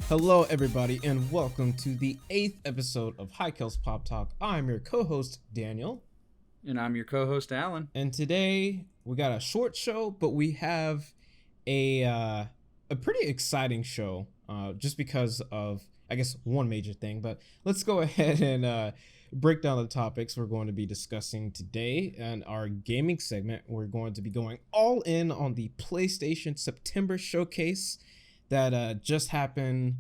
Hello, everybody, and welcome to the 8th episode of Hi-Qel's Pop Talk. I'm your co-host, Daniel. And I'm your co-host, Alan. And today, we got a short show, but we have a pretty exciting show, just because of, I guess, one major thing. But let's go ahead and break down the topics we're going to be discussing today. In our gaming segment, we're going to be going all in on the PlayStation September showcase that just happened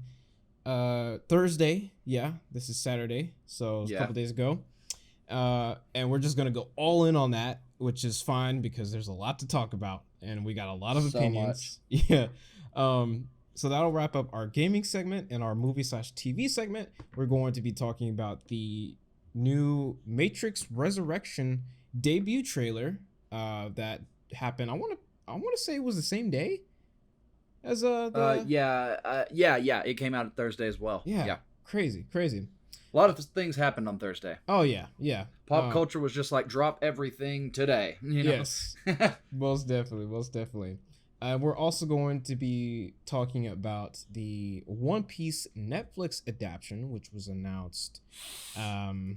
Thursday. Yeah, this is Saturday, so it's a couple days ago. And we're just gonna go all in on that, which is fine because there's a lot to talk about and we got a lot of opinions. Yeah. So that'll wrap up our gaming segment. And our movie/TV segment, we're going to be talking about the new Matrix Resurrection debut trailer that happened. I want to say it was the same day as it came out Thursday as well. Yeah. Crazy. A lot of things happened on Thursday. Oh yeah. Pop culture was just like, drop everything today. You know? Yes. most definitely. We're also going to be talking about the One Piece Netflix adaptation, which was announced a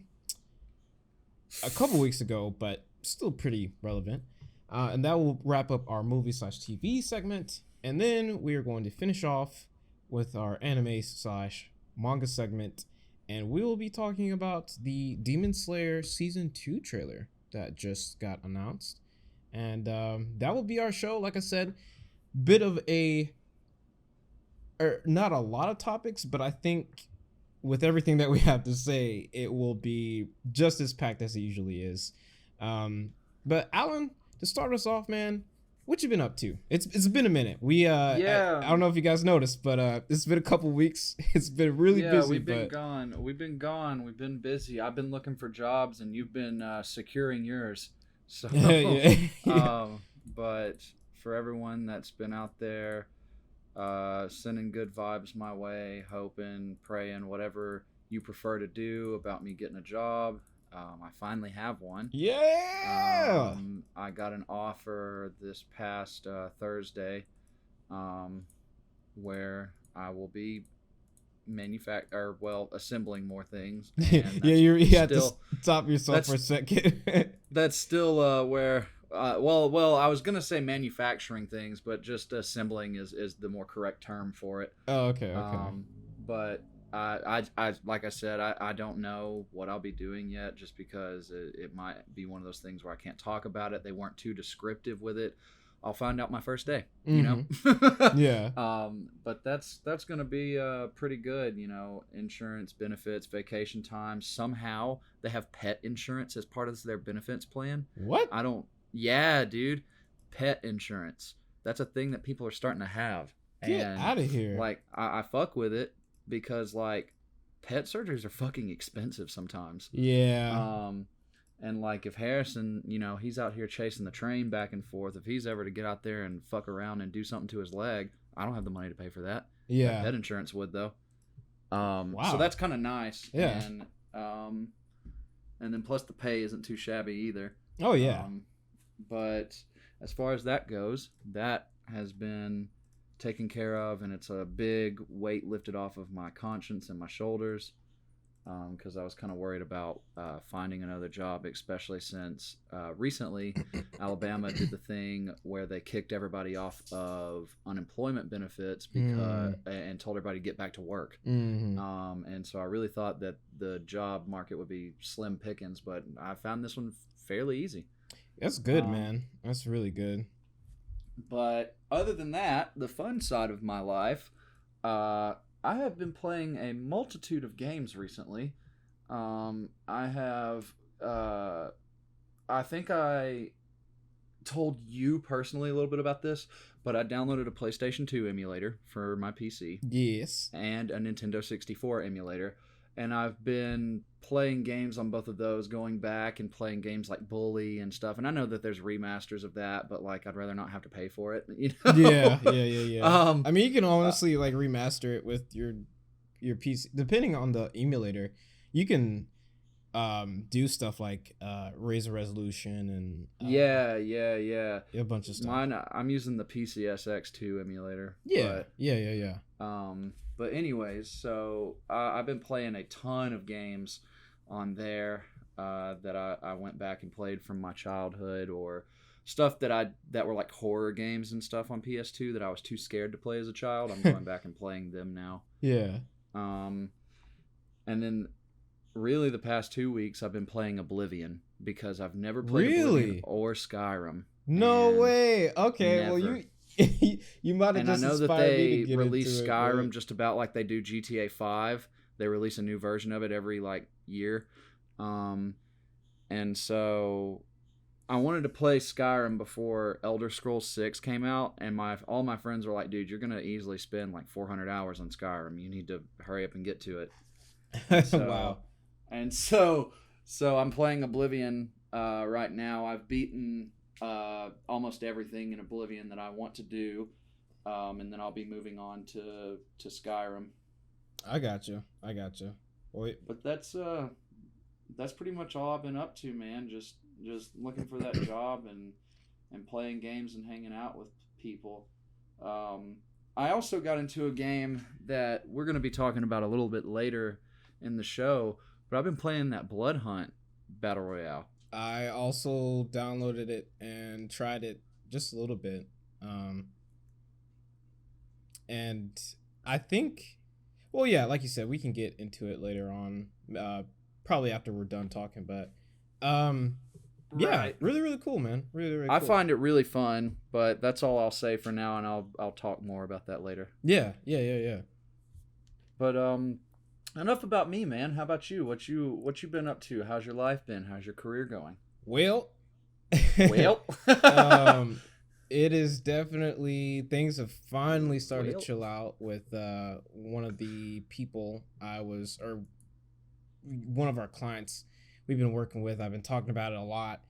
couple weeks ago, but still pretty relevant. And that will wrap up our movie/TV segment. And then we are going to finish off with our anime/manga segment. And we will be talking about the Demon Slayer Season 2 trailer that just got announced. And that will be our show. Like I said, bit of not a lot of topics, but I think with everything that we have to say, it will be just as packed as it usually is. But Alan, to start us off, man, what you been up to? It's been a minute. I don't know if you guys noticed, but it's been a couple weeks. It's been really busy. Yeah, we've been gone. We've been busy. I've been looking for jobs, and you've been securing yours. So, but for everyone that's been out there, sending good vibes my way, hoping, praying, whatever you prefer to do about me getting a job. I finally have one. Yeah. I got an offer this past Thursday, where I will be assembling more things. You had to stop yourself for a second. That's still where. I was gonna say manufacturing things, but just assembling is the more correct term for it. Oh, okay. But I like I said, I don't know what I'll be doing yet, just because it might be one of those things where I can't talk about it. They weren't too descriptive with it. I'll find out my first day, you know? Yeah. But that's going to be pretty good, you know, insurance, benefits, vacation time. Somehow they have pet insurance as part of their benefits plan. What? Yeah, dude. Pet insurance. That's a thing that people are starting to have. Get out of here. Like, I fuck with it because, like, pet surgeries are fucking expensive sometimes. Yeah. And, like, if Harrison, you know, he's out here chasing the train back and forth, if he's ever to get out there and fuck around and do something to his leg, I don't have the money to pay for that. Yeah. That pet insurance would, though. Wow. So that's kind of nice. Yeah. And then plus the pay isn't too shabby either. Oh, yeah. But as far as that goes, that has been taken care of, and it's a big weight lifted off of my conscience and my shoulders, because I was kind of worried about finding another job, especially since recently Alabama did the thing where they kicked everybody off of unemployment benefits and told everybody to get back to work. And so I really thought that the job market would be slim pickings, but I found this one fairly easy. That's good, man. That's really good. But other than that, the fun side of my life, I have been playing a multitude of games recently. I think I told you personally a little bit about this, but I downloaded a PlayStation 2 emulator for my PC. Yes. And a Nintendo 64 emulator. And I've been playing games on both of those, going back and playing games like Bully and stuff. And I know that there's remasters of that, but like I'd rather not have to pay for it. You know? Yeah. I mean, you can honestly like remaster it with your PC, depending on the emulator. You can do stuff like raise the resolution and a bunch of stuff. Mine, I'm using the PCSX2 emulator. Yeah. But anyways, so I've been playing a ton of games on there that I went back and played from my childhood, or stuff that were like horror games and stuff on PS2 that I was too scared to play as a child. I'm going back and playing them now. Yeah. Um, and then really the past 2 weeks I've been playing Oblivion because I've never played Oblivion Really? or Skyrim, No and way. Okay, well never. you might have And I just know that inspired me to they get release into it, Skyrim but just about like they do GTA 5. They release a new version of it every like year. Um, and so I wanted to play Skyrim before Elder Scrolls 6 came out, and all my friends were like, "Dude, you're gonna easily spend like 400 hours on Skyrim. You need to hurry up and get to it." And wow. so, and so, so I'm playing Oblivion right now. I've beaten almost everything in Oblivion that I want to do, and then I'll be moving on to Skyrim. I got you. I got you. Wait. But that's pretty much all I've been up to, man. Just looking for that job and playing games and hanging out with people. I also got into a game that we're going to be talking about a little bit later in the show, but I've been playing that Blood Hunt Battle Royale. I also downloaded it and tried it just a little bit. And I think, well, yeah, like you said, we can get into it later on, probably after we're done talking. But yeah, Right. really, really cool, man. Really, really I cool. find it really fun, but that's all I'll say for now, and I'll talk more about that later. Yeah, yeah, yeah, yeah. But enough about me, man. How about you? What you been up to? How's your life been? How's your career going? Well, Well, it is definitely, things have finally started Well. to chill out with one of the people or one of our clients we've been working with. I've been talking about it a lot.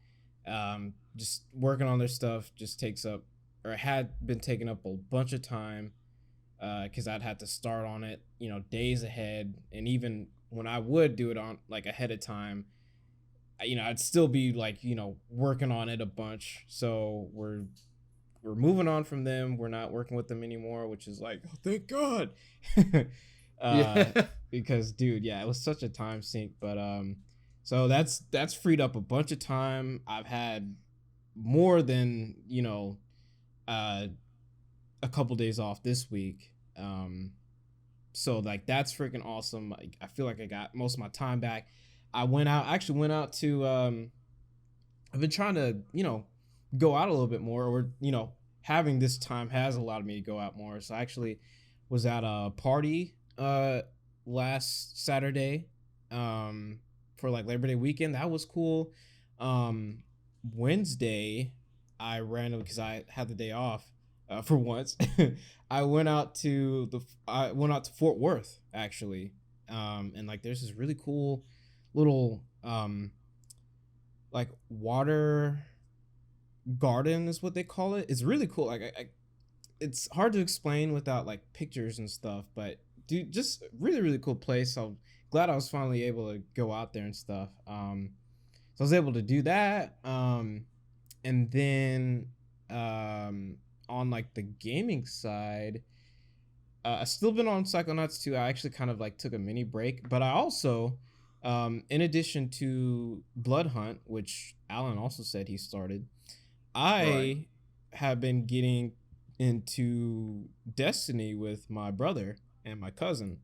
Just working on their stuff just takes up, or had been taking up, a bunch of time, because I'd had to start on it, days ahead, and even when I would do it on like ahead of time, I'd still be like, working on it a bunch. So we're moving on from them. We're not working with them anymore, which is like, oh, thank God. uh, Yeah. because dude, yeah, it was such a time sink. But so that's freed up a bunch of time. I've had more than a couple days off this week. So like that's freaking awesome. Like, I feel like I got most of my time back. Actually went out to I've been trying to, go out a little bit more, or having this time has allowed me to go out more. So I actually was at a party last Saturday for like Labor Day weekend. That was cool. Wednesday I randomly, because I had the day off for once, I went out to Fort Worth actually. And like there's this really cool little like water garden is what they call it. It's really cool. Like it's hard to explain without like pictures and stuff, but dude, just really, really cool place. So glad I was finally able to go out there and stuff. So I was able to do that. And then on like the gaming side, I've still been on Psychonauts 2. I actually kind of like took a mini break, but I also, in addition to Blood Hunt, which Alan also said he started, I Right. have been getting into Destiny with my brother and my cousin.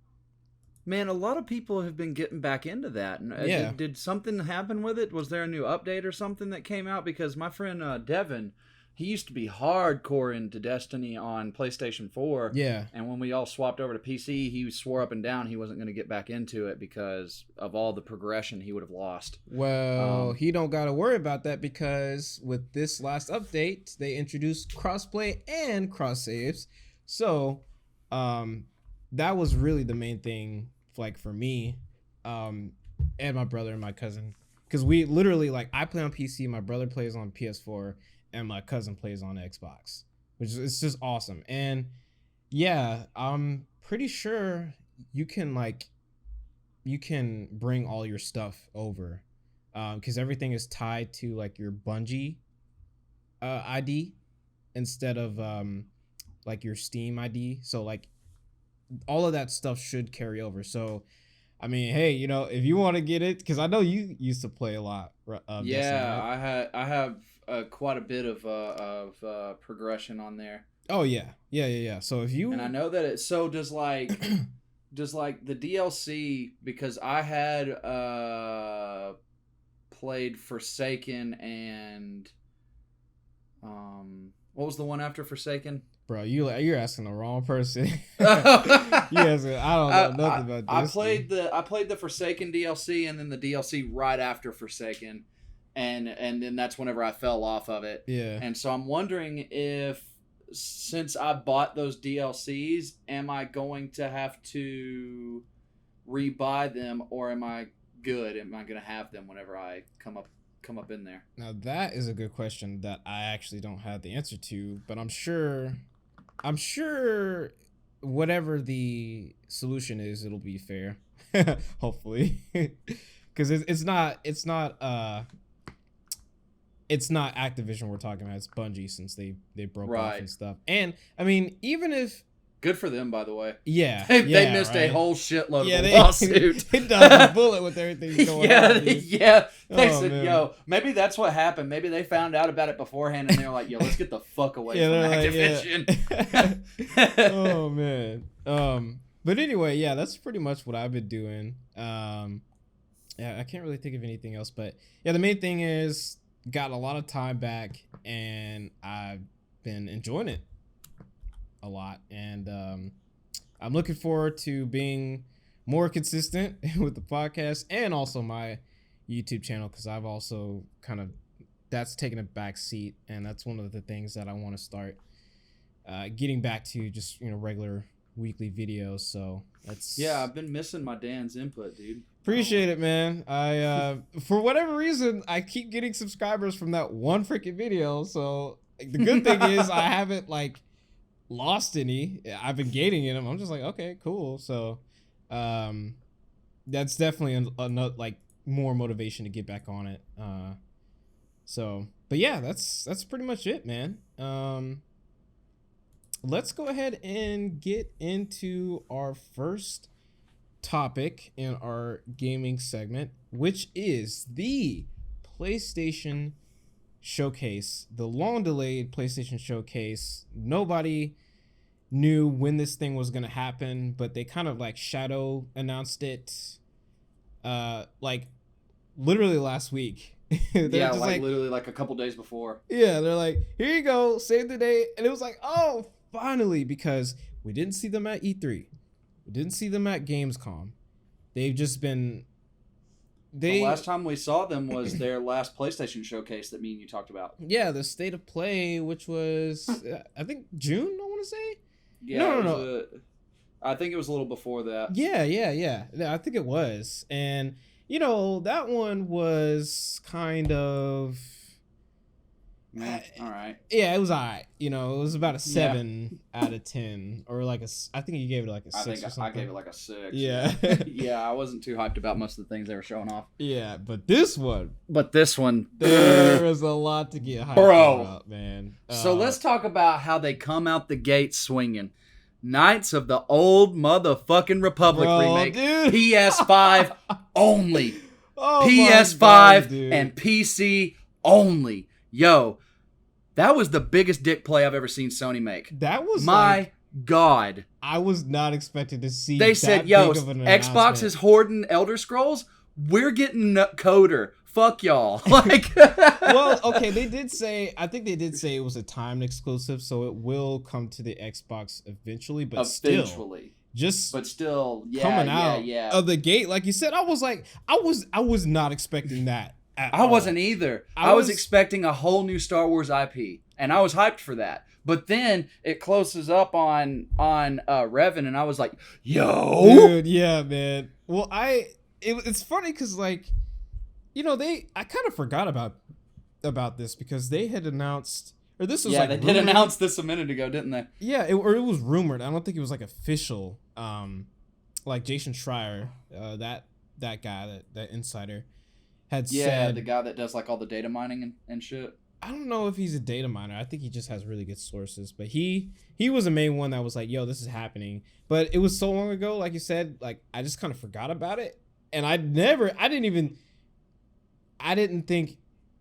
Man, a lot of people have been getting back into that. And Yeah, did something happen with it? Was there a new update or something that came out? Because my friend Devin, he used to be hardcore into Destiny on PlayStation 4. yeah. And when we all swapped over to PC, he swore up and down he wasn't going to get back into it because of all the progression he would have lost. Well, Um, he don't got to worry about that, because with this last update, they introduced crossplay and cross saves. So, that was really the main thing, like for me, and my brother and my cousin, because we literally, like, I play on PC, my brother plays on PS4, and my cousin plays on Xbox, which is, it's just awesome. And yeah, I'm pretty sure you can like you can bring all your stuff over, because everything is tied to like your Bungie ID instead of like your Steam ID. So like all of that stuff should carry over. So, I mean, hey, if you want to get it, because I know you used to play a lot of Destiny, Yeah, right? I have quite a bit of progression on there, Oh yeah. So if and I you, know that it so does like the DLC, because I had played Forsaken and what was the one after Forsaken? bro, you're asking the wrong person. Yes, I, I don't know nothing about I Destiny. played the Forsaken DLC and then the DLC right after Forsaken, and then that's whenever I fell off of it. Yeah. And so I'm wondering if, since I bought those DLCs, am I going to have to rebuy them, or am I good? Am I going to have them whenever I come up in there? Now that is a good question that I actually don't have the answer to, but I'm sure whatever the solution is, it'll be fair. Hopefully. Cuz it's not Activision we're talking about. It's Bungie, since they broke off Right. and stuff. And I mean, even if Good for them, by the way. yeah, They yeah, missed a right? whole shitload Yeah, of a they lawsuit. they dodged a bullet with everything going yeah, on, dude. yeah. They Oh said, man. "Yo, maybe that's what happened. Maybe they found out about it beforehand, and they were like, yo, let's get the fuck away Yeah, from they're like, Activision.'" yeah. Oh man. But anyway, yeah, that's pretty much what I've been doing. Yeah, I can't really think of anything else, but yeah, the main thing is got a lot of time back, and I've been enjoying it a lot, and I'm looking forward to being more consistent with the podcast and also my YouTube channel, because I've also kind of that's taken a back seat, and that's one of the things that I want to start getting back to, just regular weekly videos. So that's Yeah, I've been missing my Dan's input, dude. appreciate it, man. I for whatever reason I keep getting subscribers from that one freaking video. So the good thing is I haven't lost any. I've been gaining in them. I'm just like, okay, cool. So that's definitely another more motivation to get back on it. So but yeah, that's pretty much it, man. Let's go ahead and get into our first topic in our gaming segment, which is the PlayStation Showcase, the long delayed PlayStation Showcase. Nobody knew when this thing was going to happen, but they kind of shadow announced it literally last week. Yeah, just literally a couple days before. yeah, they're like, here you go, save the date. And it was like, oh, finally, because we didn't see them at E3. We didn't see them at Gamescom. They've just been The last time we saw them was their last PlayStation showcase that me and you talked about. Yeah, the State of Play, which was I think June, I want to say. Yeah, No. I think it was a little before that. Yeah. I think it was. And that one was kind of All right. yeah, it was alright. It was about a 7 out of 10, or I think you gave it a 6 I think or something. I gave it a 6. Yeah. Yeah, I wasn't too hyped about most of the things they were showing off. Yeah, but this one, there was a lot to get hyped Bro. about, man. So let's talk about how they come out the gate swinging. Knights of the Old Motherfucking Republic remake. Dude. PS5 only. Oh PS5 my God, dude. and PC only. Yo, that was the biggest dick play I've ever seen Sony make. That was My God. I was not expecting to see. They that said, yo, big of an Xbox announcement. is hoarding Elder Scrolls. We're getting Coder. Fuck y'all. Well, okay, they did say, I think they did say it was a timed exclusive, so it will come to the Xbox eventually, but still, yeah, coming out yeah. of the gate, like you said, I was not expecting that at I all. wasn't either. I was expecting a whole new Star Wars IP, and I was hyped for that. But then it closes up on Revan, and I was like, yo, dude, yeah, man. Well, it's funny because I kind of forgot about this, because they had announced, or this was they did announce this a minute ago, didn't they? Yeah, it was rumored. I don't think it was official. Jason Schreier, that guy, that insider, had said, the guy that does all the data mining and shit. I don't know if he's a data miner. I think he just has really good sources. But he was the main one that was like, "Yo, this is happening." But it was so long ago, like you said, like I just kind of forgot about it, and I didn't think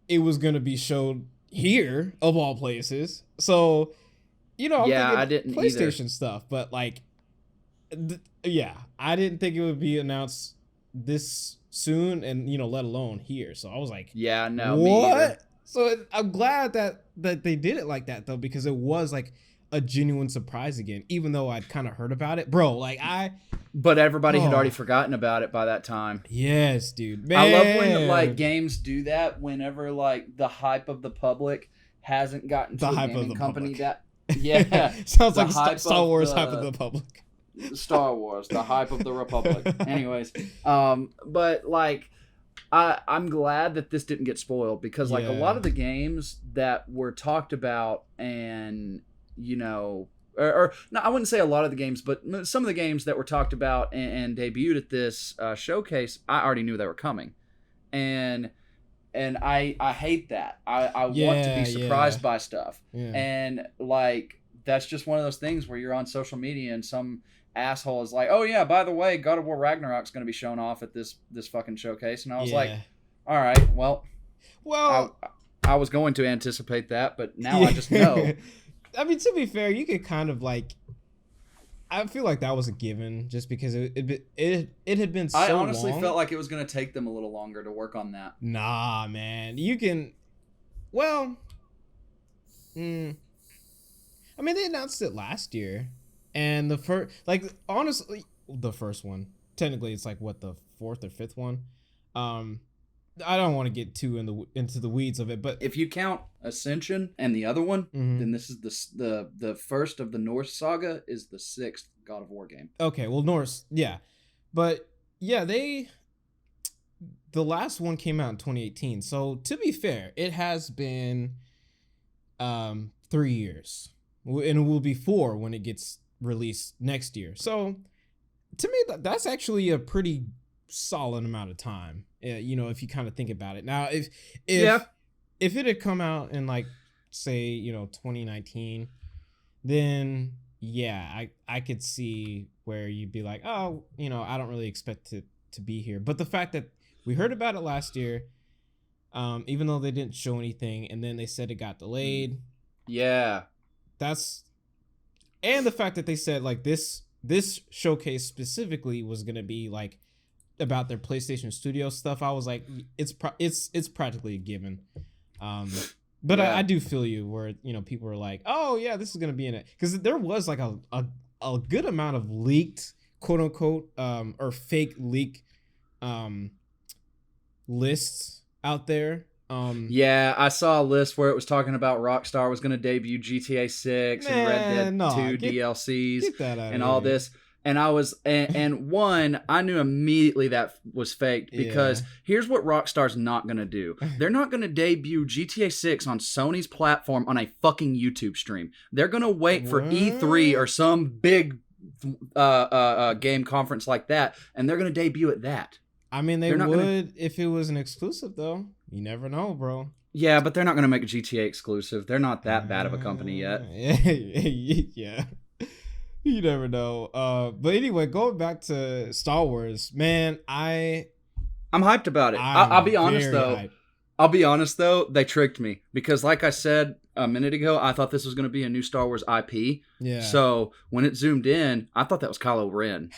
it was gonna be showed here of all places. So, I'm Yeah, I thinking didn't either. PlayStation stuff, but like, yeah, I didn't think it would be announced this soon, and let alone here. So I was like, Yeah, no, me either. what? So I'm glad that they did it like that though, because it was like a genuine surprise again, even though I'd kind of heard about it, bro. Like But everybody had already oh forgotten about it by that time. yes, dude, I love when like man, games do that whenever like the hype of the public hasn't gotten the to a hype of gaming the company public. that yeah, Sounds the like hype Star of Wars hype of the public. Star Wars, the hype of the Republic. Anyways, but like I'm glad that this didn't get spoiled because like a lot Yeah, of the games that were talked about and or no, I wouldn't say a lot of the games, but some of the games that were talked about and debuted at this showcase, I already knew they were coming, and I hate that. I want to be yeah, yeah, surprised by stuff, yeah. and like that's just one of those things where you're on social media and some asshole is like, oh yeah, by the way, God of War Ragnarok's going to be shown off at this fucking showcase, and I was like, Yeah. all right, well, I Well, I was going to anticipate that, but now yeah. I just know. I mean, to be fair, you could kind of like. I feel like that was a given, just because it had been I so honestly long. felt like it was going to take them a little longer to work on that. Nah, man, you can. Well, mm, I mean, they announced it last year, and the first, like, honestly, the first one. Technically, it's like what, the fourth or fifth one. Um, I don't want to get too into the weeds of it, but If you count Ascension and the other one, mhm. then this is the first of the Norse saga is the sixth God of War game. Okay, well, Norse, yeah, but yeah, the last one came out in 2018. So to be fair, it has been 3 years, and it will be 4 when it gets released next year. So to me, that's actually a pretty solid amount of time. If you kind of think about it. Now, Yeah, if it had come out in like, say, 2019, then yeah, I could see where you'd be like, oh, I don't really expect it to be here. But the fact that we heard about it last year, even though they didn't show anything, and then they said it got delayed, yeah, that's and the fact that they said like this showcase specifically was gonna be like about their PlayStation Studio stuff, I was like, it's practically a given. But yeah. I do feel you where people are like, oh yeah, this is gonna be in it, because there was like a good amount of leaked, quote unquote, or fake leak lists out there. Yeah, I saw a list where it was talking about Rockstar was going to debut GTA 6 and Red Man, Dead no, 2 get DLCs that out and of all here. this. And I was, and one, I knew immediately that was faked because Yeah. here's what Rockstar's not going to do. They're not going to debut GTA 6 on Sony's platform on a fucking YouTube stream. They're going to wait for E3 or some big game conference like that, and they're going to debut at that. I mean, they They're not would gonna, if it was an exclusive, though. You never know, bro. yeah, but they're not going to make a GTA exclusive. They're not that bad of a company yet. Yeah. You never know. But anyway, going back to Star Wars, man, I'm hyped about it. I'm I'll be honest very though. hyped. I'll be honest though, they tricked me because, like I said a minute ago, I thought this was going to be a new Star Wars IP. Yeah. So when it zoomed in, I thought that was Kylo Ren,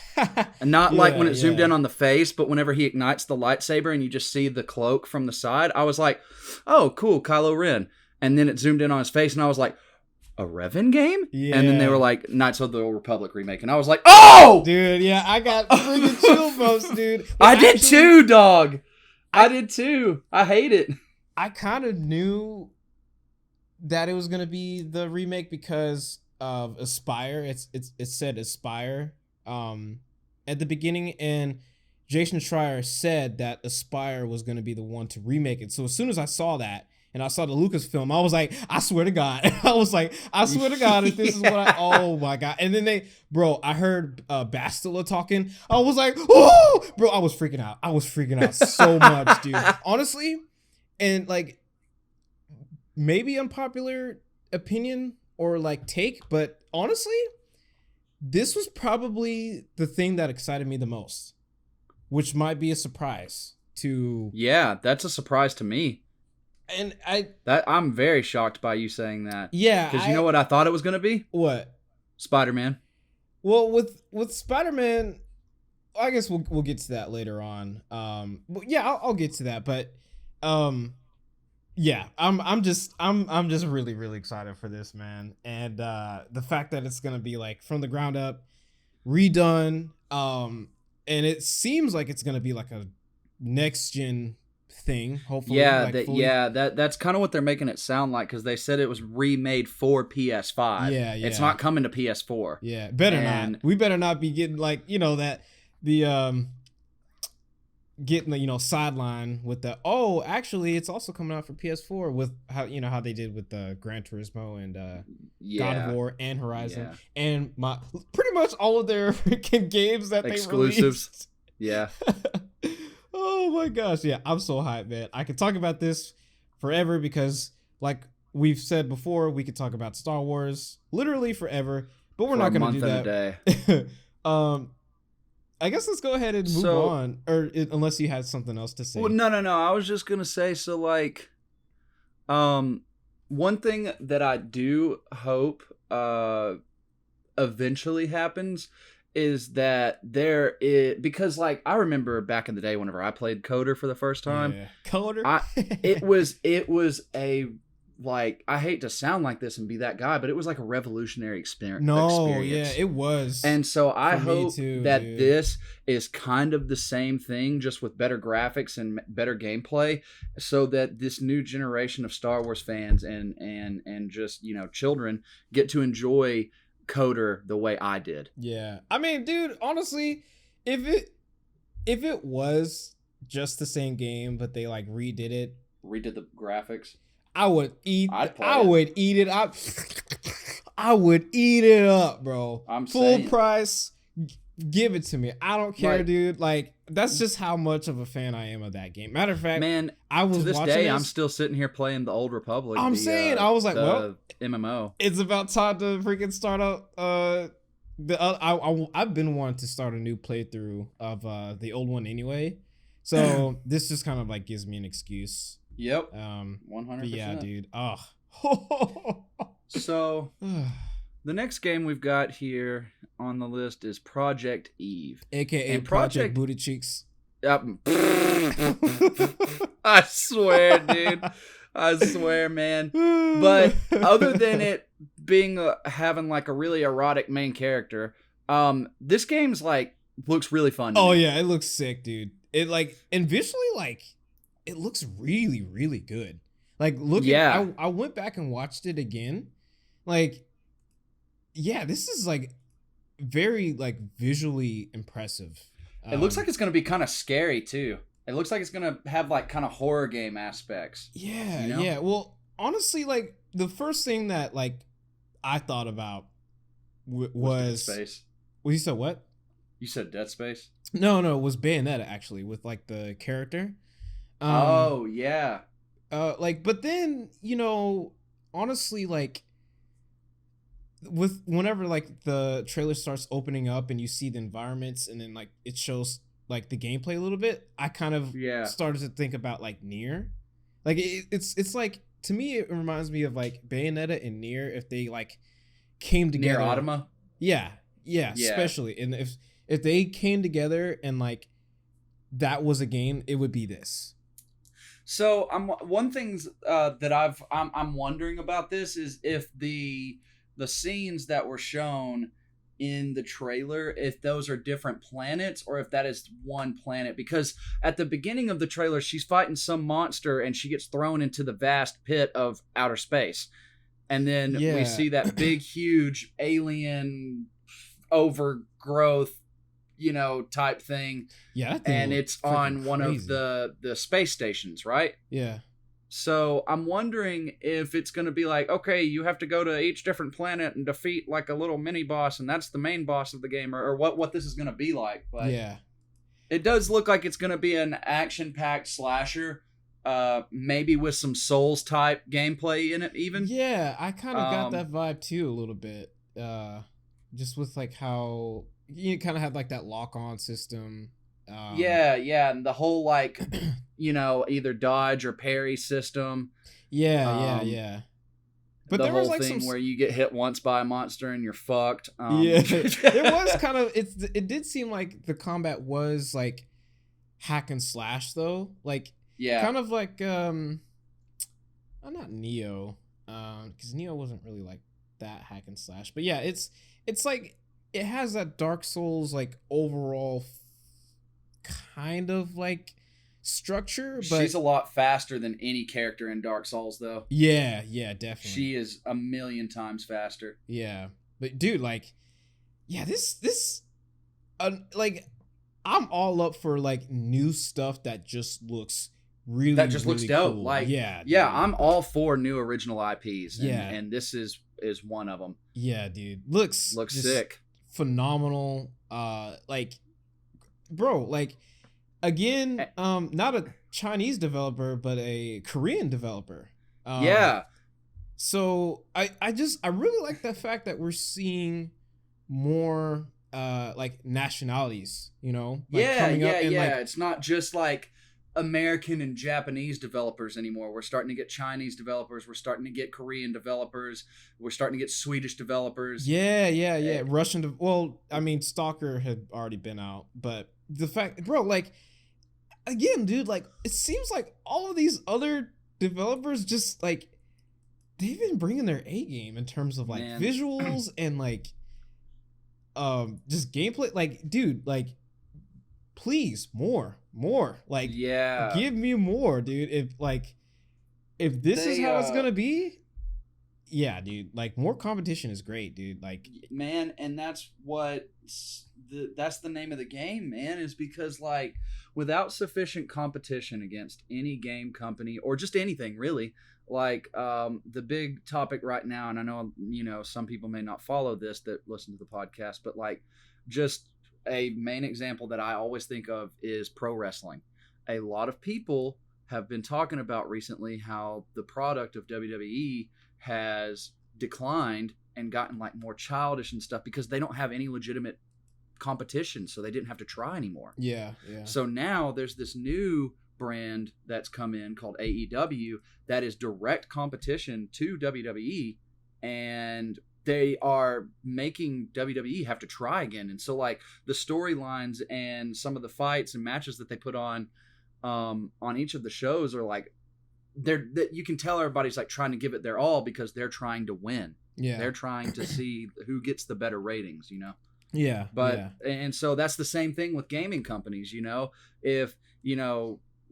and not like when it zoomed in on the face, but whenever he ignites the lightsaber and you just see the cloak from the side, I was like, "Oh, cool, Kylo Ren." And then it zoomed in on his face, and I was like, "A Revan game?" Yeah. And then they were like, "Knights of the Old Republic remake," and I was like, "Oh, dude, yeah, I got freaking chill bumps, dude. Well, I did actually, too, dog. I did too. I hate it." I kind of knew that it was gonna be the remake because of Aspire. It said Aspire at the beginning, and Jason Schreier said that Aspire was gonna be the one to remake it. So as soon as I saw that and I saw the Lucasfilm, I was like, I swear to God, I swear to God, if this is what oh my God. And then I heard Bastila talking. I was like, oh, bro, I was freaking out so much, dude. Honestly. And like, maybe unpopular opinion or like take, but honestly, this was probably the thing that excited me the most, which might be a surprise to. Yeah, that's a surprise to me. And I, That I'm very shocked by you saying that. yeah, Because you know what I thought it was going to be? what? Spider-Man. Well, with Spider-Man, I guess we'll get to that later on. But yeah, I'll get to that. But yeah, I'm just really really excited for this, man. And the fact that it's gonna be like from the ground up, redone. And it seems like it's gonna be like a next gen thing. Hopefully, Yeah, like fully, that's kind of what they're making it sound like because they said it was remade for PS5. Yeah, It's yeah. not coming to PS4. Yeah, better And- not. We better not be getting like that the getting the sideline with the actually it's also coming out for PS4 with how they did with the Gran Turismo and God of War and Horizon and pretty much all of their freaking games that Exclusives. they released. Yeah. Oh my gosh, yeah, I'm so hyped, man. I could talk about this forever because like we've said before, we could talk about Star Wars literally forever, but we're not going to do that. I guess let's go ahead and move on, or unless you had something else to say. Well, no. I was just gonna say, so like, one thing that I do hope eventually happens is that because like I remember back in the day whenever I played Coder for the first time, Coder, it was a like I hate to sound like this and be that guy, but it was like a revolutionary experience. No, yeah, it was. And so I hope that dude. this is kind of the same thing, just with better graphics and better gameplay, so that this new generation of Star Wars fans and just children get to enjoy Coder the way I did. Yeah, I mean, dude, honestly, if it was just the same game, but they like redid the graphics, I would eat. I would eat it. I would eat it up, bro. I'm full saying. Price. Give it to me. I don't care, Like, dude. Like that's just how much of a fan I am of that game. Matter of fact, man, I was to this watching day, this. I'm still sitting here playing the Old Republic. I was like, well, MMO. It's about time to freaking start up. I've been wanting to start a new playthrough of the old one anyway. So this just kind of like gives me an excuse. Yep. 100%. Yeah, dude. So the next game we've got here on the list is Project Eve, aka Project Booty Cheeks. I swear, dude. I swear, man. But other than it being having like a really erotic main character, this game's like looks really fun. Oh yeah, it looks sick, dude. It like and visually like it looks really really good. Like looking, I went back and watched it again. Like, yeah, this is like very like visually impressive. It looks like it's gonna be kind of scary too. It looks like it's gonna have like kind of horror game aspects. Yeah, you know? yeah. Well, honestly, like the first thing that like I thought about was Dead Space. Well, you said what? You said Dead Space? No, it was Bayonetta actually with like the character. Oh yeah. Like, but then honestly, like with whenever like the trailer starts opening up and you see the environments and then like it shows like the gameplay a little bit, I kind of started to think about like Nier. Like it's like to me it reminds me of like Bayonetta and Nier if they like came together. Nier Automata? Yeah, especially. And if they came together and like that was a game, it would be this. So one things that I'm wondering about this is if the scenes that were shown in the trailer, if those are different planets or if that is one planet, because at the beginning of the trailer she's fighting some monster and she gets thrown into the vast pit of outer space, and then we see that big huge alien overgrowth type thing, and it's on one of the space stations, right? Yeah. So I'm wondering if it's going to be like, okay, you have to go to each different planet and defeat like a little mini boss, and that's the main boss of the game, or what this is going to be like. But yeah, it does look like it's going to be an action-packed slasher. maybe with some Souls type gameplay in it even. Yeah, I kind of got Um, that vibe too a little bit. Just with like how you kind of had like that lock on system. Um, yeah, and the whole like, either dodge or parry system. yeah, yeah, Um, yeah. But the there was whole like some thing where you get hit once by a monster and you're fucked. yeah, there was kind of it did seem like the combat was like hack and slash though. Like yeah, kind of like not Neo. Cuz Neo wasn't really like that hack and slash. But yeah, it's like it has that Dark Souls like overall kind of like structure, but she's a lot faster than any character in Dark Souls though. yeah, yeah, definitely. She is a million times faster. Yeah. But dude, like yeah, this like I'm all up for like new stuff that just looks That really just looks really dope. cool. Like, Yeah, yeah, dude. I'm all for new original IPs, Yeah. and this is one of them. Yeah, dude. Looks Looks just sick. phenomenal. Like bro, like again, Eh, not a Chinese developer but a Korean developer. Yeah, So I really like the fact that we're seeing more like nationalities, you know, like coming up and yeah. like It's not just like American and Japanese developers anymore. We're starting to get Chinese developers. We're starting to get Korean developers. We're starting to get Swedish developers. yeah, yeah, yeah. Eh, Well, I mean, Stalker had already been out, but the fact, bro, like, again, dude, like, it seems like all of these other developers just like they've been bringing their A game in terms of like Man, visuals and like, just gameplay. Like, dude, like, please, more, like, yeah. give me more, dude. If this is They how it's gonna be, yeah, dude, like more competition is great, dude. Like, man, and that's the name of the game, man, is because like without sufficient competition against any game company or just anything really, like the big topic right now, and I know some people may not follow this that listen to the podcast, but like just a main example that I always think of is pro wrestling. A lot of people have been talking about recently how the product of WWE has declined and gotten like more childish and stuff because they don't have any legitimate competition, so they didn't have to try anymore. yeah, yeah, So now there's this new brand that's come in called AEW that is direct competition to WWE, and they are making WWE have to try again. And so like the storylines and some of the fights and matches that they put on each of the shows are like that you can tell everybody's like trying to give it their all because they're trying to win. yeah, They're trying to see who gets the better ratings, yeah, But yeah, and so that's the same thing with gaming companies, If,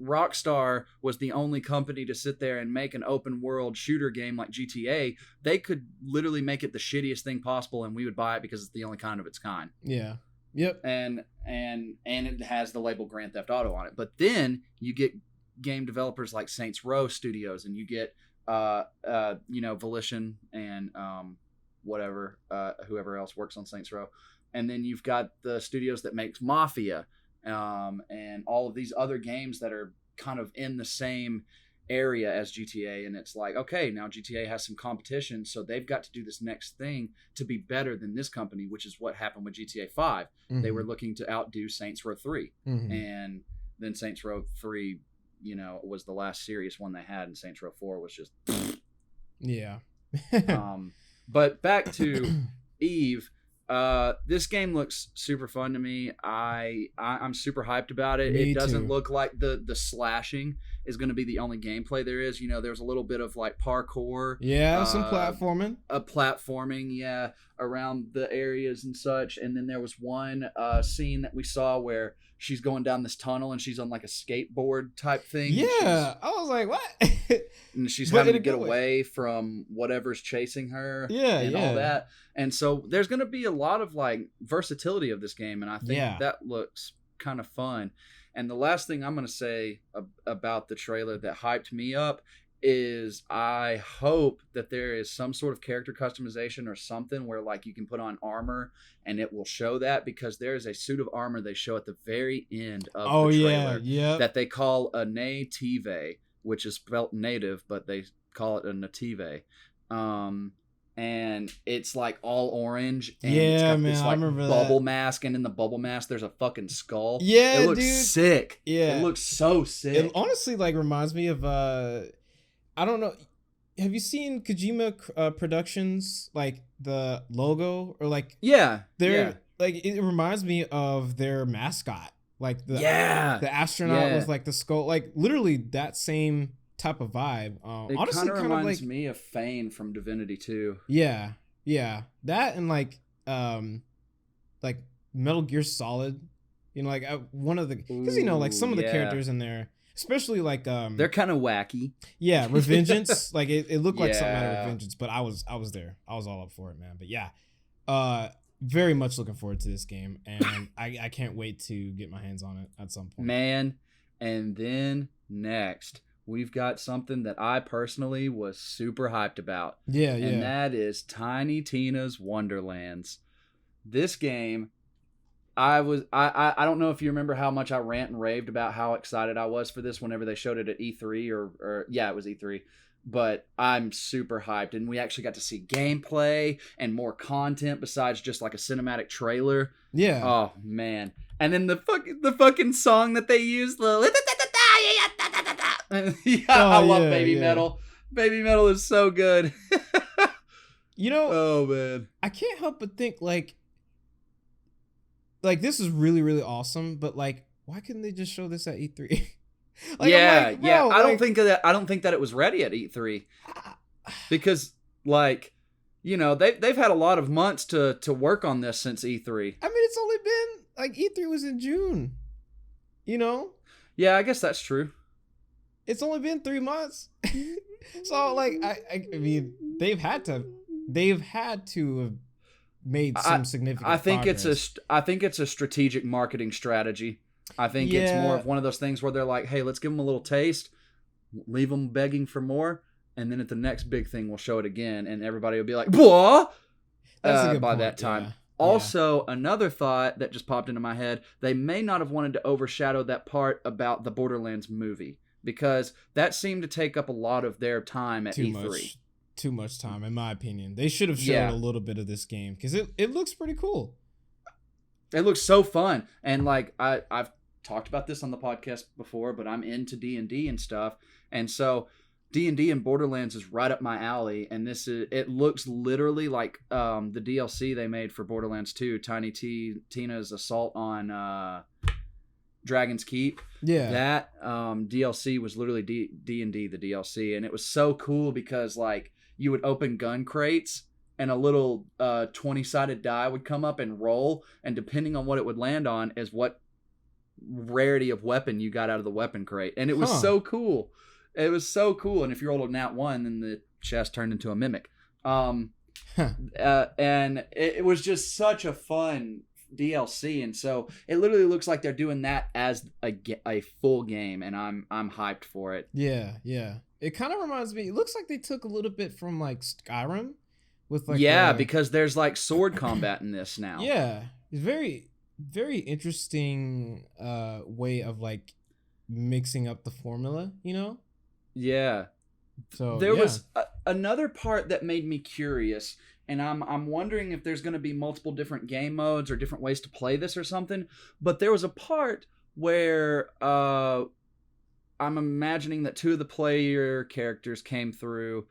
Rockstar was the only company to sit there and make an open world shooter game like GTA, they could literally make it the shittiest thing possible and we would buy it because it's the only kind of its kind. yeah, yep, And it has the label Grand Theft Auto on it. But then you get game developers like Saints Row Studios, and you get Volition and whoever else works on Saints Row, and then you've got the studios that makes Mafia, and all of these other games that are kind of in the same area as GTA. And it's like, okay, now GTA has some competition, so they've got to do this next thing to be better than this company, which is what happened with GTA 5. mm-hmm. They were looking to outdo Saints Row 3, mm-hmm. and then Saints Row 3 was the last serious one they had, and Saints Row 4 was just yeah. But back to Eve. This game looks super fun to me. I'm super hyped about it. Me It doesn't too. look like the slashing is going to be the only gameplay there is. There's a little bit of like parkour, Yeah, some platforming. Platforming, yeah, around the areas and such. And then there was one scene that we saw where she's going down this tunnel and she's on like a skateboard type thing. Yeah, I was like, what? And she's But having in to a get good way. away from whatever's chasing her. Yeah, and yeah. all that. And so there's going to be a lot of like versatility of this game, and I think Yeah. that looks kind of fun. And the last thing I'm going to say about the trailer that hyped me up is I hope that there is some sort of character customization or something where like you can put on armor and it will show that, because there is a suit of armor they show at the very end of the trailer yeah. that they call a native, which is spelt native, but they call it a native. And it's like all orange, and it's Yeah, got man, this I like remember bubble that. mask, and in the bubble mask there's a fucking skull. Yeah, It looks dude. sick. It Yeah. looks so sick. It honestly like reminds me of I don't know. Have you seen Kojima Productions, like the logo, or like Yeah. their like it reminds me of their mascot, like Yeah. the astronaut with like the skull, like literally that same type of vibe. It Honestly, kind of kind of reminds like me of Fane from Divinity 2. yeah, that and like Metal Gear Solid, like one of the because like some of the characters in there, especially like they're kind of wacky. Yeah, Revengeance. Like it looked like something out of Yeah. Revengeance, but I was there. I was all up for it, man. But yeah, very much looking forward to this game, and I can't wait to get my hands on it at some point. Man, and then next we've got something that I personally was super hyped about. Yeah. And that is Tiny Tina's Wonderlands. This game, I don't know if you remember how much I rant and raved about how excited I was for this whenever they showed it at E3 or yeah, it was E3. But I'm super hyped, and we actually got to see gameplay and more content besides just like a cinematic trailer. Yeah. Oh man. And then the fucking song that they used, I love Baby Metal. Baby Metal is so good. Oh man. I can't help but think like this is really, really awesome, but like why couldn't they just show this at E3? Yeah. I don't think that it was ready at E3. Because like, they've had a lot of months to work on this since E3. I mean, it's only been like E3 was in June. Yeah, I guess that's true. It's only been 3 months. So like I mean, they've had to have made some significant progress. I think it's a strategic marketing strategy. I think it's more of one of those things where they're like, hey, let's give them a little taste, leave them begging for more, and then at the next big thing we'll show it again, and everybody will be like, "What?" By point. That time. Yeah. Also, another thought that just popped into my head: they may not have wanted to overshadow that part about the Borderlands movie, because that seemed to take up a lot of their time at E3. Too much time, in my opinion. They should have shown a little bit of this game because it looks pretty cool. It looks so fun, and like I've talked about this on the podcast before, but I'm into D&D and stuff, and so D&D and Borderlands is right up my alley. And it looks literally like the DLC they made for Borderlands 2, Tina's Assault on Dragon's Keep. Yeah, that DLC was literally D&D the DLC, and it was so cool because like you would open gun crates and a little 20-sided die would come up and roll, and depending on what it would land on is what rarity of weapon you got out of the weapon crate. And it was so cool. It was so cool. And if you rolled a nat 1, then the chest turned into a mimic. And it was just such a fun DLC, and so it literally looks like they're doing that as a full game, and I'm hyped for it. Yeah. It kind of reminds me. It looks like they took a little bit from like Skyrim. With like because there's like sword combat in this now. Yeah, it's very, very interesting way of like mixing up the formula, Yeah. So there was another part that made me curious, and I'm wondering if there's going to be multiple different game modes or different ways to play this or something. But there was a part where I'm imagining that 2 of the player characters came through,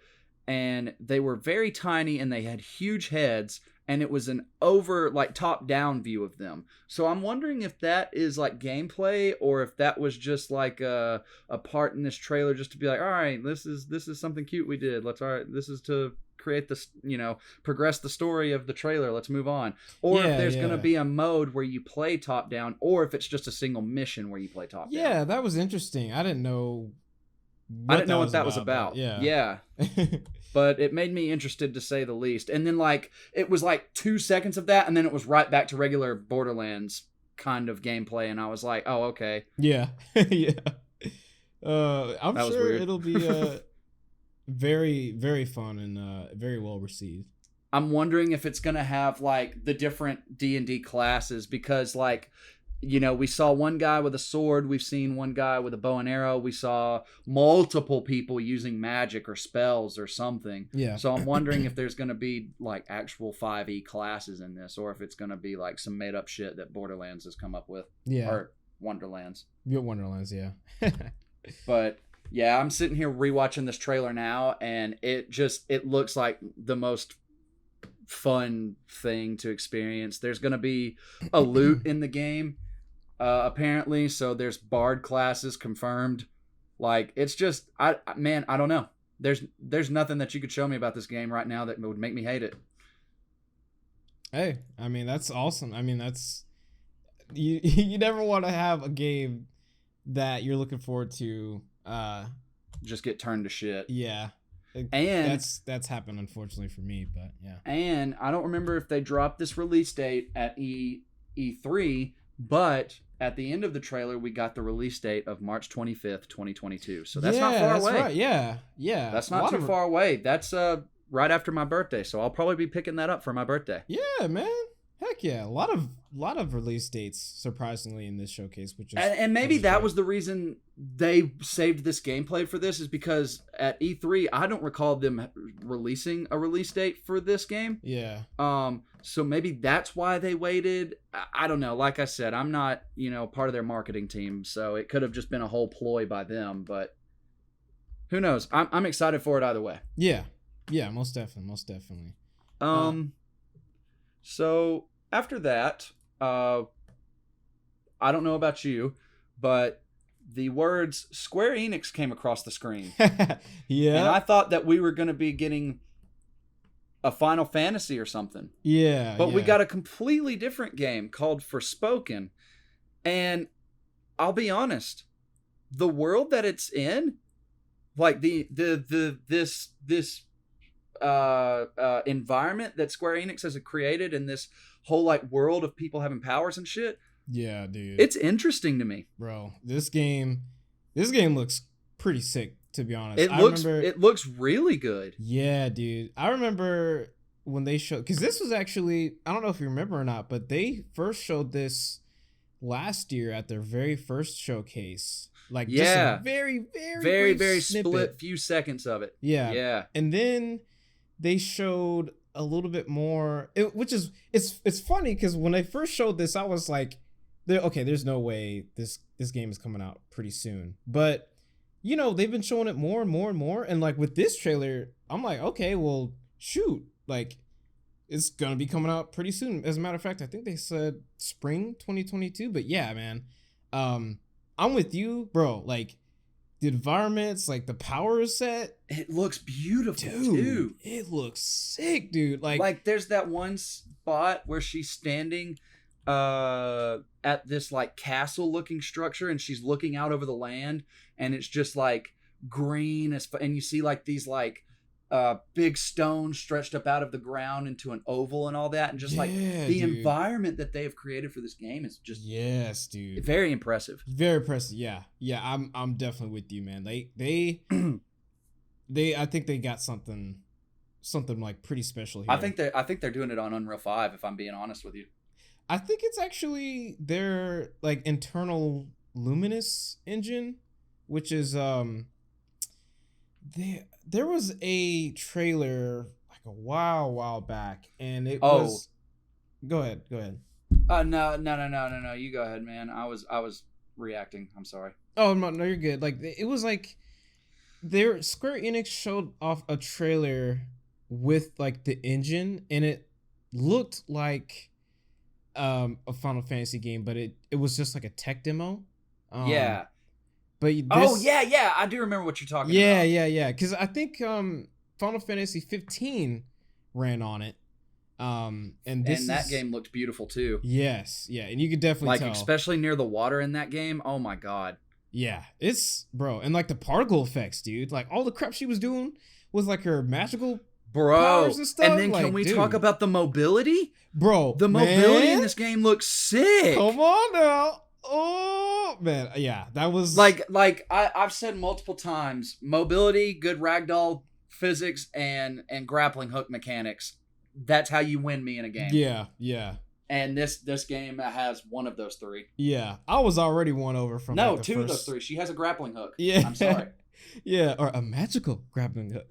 and they were very tiny and they had huge heads, and it was an top down view of them. So I'm wondering if that is like gameplay, or if that was just like a part in this trailer just to be like, all right, this is something cute we did. This is to create this, progress the story of the trailer. Let's move on. Or if there's going to be a mode where you play top down, or if it's just a single mission where you play top down. Yeah, that was interesting. I didn't know what that was about. Yeah. But it made me interested, to say the least. And then like it was like 2 seconds of that, and then it was right back to regular Borderlands kind of gameplay, and I was like, oh, okay. Yeah. Yeah. I'm sure it'll be very, very fun and very well received. I'm wondering if it's gonna have like the different D&D classes, because like we saw one guy with a sword. We've seen one guy with a bow and arrow. We saw multiple people using magic or spells or something. Yeah. So I'm wondering if there's going to be like actual 5e classes in this, or if it's going to be like some made up shit that Borderlands has come up with. Yeah. Or Wonderlands. Wonderlands, yeah. But yeah, I'm sitting here rewatching this trailer now, and it looks like the most fun thing to experience. There's going to be a loot in the game, apparently. So there's bard classes confirmed. Like, it's just, I don't know. There's nothing that you could show me about this game right now that would make me hate it. Hey, I mean, that's awesome. I mean, that's you never want to have a game that you're looking forward to just get turned to shit. Yeah. And that's happened, unfortunately, for me, but yeah. And I don't remember if they dropped this release date at E3, but at the end of the trailer, we got the release date of March 25th, 2022. So that's not far away. Right. Yeah. That's not too far away. That's right after my birthday, so I'll probably be picking that up for my birthday. Yeah, man. Heck yeah. A lot of release dates, surprisingly, in this showcase, which is and maybe that was the reason they saved this gameplay for this, is because at E3 I don't recall them releasing a release date for this game. Yeah. So maybe that's why they waited. I don't know. Like I said, I'm not, part of their marketing team, so it could have just been a whole ploy by them, but who knows? I'm excited for it either way. Yeah. Yeah, most definitely. So after that, I don't know about you, but the words Square Enix came across the screen. Yeah. And I thought that we were going to be getting a Final Fantasy or something. Yeah. But we got a completely different game called Forspoken. And I'll be honest, the world that it's in, like this environment that Square Enix has created, and this whole like world of people having powers and shit. Yeah, dude. It's interesting to me. Bro, this game looks pretty sick, to be honest. It looks really good. Yeah, dude. I remember when they showed, because this was actually, I don't know if you remember or not, but they first showed this last year at their very first showcase. Like, just a very split few seconds of it. Yeah. And then they showed a little bit more, which is, it's funny because when they first showed this, I was like, there's no way this game is coming out pretty soon. But they've been showing it more and more and more, and like with this trailer, I'm like, okay, well, shoot, like it's gonna be coming out pretty soon. As a matter of fact, I think they said spring 2022. But yeah, man, I'm with you, bro. Like the environments, like the power set, it looks beautiful, dude. Too. It looks sick, dude. Like there's that one spot where she's standing at this like castle looking structure, and she's looking out over the land, and it's just like green and you see like these like big stones stretched up out of the ground into an oval and all that, and just like the environment that they have created for this game is just dude, very impressive. Yeah, I'm definitely with you, man. They I think they got something like pretty special here. I think they're doing it on Unreal 5, if I'm being honest with you. I think it's actually their like internal Luminous engine, which is there was a trailer like a while back, and it was. Go ahead. No. You go ahead, man. I was reacting. I'm sorry. Oh no, you're good. Like it was like Square Enix showed off a trailer with like the engine, and it looked like a Final Fantasy game, but it was just like a tech demo. Yeah. But I do remember what you're talking about. Yeah. Because I think Final Fantasy 15 ran on it. And that game looked beautiful too. Yes, yeah, and you could definitely tell, especially near the water in that game. Oh my god. Yeah, it's and like the particle effects, dude. Like all the crap she was doing with like her magical powers and stuff. And then can we talk about the mobility? Bro, the mobility in this game looks sick. Come on now. Oh man, yeah, that was like I've said multiple times, mobility, good ragdoll physics, and grappling hook mechanics. That's how you win me in a game. Yeah. And this game has one of those three. Yeah, I was already won over from No, like the two of first. those three. She has a grappling hook. Yeah, I'm sorry. Yeah, or a magical grappling hook.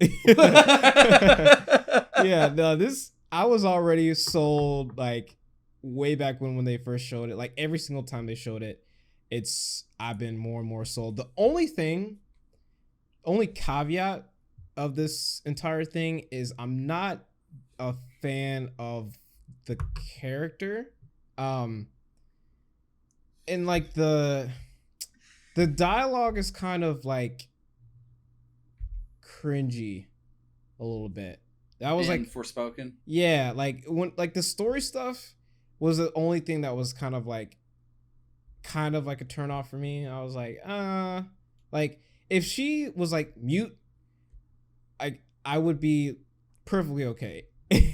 Yeah, no, this I was already sold like way back when they first showed it. Like every single time they showed it, I've been more and more sold. The only caveat of this entire thing is I'm not a fan of the character. Um and like the dialogue is kind of like cringy a little bit. That was And like Forspoken. yeah, like when like the story stuff was the only thing that was kind of like a turn off for me. I was like if she was like mute, I would be perfectly okay.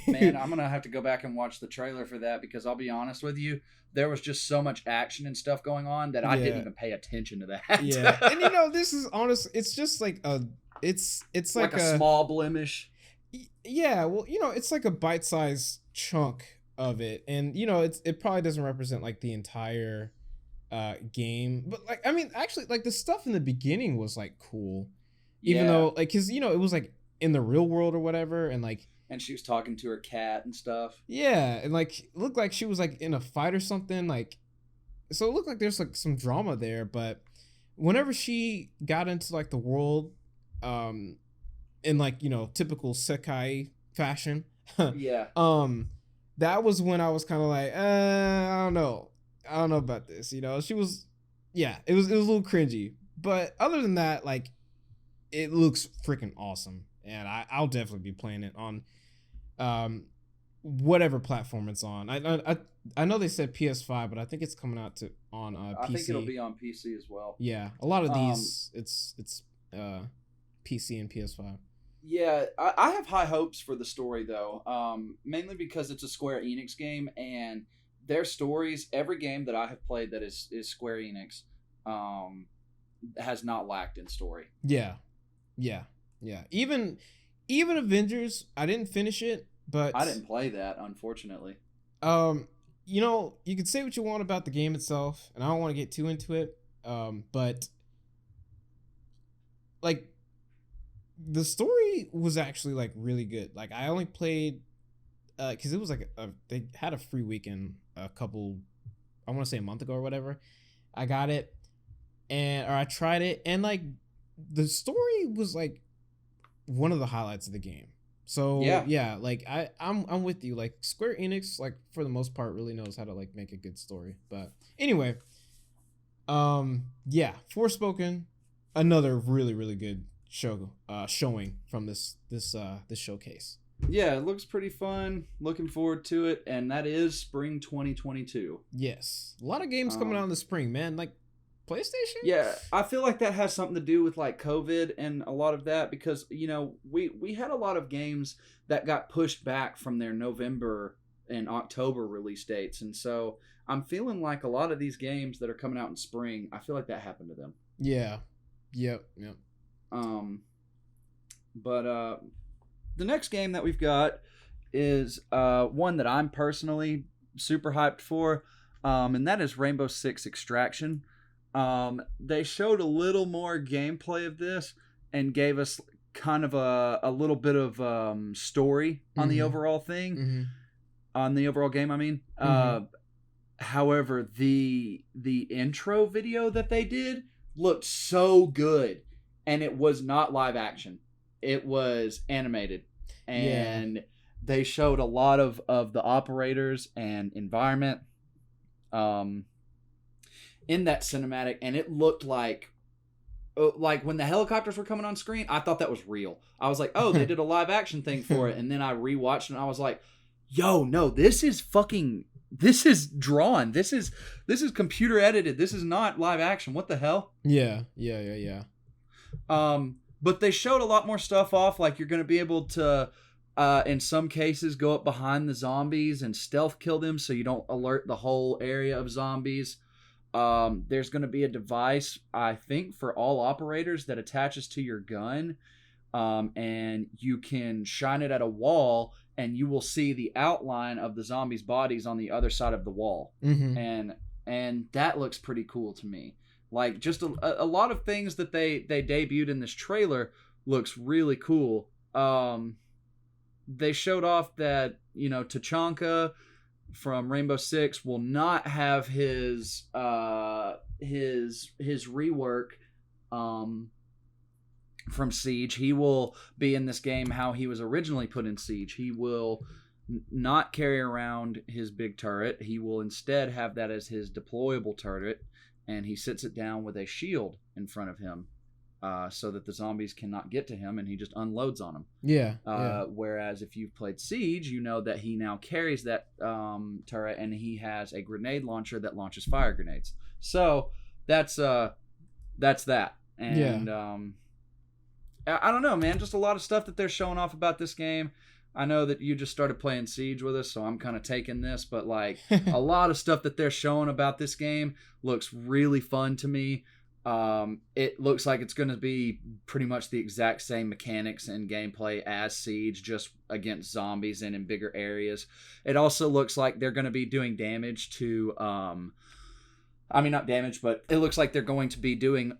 Man, I'm gonna have to go back and watch the trailer for that because I'll be honest with you, there was just so much action and stuff going on that I Yeah. didn't even pay attention to that. Yeah. And you know, this is honest, it's just like it's like a small blemish. Yeah, well, you know, it's like a bite-sized chunk of it, and you know, it probably doesn't represent like the entire game, but like I mean, actually, like the stuff in the beginning was like cool, even Yeah. though like because you know it was like in the real world or whatever, and like And she was talking to her cat and stuff. yeah, and like it looked like she was like in a fight or something, like so it looked like there's like some drama there, but whenever she got into like the world, in like you know typical Sekai fashion, Yeah. that was when I was kind of like, I don't know about this. You know, she was, yeah, it was a little cringy, but other than that, like, it looks freaking awesome, and I'll definitely be playing it on, whatever platform it's on. I know they said PS5, but I think it's coming out to on PC. I think it'll be on PC as well. Yeah, a lot of these, it's PC and PS5. Yeah, I have high hopes for the story though, mainly because it's a Square Enix game and their stories. Every game that I have played that is Square Enix, has not lacked in story. Yeah, yeah, yeah. Even Avengers, I didn't finish it, but I didn't play that, unfortunately. You know, you can say what you want about the game itself, and I don't want to get too into it. But like the story was actually like really good. Like I only played because it was like they had a free weekend a couple, I want to say a month ago or whatever. I got it or I tried it, and like the story was like one of the highlights of the game. So yeah, like I'm with you. Like Square Enix, like for the most part, really knows how to like make a good story. But anyway, yeah, Forspoken, another really good showing from this showcase. Yeah, it looks pretty fun. Looking forward to it, and that is spring 2022. Yes, a lot of games coming out in the spring, man. Like PlayStation. Yeah, I feel like that has something to do with like COVID and a lot of that because you know we had a lot of games that got pushed back from their November and October release dates, and so I'm feeling like a lot of these games that are coming out in spring, I feel like that happened to them. Yeah. Yep. But the next game that we've got is one that I'm personally super hyped for, and that is Rainbow Six Extraction. They showed a little more gameplay of this and gave us kind of a little bit of story on the overall thing, on the overall game. I mean, however, the intro video that they did looked so good, and it was not live action; it was animated, and they showed a lot of the operators and environment. In that cinematic, and it looked like when the helicopters were coming on screen, I thought that was real. I was like, oh, they did a live action thing for it, and then I rewatched it and I was like, yo, no, this is drawn. This is computer edited. This is not live action. What the hell? Yeah. But they showed a lot more stuff off, like you're going to be able to in some cases go up behind the zombies and stealth kill them so you don't alert the whole area of zombies. There's going to be a device, I think, for all operators that attaches to your gun and you can shine it at a wall, and you will see the outline of the zombies' bodies on the other side of the wall, and that looks pretty cool to me. Like just a lot of things that they debuted in this trailer looks really cool. They showed off that, Tachanka from Rainbow Six will not have his rework from Siege. He will be in this game how he was originally put in Siege. He will not carry around his big turret. He will instead have that as his deployable turret, and he sits it down with a shield in front of him, so that the zombies cannot get to him, and he just unloads on them. Yeah. Whereas if you've played Siege, you know that he now carries that turret, and he has a grenade launcher that launches fire grenades. So that's that. And I don't know, man. Just a lot of stuff that they're showing off about this game. I know that you just started playing Siege with us, so I'm kind of taking this, but like a lot of stuff that they're showing about this game looks really fun to me. It looks like it's going to be pretty much the exact same mechanics and gameplay as Siege, just against zombies and in bigger areas. It also looks like they're going to be doing damage to, not damage, but it looks like they're going to be doing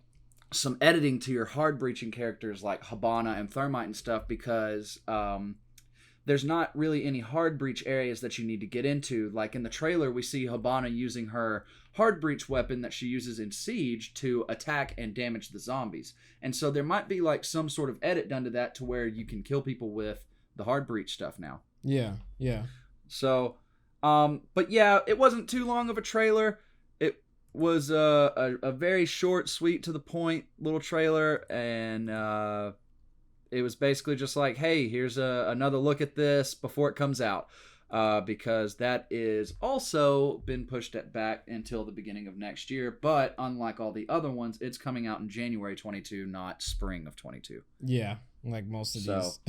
some editing to your hard breaching characters like Habana and Thermite and stuff, because there's not really any hard breach areas that you need to get into. Like in the trailer, we see Habana using her hard breach weapon that she uses in Siege to attack and damage the zombies. And so there might be like some sort of edit done to that to where you can kill people with the hard breach stuff now. Yeah. So, but yeah, it wasn't too long of a trailer. It was a very short, sweet, to the point little trailer, and it was basically just like, hey, here's another look at this before it comes out. Because that is also been pushed back until the beginning of next year. But unlike all the other ones, it's coming out in January 22, not spring of 22. Yeah, like most of these.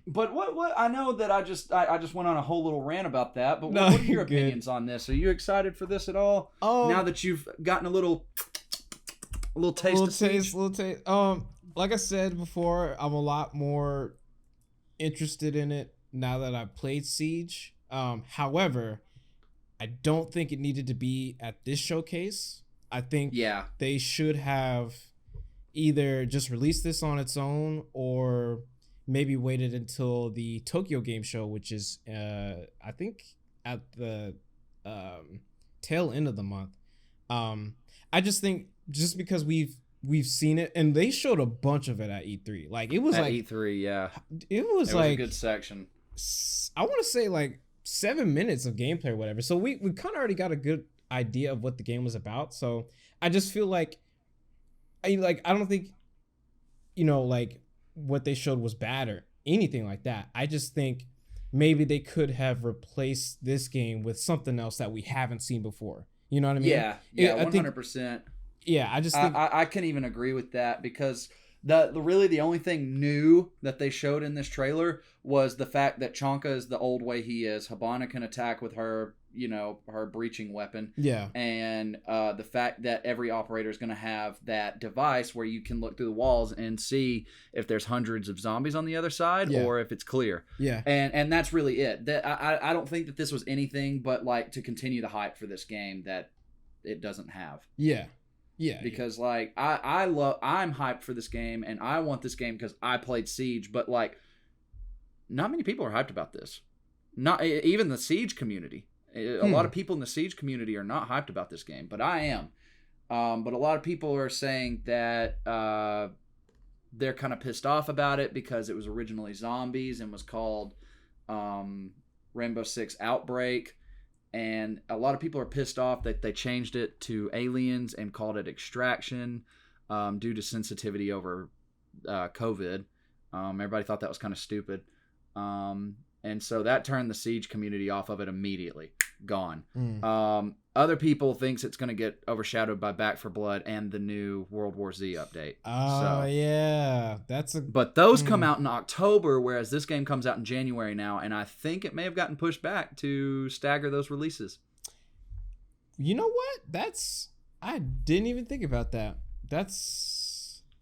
But what I know that I just went on a whole little rant about that. But No, what are your good. opinions on this? Are you excited for this at all? Now that you've gotten a little taste of Siege? Little taste. Like I said before, I'm a lot more interested in it now that I've played Siege. However, I don't think it needed to be at this showcase. I think they should have either just released this on its own, or maybe waited until the Tokyo Game Show, which is I think at the tail end of the month. I just think just because we've seen it, and they showed a bunch of it at E3. Like it was at like E3, yeah. It was like a good section. I want to say like 7 minutes of gameplay or whatever. So we kind of already got a good idea of what the game was about. So I just feel like I don't think like what they showed was bad or anything like that. I just think maybe they could have replaced this game with something else that we haven't seen before. You know what I mean? Yeah, 100%. Yeah, I just think I can even agree with that, because the only thing new that they showed in this trailer was the fact that Chonka is the old way he is. Habana can attack with her, her breaching weapon. Yeah. And the fact that every operator is going to have that device where you can look through the walls and see if there's hundreds of zombies on the other side or if it's clear. Yeah. And that's really it. That I don't think that this was anything but like to continue the hype for this game that it doesn't have. Yeah. Yeah, because like I'm hyped for this game, and I want this game because I played Siege, but like not many people are hyped about this. Not even the Siege community. A lot of people in the Siege community are not hyped about this game, but I am. But a lot of people are saying that they're kind of pissed off about it because it was originally zombies and was called Rainbow Six Outbreak. And a lot of people are pissed off that they changed it to aliens and called it Extraction due to sensitivity over COVID. Everybody thought that was kind of stupid. And so that turned the Siege community off of it immediately. Gone. Other people thinks it's going to get overshadowed by Back for Blood and the new World War Z update. Yeah. But those come out in October, whereas this game comes out in January now, and I think it may have gotten pushed back to stagger those releases. You know what? I didn't even think about that.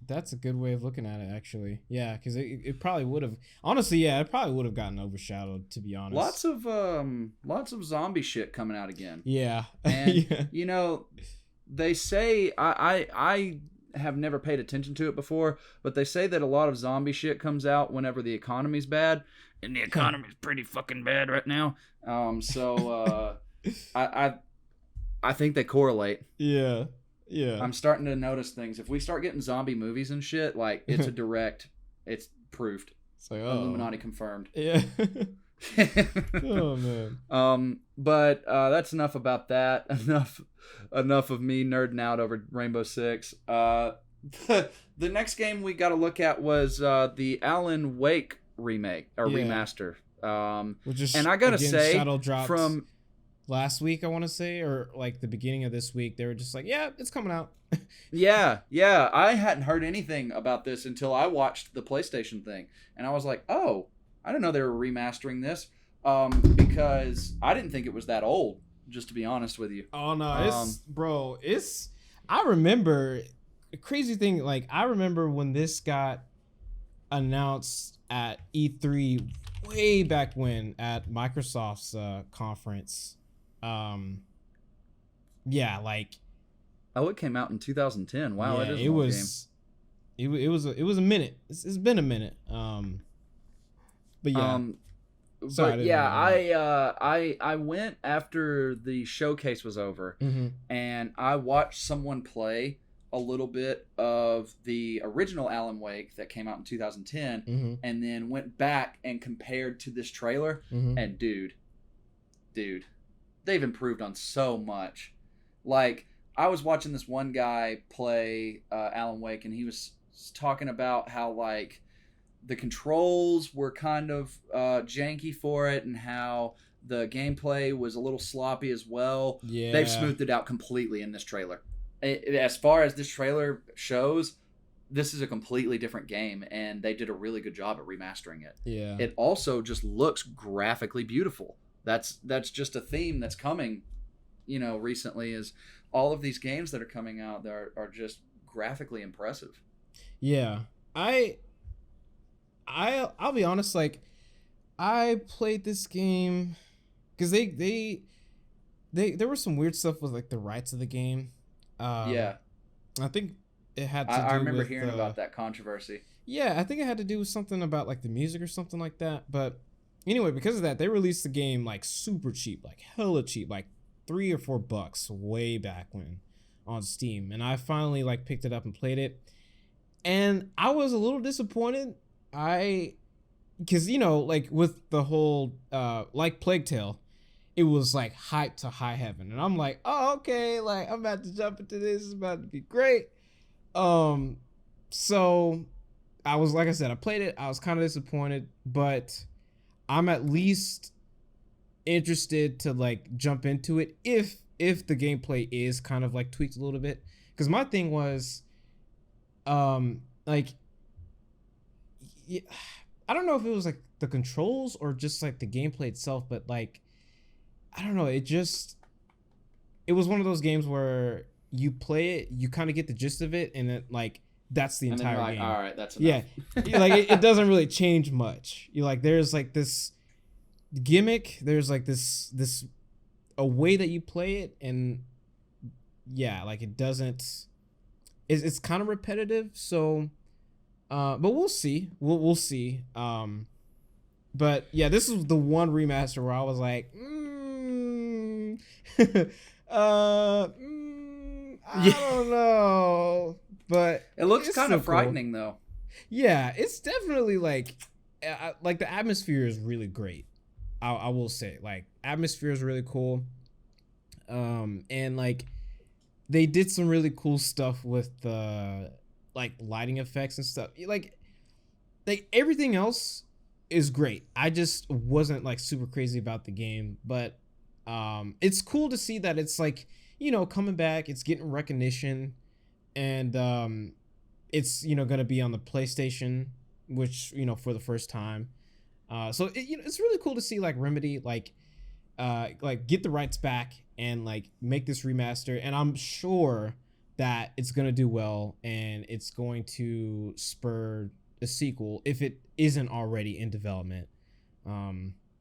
That's a good way of looking at it, actually. Yeah, because it probably would have. Honestly, yeah, it probably would have gotten overshadowed, to be honest. Lots of zombie shit coming out again. Yeah. And Yeah. you know, they say I have never paid attention to it before, but they say that a lot of zombie shit comes out whenever the economy's bad, and the economy's pretty fucking bad right now. So I I think they correlate. Yeah. Yeah. I'm starting to notice things. If we start getting zombie movies and shit, like it's a direct, it's proved. It's like, Illuminati confirmed. Yeah. Oh man. But that's enough about that. Enough of me nerding out over Rainbow Six. The next game we got to look at was the Alan Wake remake or remaster. And I gotta say, Shadow dropped from last week, I want to say, or like the beginning of this week, they were just like, yeah, it's coming out. yeah, I hadn't heard anything about this until I watched the PlayStation thing, and I was like, oh, I didn't know they were remastering this, because I didn't think it was that old. Just to be honest with you. Oh no, I remember crazy thing. Like I remember when this got announced at E3 way back when at Microsoft's conference. Yeah, like oh, it came out in 2010. Wow, yeah, it is it an old was game. It was a minute. It's been a minute. But yeah. But yeah, I went after the showcase was over, and I watched someone play a little bit of the original Alan Wake that came out in 2010, and then went back and compared to this trailer, and dude, they've improved on so much. Like, I was watching this one guy play Alan Wake, and he was talking about how, like, the controls were kind of janky for it, and how the gameplay was a little sloppy as well. Yeah. They've smoothed it out completely in this trailer. As far as this trailer shows, this is a completely different game, and they did a really good job at remastering it. Yeah. It also just looks graphically beautiful. That's just a theme that's coming, recently, is all of these games that are coming out that are just graphically impressive. Yeah. I'll be honest, like I played this game because there was some weird stuff with like the rights of the game. Yeah, I think it had to do I remember with, hearing about that controversy. Yeah, I think it had to do with something about like the music or something like that. But anyway, because of that, they released the game like super cheap, like hella cheap, like $3 or $4 way back when on Steam. And I finally like picked it up and played it. And I was a little disappointed. Because like with the whole like Plague Tale, it was like hyped to high heaven, and I'm like, oh okay, like I'm about to jump into this, it's about to be great. So I was, like I said, I played it, I was kind of disappointed, but I'm at least interested to like jump into it if the gameplay is kind of like tweaked a little bit. Because my thing was like, yeah, I don't know if it was like the controls or just like the gameplay itself, but like I don't know, it was one of those games where you play it, you kind of get the gist of it, and it like that's the entire like, game. all right, that's enough. Yeah, like it doesn't really change much. You like there's like this gimmick, there's like this a way that you play it, and yeah, like it doesn't. It's kind of repetitive, so. But we'll see. We'll see. But yeah, this is the one remaster where I was like, I don't know. But it looks kind of frightening, though. Yeah, it's definitely like the atmosphere is really great. I will say, like, atmosphere is really cool. And like they did some really cool stuff with the like lighting effects and stuff. Like everything else is great. I just wasn't like super crazy about the game, but it's cool to see that it's like, coming back, it's getting recognition, and it's gonna be on the PlayStation, which for the first time. So it's really cool to see like Remedy like get the rights back and like make this remaster, and I'm sure that it's going to do well and it's going to spur a sequel if it isn't already in development,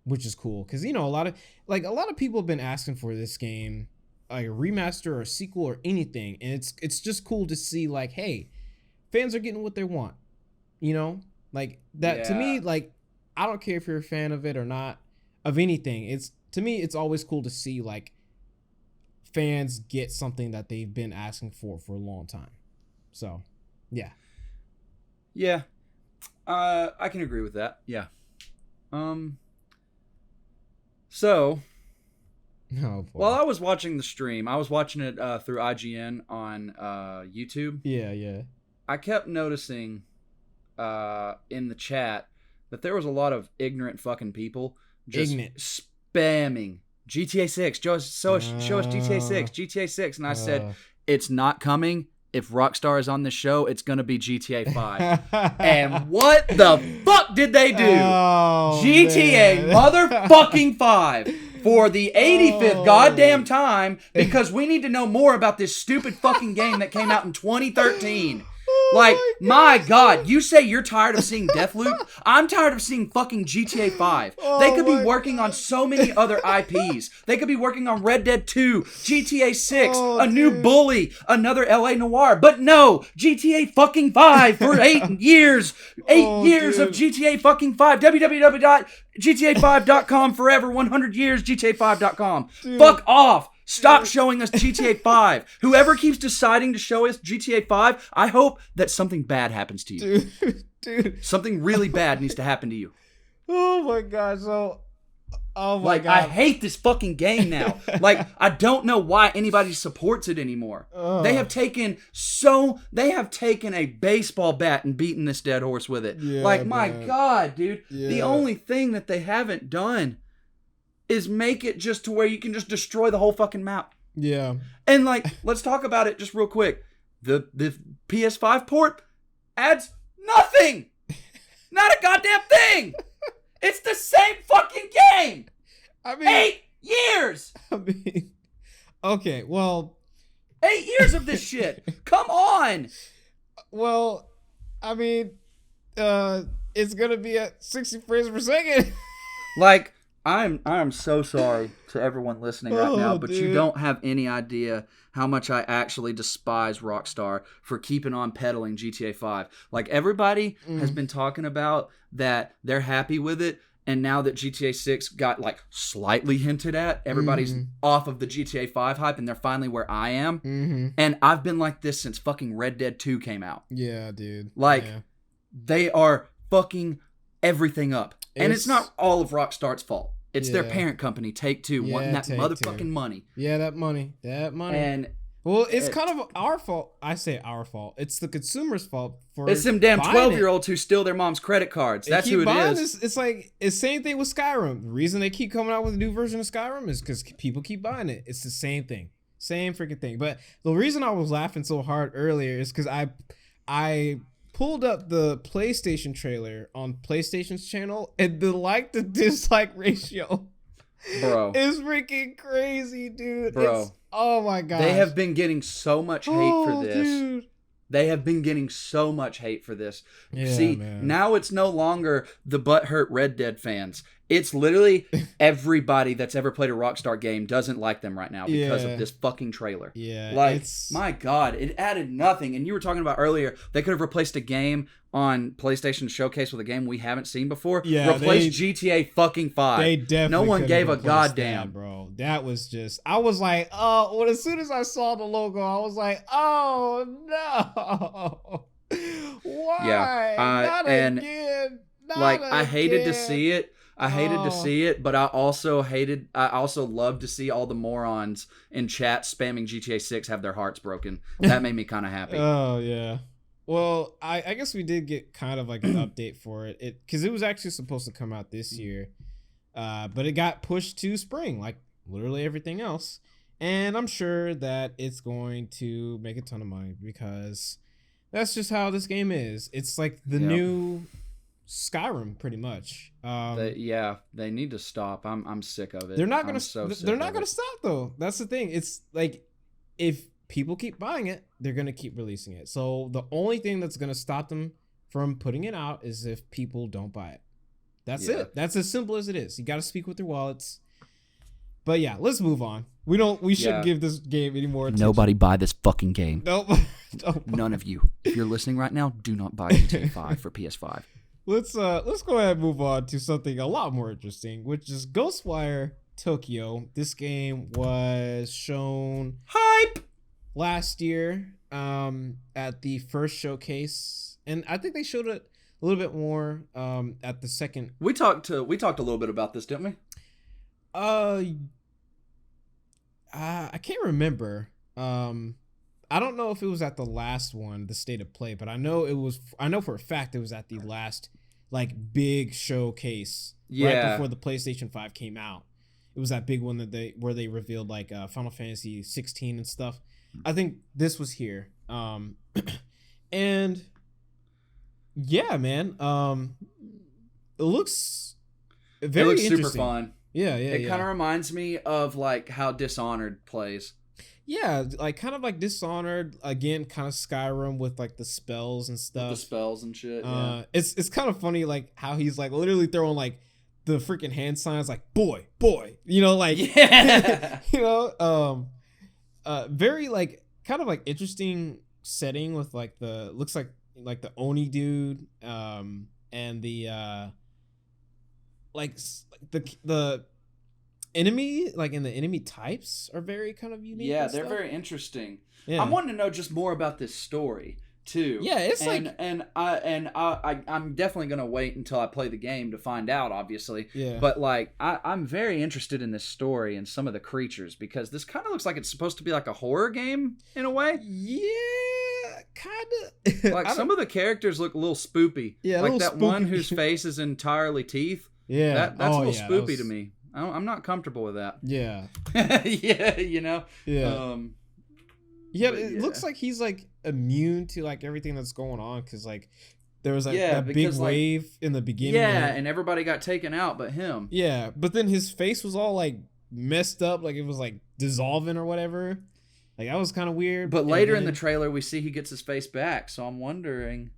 which is cool because a lot of people have been asking for this game, like a remaster or a sequel or anything, and it's just cool to see like, hey, fans are getting what they want, like that. To me, like, I don't care if you're a fan of it or not, of anything. To me it's always cool to see like fans get something that they've been asking for a long time. So yeah I can agree with that. Yeah. So oh, while I was watching the stream, I was watching it through IGN on YouTube. Yeah. I kept noticing in the chat that there was a lot of ignorant fucking people just spamming GTA 6. Show us GTA 6, GTA 6. And I said, it's not coming. If Rockstar is on this show, it's going to be GTA 5. And what the fuck did they do? GTA motherfucking 5 for the 85th goddamn time, because we need to know more about this stupid fucking game that came out in 2013. Like, my God, you say you're tired of seeing Deathloop? I'm tired of seeing fucking GTA 5. They could be working on so many other IPs. They could be working on Red Dead 2, GTA 6, a new Bully, another LA Noire. But no, GTA fucking 5 for 8 years. 8 years of GTA fucking 5. www.gta5.com forever, 100 years, GTA5.com. Fuck off. Stop showing us GTA 5. Whoever keeps deciding to show us GTA 5, I hope that something bad happens to you. Dude. Something really bad needs to happen to you. Oh my God. God. I hate this fucking game now. Like, I don't know why anybody supports it anymore. They have taken a baseball bat and beaten this dead horse with it. Yeah, like, my man. God, dude. Yeah. The only thing that they haven't done is make it just to where you can just destroy the whole fucking map. Yeah. And like, let's talk about it just real quick. The PS5 port adds nothing. Not a goddamn thing. It's the same fucking game. I mean, 8 years. Okay, well, 8 years of this shit. Come on. Well, I mean, it's gonna be at 60 frames per second. Like, I'm so sorry to everyone listening right now, but dude. You don't have any idea how much I actually despise Rockstar for keeping on peddling GTA 5. Like, everybody has been talking about that they're happy with it, and now that GTA 6 got like slightly hinted at, everybody's off of the GTA 5 hype, and they're finally where I am. And I've been like this since fucking Red Dead 2 came out. Yeah, dude. Like, they are fucking everything up. And it's not all of Rockstar's fault. It's their parent company, Take-Two, wanting that motherfucking money. Yeah, that money. And well, it's kind of our fault. I say our fault. It's the consumer's fault for it's them damn 12-year-olds who steal their mom's credit cards. That's who it is. It's like it's same thing with Skyrim. The reason they keep coming out with a new version of Skyrim is because people keep buying it. It's the same thing. Same freaking thing. But the reason I was laughing so hard earlier is because I pulled up the PlayStation trailer on PlayStation's channel, and the like to dislike ratio, bro, is freaking crazy, dude. Bro, oh my God, they have been getting so much hate for this. Dude. They have been getting so much hate for this. Yeah, see, man. Now it's no longer the butthurt Red Dead fans. It's literally everybody that's ever played a Rockstar game doesn't like them right now because of this fucking trailer. Yeah. Like, my God, it added nothing. And you were talking about earlier, they could have replaced a game on PlayStation Showcase with a game we haven't seen before. Yeah. Replace GTA fucking 5. They definitely no one gave a goddamn. That, bro. That was just, I was like, oh, well, as soon as I saw the logo, I was like, oh, no. Why? Yeah. Not and again. Not like, again. I hated to see it. I hated to see it, but I also loved to see all the morons in chat spamming GTA 6 have their hearts broken. That made me kind of happy. Oh, yeah. Well, I guess we did get kind of like an update for it. Because it was actually supposed to come out this year. But it got pushed to spring, like literally everything else. And I'm sure that it's going to make a ton of money because that's just how this game is. It's like the new Skyrim, pretty much. They need to stop. I'm sick of it. They're not gonna. They're not gonna stop though. That's the thing. It's like if people keep buying it, they're gonna keep releasing it. So the only thing that's gonna stop them from putting it out is if people don't buy it. That's it. That's as simple as it is. You got to speak with your wallets. But yeah, let's move on. We shouldn't give this game any more attention. Nobody buy this fucking game. Nope. None of you. If you're listening right now, do not buy GTA 5 for PS5. Let's go ahead and move on to something a lot more interesting, which is Ghostwire Tokyo. This game was shown last year at the first showcase, and I think they showed it a little bit more at the second. We talked a little bit about this, didn't we? I can't remember. I don't know if it was at the last one, the State of Play, but I know for a fact it was at the last like big showcase right before the PlayStation 5 came out. It was that big one where they revealed like Final Fantasy 16 and stuff. I think this was here. And yeah, man. It looks very interesting. Super fun. Yeah. It kind of reminds me of like how Dishonored plays. Yeah, like kind of like Dishonored again, kind of Skyrim with like the spells and stuff. With the spells and shit. Yeah. It's kind of funny like how he's like literally throwing like the freaking hand signs like boy, you know, like you know, very like kind of like interesting setting with like looks like the Oni dude, and the like the enemy, like in the enemy types are very kind of unique. Yeah, they're very interesting. Yeah. I'm wanting to know just more about this story too. Yeah, it's I'm definitely gonna wait until I play the game to find out, obviously. Yeah. But like I'm very interested in this story and some of the creatures because this kind of looks like it's supposed to be like a horror game in a way. Yeah, kind of. Like some of the characters look a little spoopy. Yeah, like that spooky. one whose face is entirely teeth. Yeah, that's a little spoopy to me. I'm not comfortable with that. Yeah. Yeah, you know. Yeah. It looks like he's like immune to like everything that's going on because like there was like that big wave in the beginning. Yeah, and everybody got taken out but him. Yeah, but then his face was all like messed up, like it was like dissolving or whatever. Like that was kind of weird. But later in the trailer, we see he gets his face back, so I'm wondering.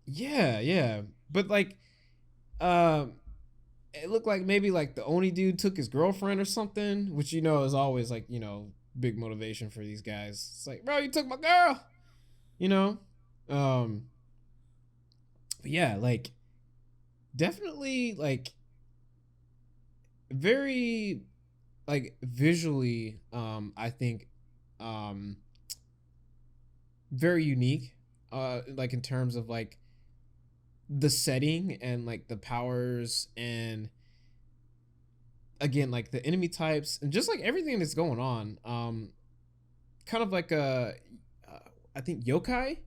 Yeah, but like, it looked like maybe like the Oni dude took his girlfriend or something, which you know is always like big motivation for these guys. It's like, bro, you took my girl, you know. But yeah, like definitely like very like visually, I think, very unique, like in terms of like the setting and like the powers and again like the enemy types and just like everything that's going on. Kind of like I think yokai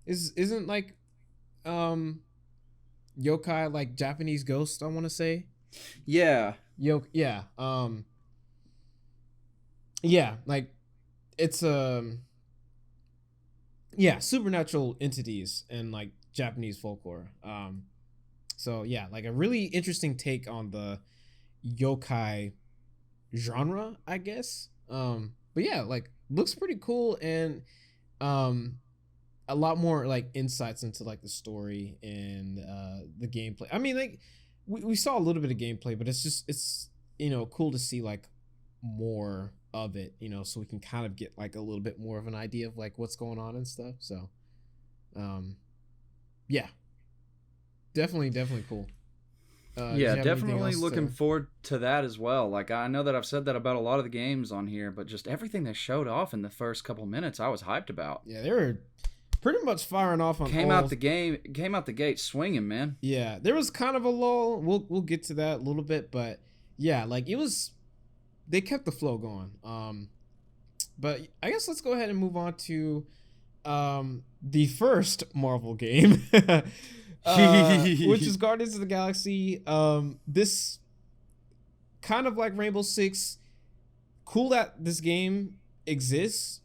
isn't like yokai like Japanese ghost, I want to say. Yeah. Yeah, like it's supernatural entities and like Japanese folklore. So yeah, like a really interesting take on the yokai genre, I guess. But yeah, like looks pretty cool and a lot more like insights into like the story and the gameplay. I mean, like we saw a little bit of gameplay, but it's cool to see like more of it, so we can kind of get like a little bit more of an idea of like what's going on and stuff. So yeah, definitely cool. Yeah, definitely looking forward to that as well. Like I know that I've said that about a lot of the games on here, but just everything they showed off in the first couple minutes I was hyped about. Yeah, they were pretty much firing off on came out the gate swinging, man. Yeah, there was kind of a lull. We'll get to that a little bit, but yeah, like they kept the flow going. But I guess let's go ahead and move on to the first Marvel game, which is Guardians of the Galaxy. This kind of like Rainbow Six, cool that this game exists,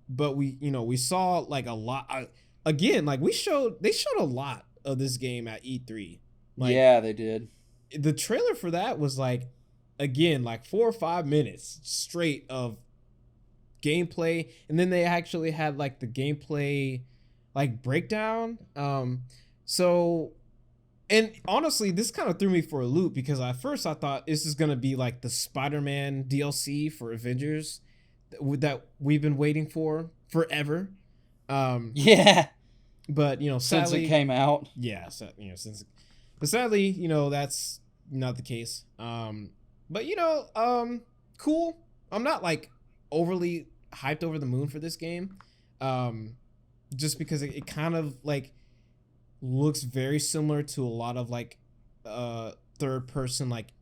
but we saw like a lot again. Like they showed a lot of this game at E3. Like, yeah, they did. The trailer for that was like, again, like 4 or 5 minutes straight of gameplay, and then they actually had like the gameplay like breakdown. So, and honestly, this kind of threw me for a loop because at first I thought this is gonna be like the Spider-Man DLC for Avengers that we've been waiting for forever. Yeah, But since it sadly, came out. yeah, so, but sadly, that's not the case. But cool. I'm not like overly hyped over the moon for this game. Just because it kind of like looks very similar to a lot of like third person like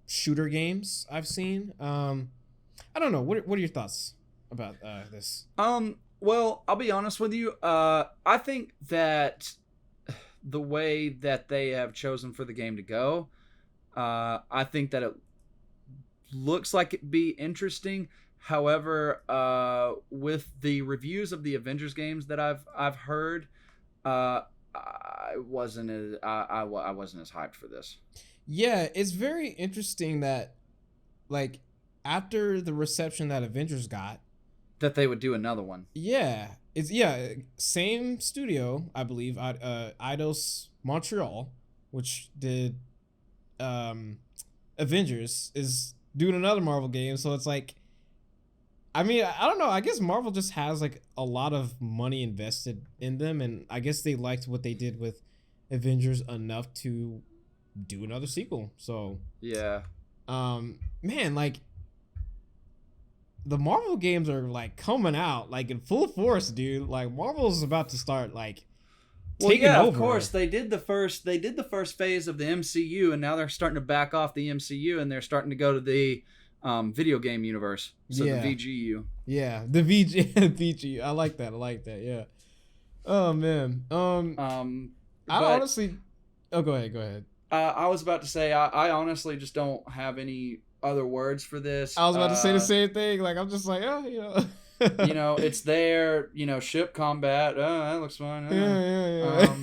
shooter games I've seen. I don't know. What are your thoughts about this? Well, I'll be honest with you. I think that the way that they have chosen for the game to go, I think that it looks like it'd be interesting. However, with the reviews of the Avengers games that I've heard, I wasn't as hyped for this. Yeah, it's very interesting that like after the reception that Avengers got, That they would do another one. yeah, same studio, I believe, Eidos Montreal, which did Avengers, is doing another Marvel game. So it's like, I mean, I don't know. I guess Marvel just has like a lot of money invested in them, and I guess they liked what they did with Avengers enough to do another sequel. So Yeah. man, like the Marvel games are like coming out like in full force, dude. Like Marvel's about to start like taking over. Of course they did the first phase of the MCU, and now they're starting to back off the MCU, and they're starting to go to the video game universe. So Yeah. the VGU. Yeah, the VG. I like that. Yeah. Oh man. I But honestly. Oh, go ahead. I was about to say I honestly just don't have any other words for this. I was about to say the same thing. Like I'm just like, It's there. Ship combat. Oh, that looks fun. Yeah.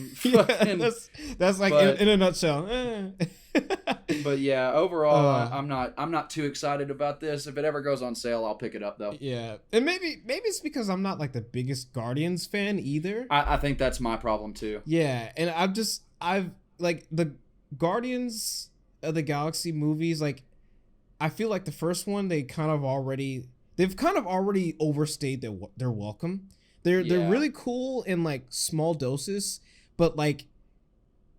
That's like in a nutshell. But yeah, overall, I'm not too excited about this. If it ever goes on sale, I'll pick it up though. Yeah, and maybe it's because I'm not like the biggest Guardians fan either. I think that's my problem too. Yeah, and I've like the Guardians of the Galaxy movies. Like, I feel like the first one they've kind of already overstayed their welcome. They're really cool in like small doses, but like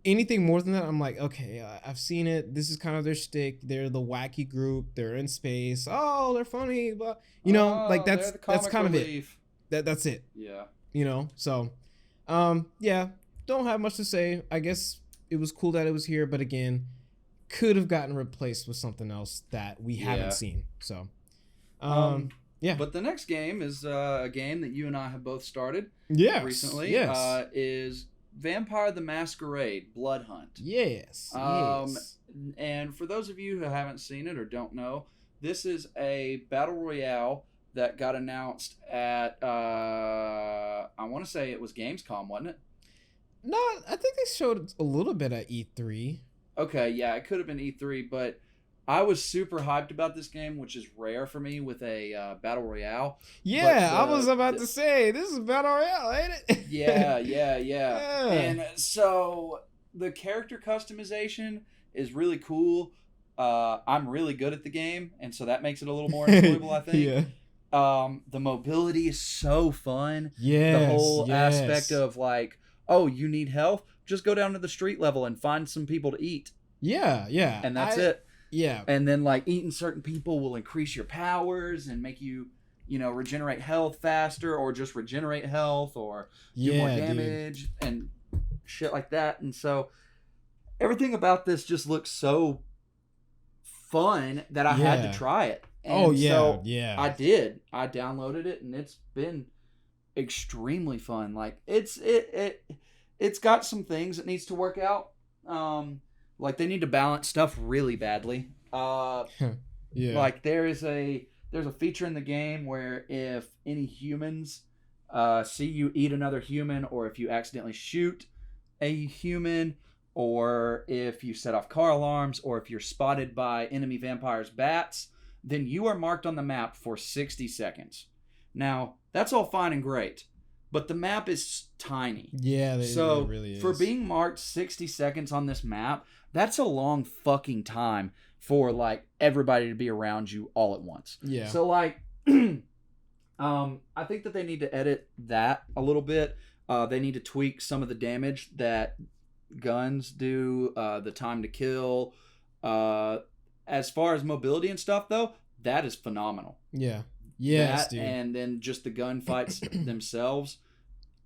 anything more than that, I'm like, okay, I've seen it. This is kind of their shtick. They're the wacky group. They're in space. Oh, they're funny, but like that's kind of it. That's it. Yeah. So, yeah, don't have much to say. I guess it was cool that it was here, but again, could have gotten replaced with something else that we haven't seen. So, yeah. But the next game is a game that you and I have both started. Recently. Yes. Is Vampire the Masquerade Blood Hunt. Yes. And for those of you who haven't seen it or don't know, this is a battle royale that got announced at I want to say it was Gamescom, wasn't it? No, I think they showed a little bit at E3. Okay, yeah, it could have been E3, but I was super hyped about this game, which is rare for me with a battle royale. Yeah, I was about to say, this is battle royale, ain't it? Yeah. And so the character customization is really cool. I'm really good at the game, and so that makes it a little more enjoyable, I think. Yeah. The mobility is so fun. Yes, the whole aspect of like, oh, you need health? Just go down to the street level and find some people to eat. Yeah. And that's it. Yeah. And then like eating certain people will increase your powers and make you, regenerate health faster, or just regenerate health, or do more damage and shit like that. And so everything about this just looks so fun that I had to try it. And I did. I downloaded it, and it's been extremely fun. Like it's got some things it needs to work out. Like they need to balance stuff really badly. Like there's a feature in the game where if any humans see you eat another human, or if you accidentally shoot a human, or if you set off car alarms, or if you're spotted by enemy vampires' bats, then you are marked on the map for 60 seconds. Now, that's all fine and great, but the map is tiny. Yeah, it really is. For being marked 60 seconds on this map, that's a long fucking time for like everybody to be around you all at once. Yeah. So like I think that they need to edit that a little bit. They need to tweak some of the damage that guns do, the time to kill. As far as mobility and stuff, though, that is phenomenal. Yeah. Yes, that, dude. and then just the gunfights themselves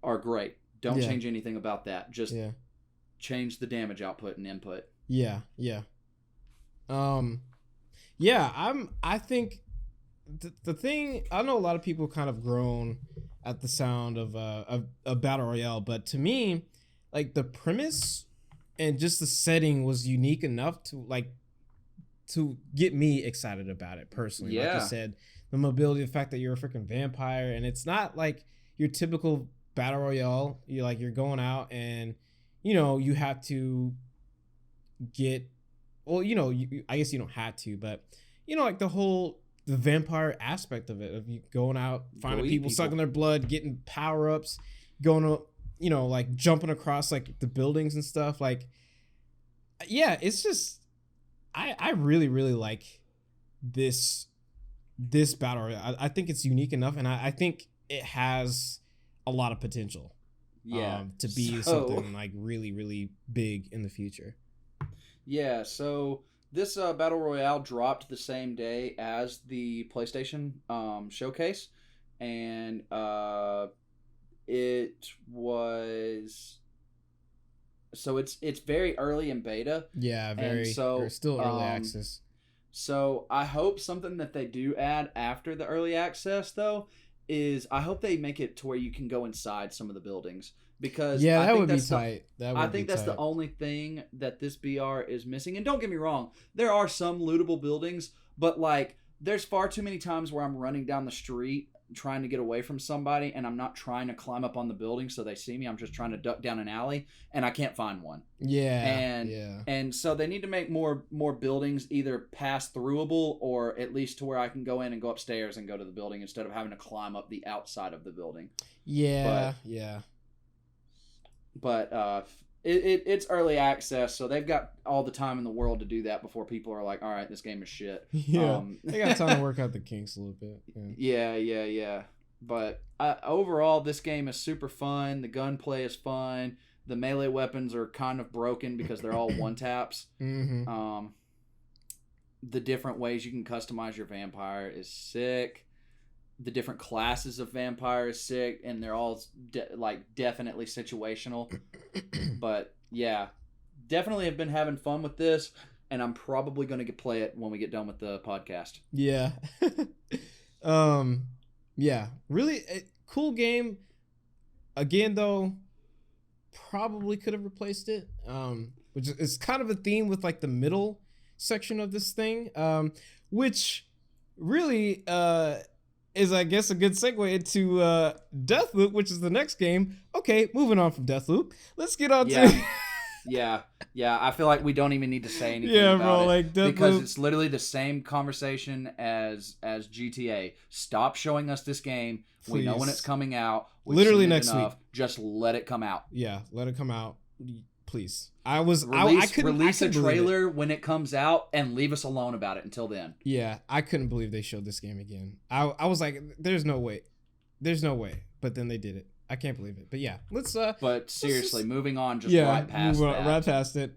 are great. Don't change anything about that. Just change the damage output and input. Yeah. I think the thing, I know a lot of people kind of groan at the sound of a battle royale, but to me, like, the premise and just the setting was unique enough to get me excited about it personally. Like you said, the mobility, the fact that you're a freaking vampire, and it's not like your typical battle royale. You're going out and you have to get, well, I guess you don't have to, but like the vampire aspect of it, of you going out, finding people, sucking their blood, getting power-ups, going to, like jumping across like the buildings and stuff. Like, yeah, it's just, I really, really like this battle royale. I think it's unique enough, and I think it has a lot of potential. To be something like really, really big in the future. Yeah, so this Battle Royale dropped the same day as the PlayStation showcase, and it was... So it's very early in beta. Yeah, still early access. So I hope something that they do add after the early access, though, is I hope they make it to where you can go inside some of the buildings. Because that would be tight. I think that's the only thing that this BR is missing. And don't get me wrong, there are some lootable buildings, but like there's far too many times where I'm running down the street trying to get away from somebody, and I'm not trying to climb up on the building so they see me. I'm just trying to duck down an alley, and I can't find one. And so they need to make more buildings either pass throughable or at least to where I can go in and go upstairs and go to the building instead of having to climb up the outside of the building. But it's early access, so they've got all the time in the world to do that before people are like, all right, this game is shit. They got time to work out the kinks a little bit. Yeah. But overall, this game is super fun. The gunplay is fun. The melee weapons are kind of broken because they're all one-taps. Mm-hmm. The different ways you can customize your vampire is sick. The different classes of vampire is sick, and they're all definitely situational. But yeah, definitely have been having fun with this, and I'm probably going to play it when we get done with the podcast. Yeah. Really cool game. Again, though, probably could have replaced it. Which is kind of a theme with like the middle section of this thing. Which really is, I guess, a good segue into Deathloop, which is the next game. Okay, moving on from Deathloop. Let's get on to... Yeah. I feel like we don't even need to say anything about it. Like Deathloop... Because it's literally the same conversation as GTA. Stop showing us this game. Please. We know when it's coming out. We've literally next week. Just let it come out. Yeah, let it come out. Please. Release a trailer when it comes out and leave us alone about it until then. Yeah, I couldn't believe they showed this game again. I was like, there's no way. But then they did it. I can't believe it. But yeah, let's But seriously, moving on right past that. Right past it.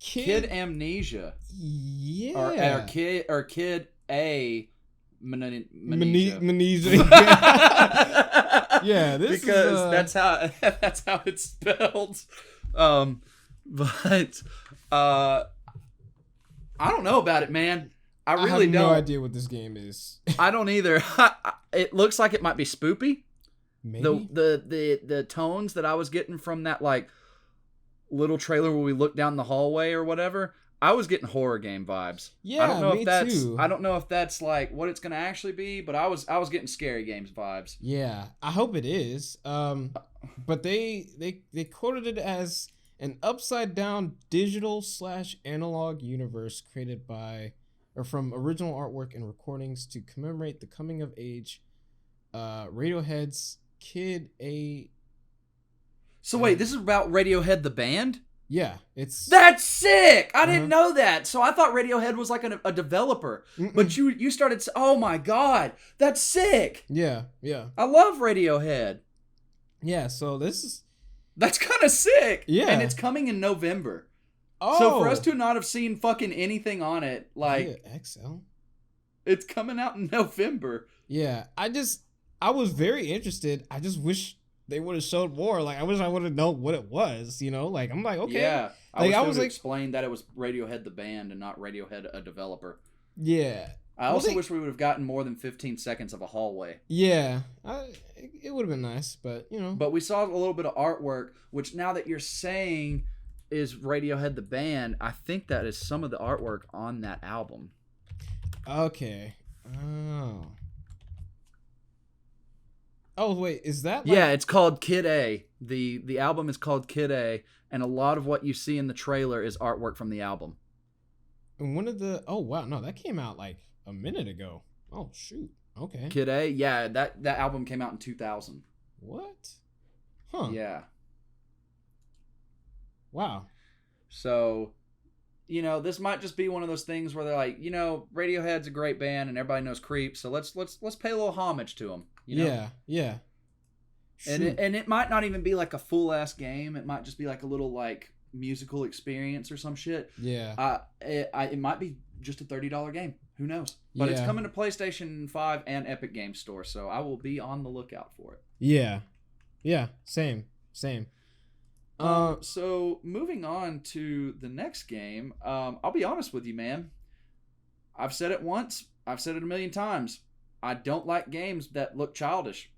Kid Amnesia. Yeah. Or Kid A Amnesia. Yeah, this because that's how it's spelled. But I don't know about it, man. I really don't. I have no idea what this game is. I don't either. It looks like it might be spoopy. Maybe the tones that I was getting from that like little trailer where we look down the hallway or whatever, I was getting horror game vibes. Yeah, too. I don't know if that's like what it's gonna actually be, but I was getting scary games vibes. Yeah, I hope it is. But they quoted it as an upside down digital / analog universe created by or from original artwork and recordings to commemorate the coming of age. Radiohead's Kid A. So wait, this is about Radiohead the band? Yeah, it's That's sick. I didn't Uh-huh. know that. So I thought Radiohead was like a developer, Mm-mm. but you started. Oh my god, that's sick. yeah, yeah, I love Radiohead. yeah. So this is That's kind of sick. Yeah. And it's coming in November. oh So for us to not have seen fucking anything on it, like yeah, XL. it's coming out in November. Yeah, I was very interested. I just wish they would have showed more. Like I wish I would have known what it was. You know, like I'm like okay, Yeah. Like, I I was was to like- explain that it was Radiohead the band and not Radiohead a developer. yeah. I Well, also they- wish we would have gotten more than 15 seconds of a hallway. Yeah, it would have been nice, but you know. But we saw a little bit of artwork, which now that you're saying is Radiohead the band, I think that is some of the artwork on that album. Okay. Oh. Oh wait, is that? Yeah, it's called Kid A. The album is called Kid A, and a lot of what you see in the trailer is artwork from the album. One of the. Oh wow, no, that came out like a minute ago. Oh shoot. Okay. Kid A, yeah, that album came out in 2000. What? Huh. Yeah. Wow. So, this might just be one of those things where they're like, Radiohead's a great band and everybody knows Creep, so let's pay a little homage to them. Yeah. Yeah. And Shoot. it might not even be like a full ass game. It might just be like a little like musical experience or some shit. Yeah. It might be just a $30 game. Who knows? But it's Yeah. coming to PlayStation 5 and Epic Games Store, so I will be on the lookout for it. Yeah. Yeah. Same. So moving on to the next game, I'll be honest with you, man. I've said it once. I've said it a million times. I don't like games that look childish,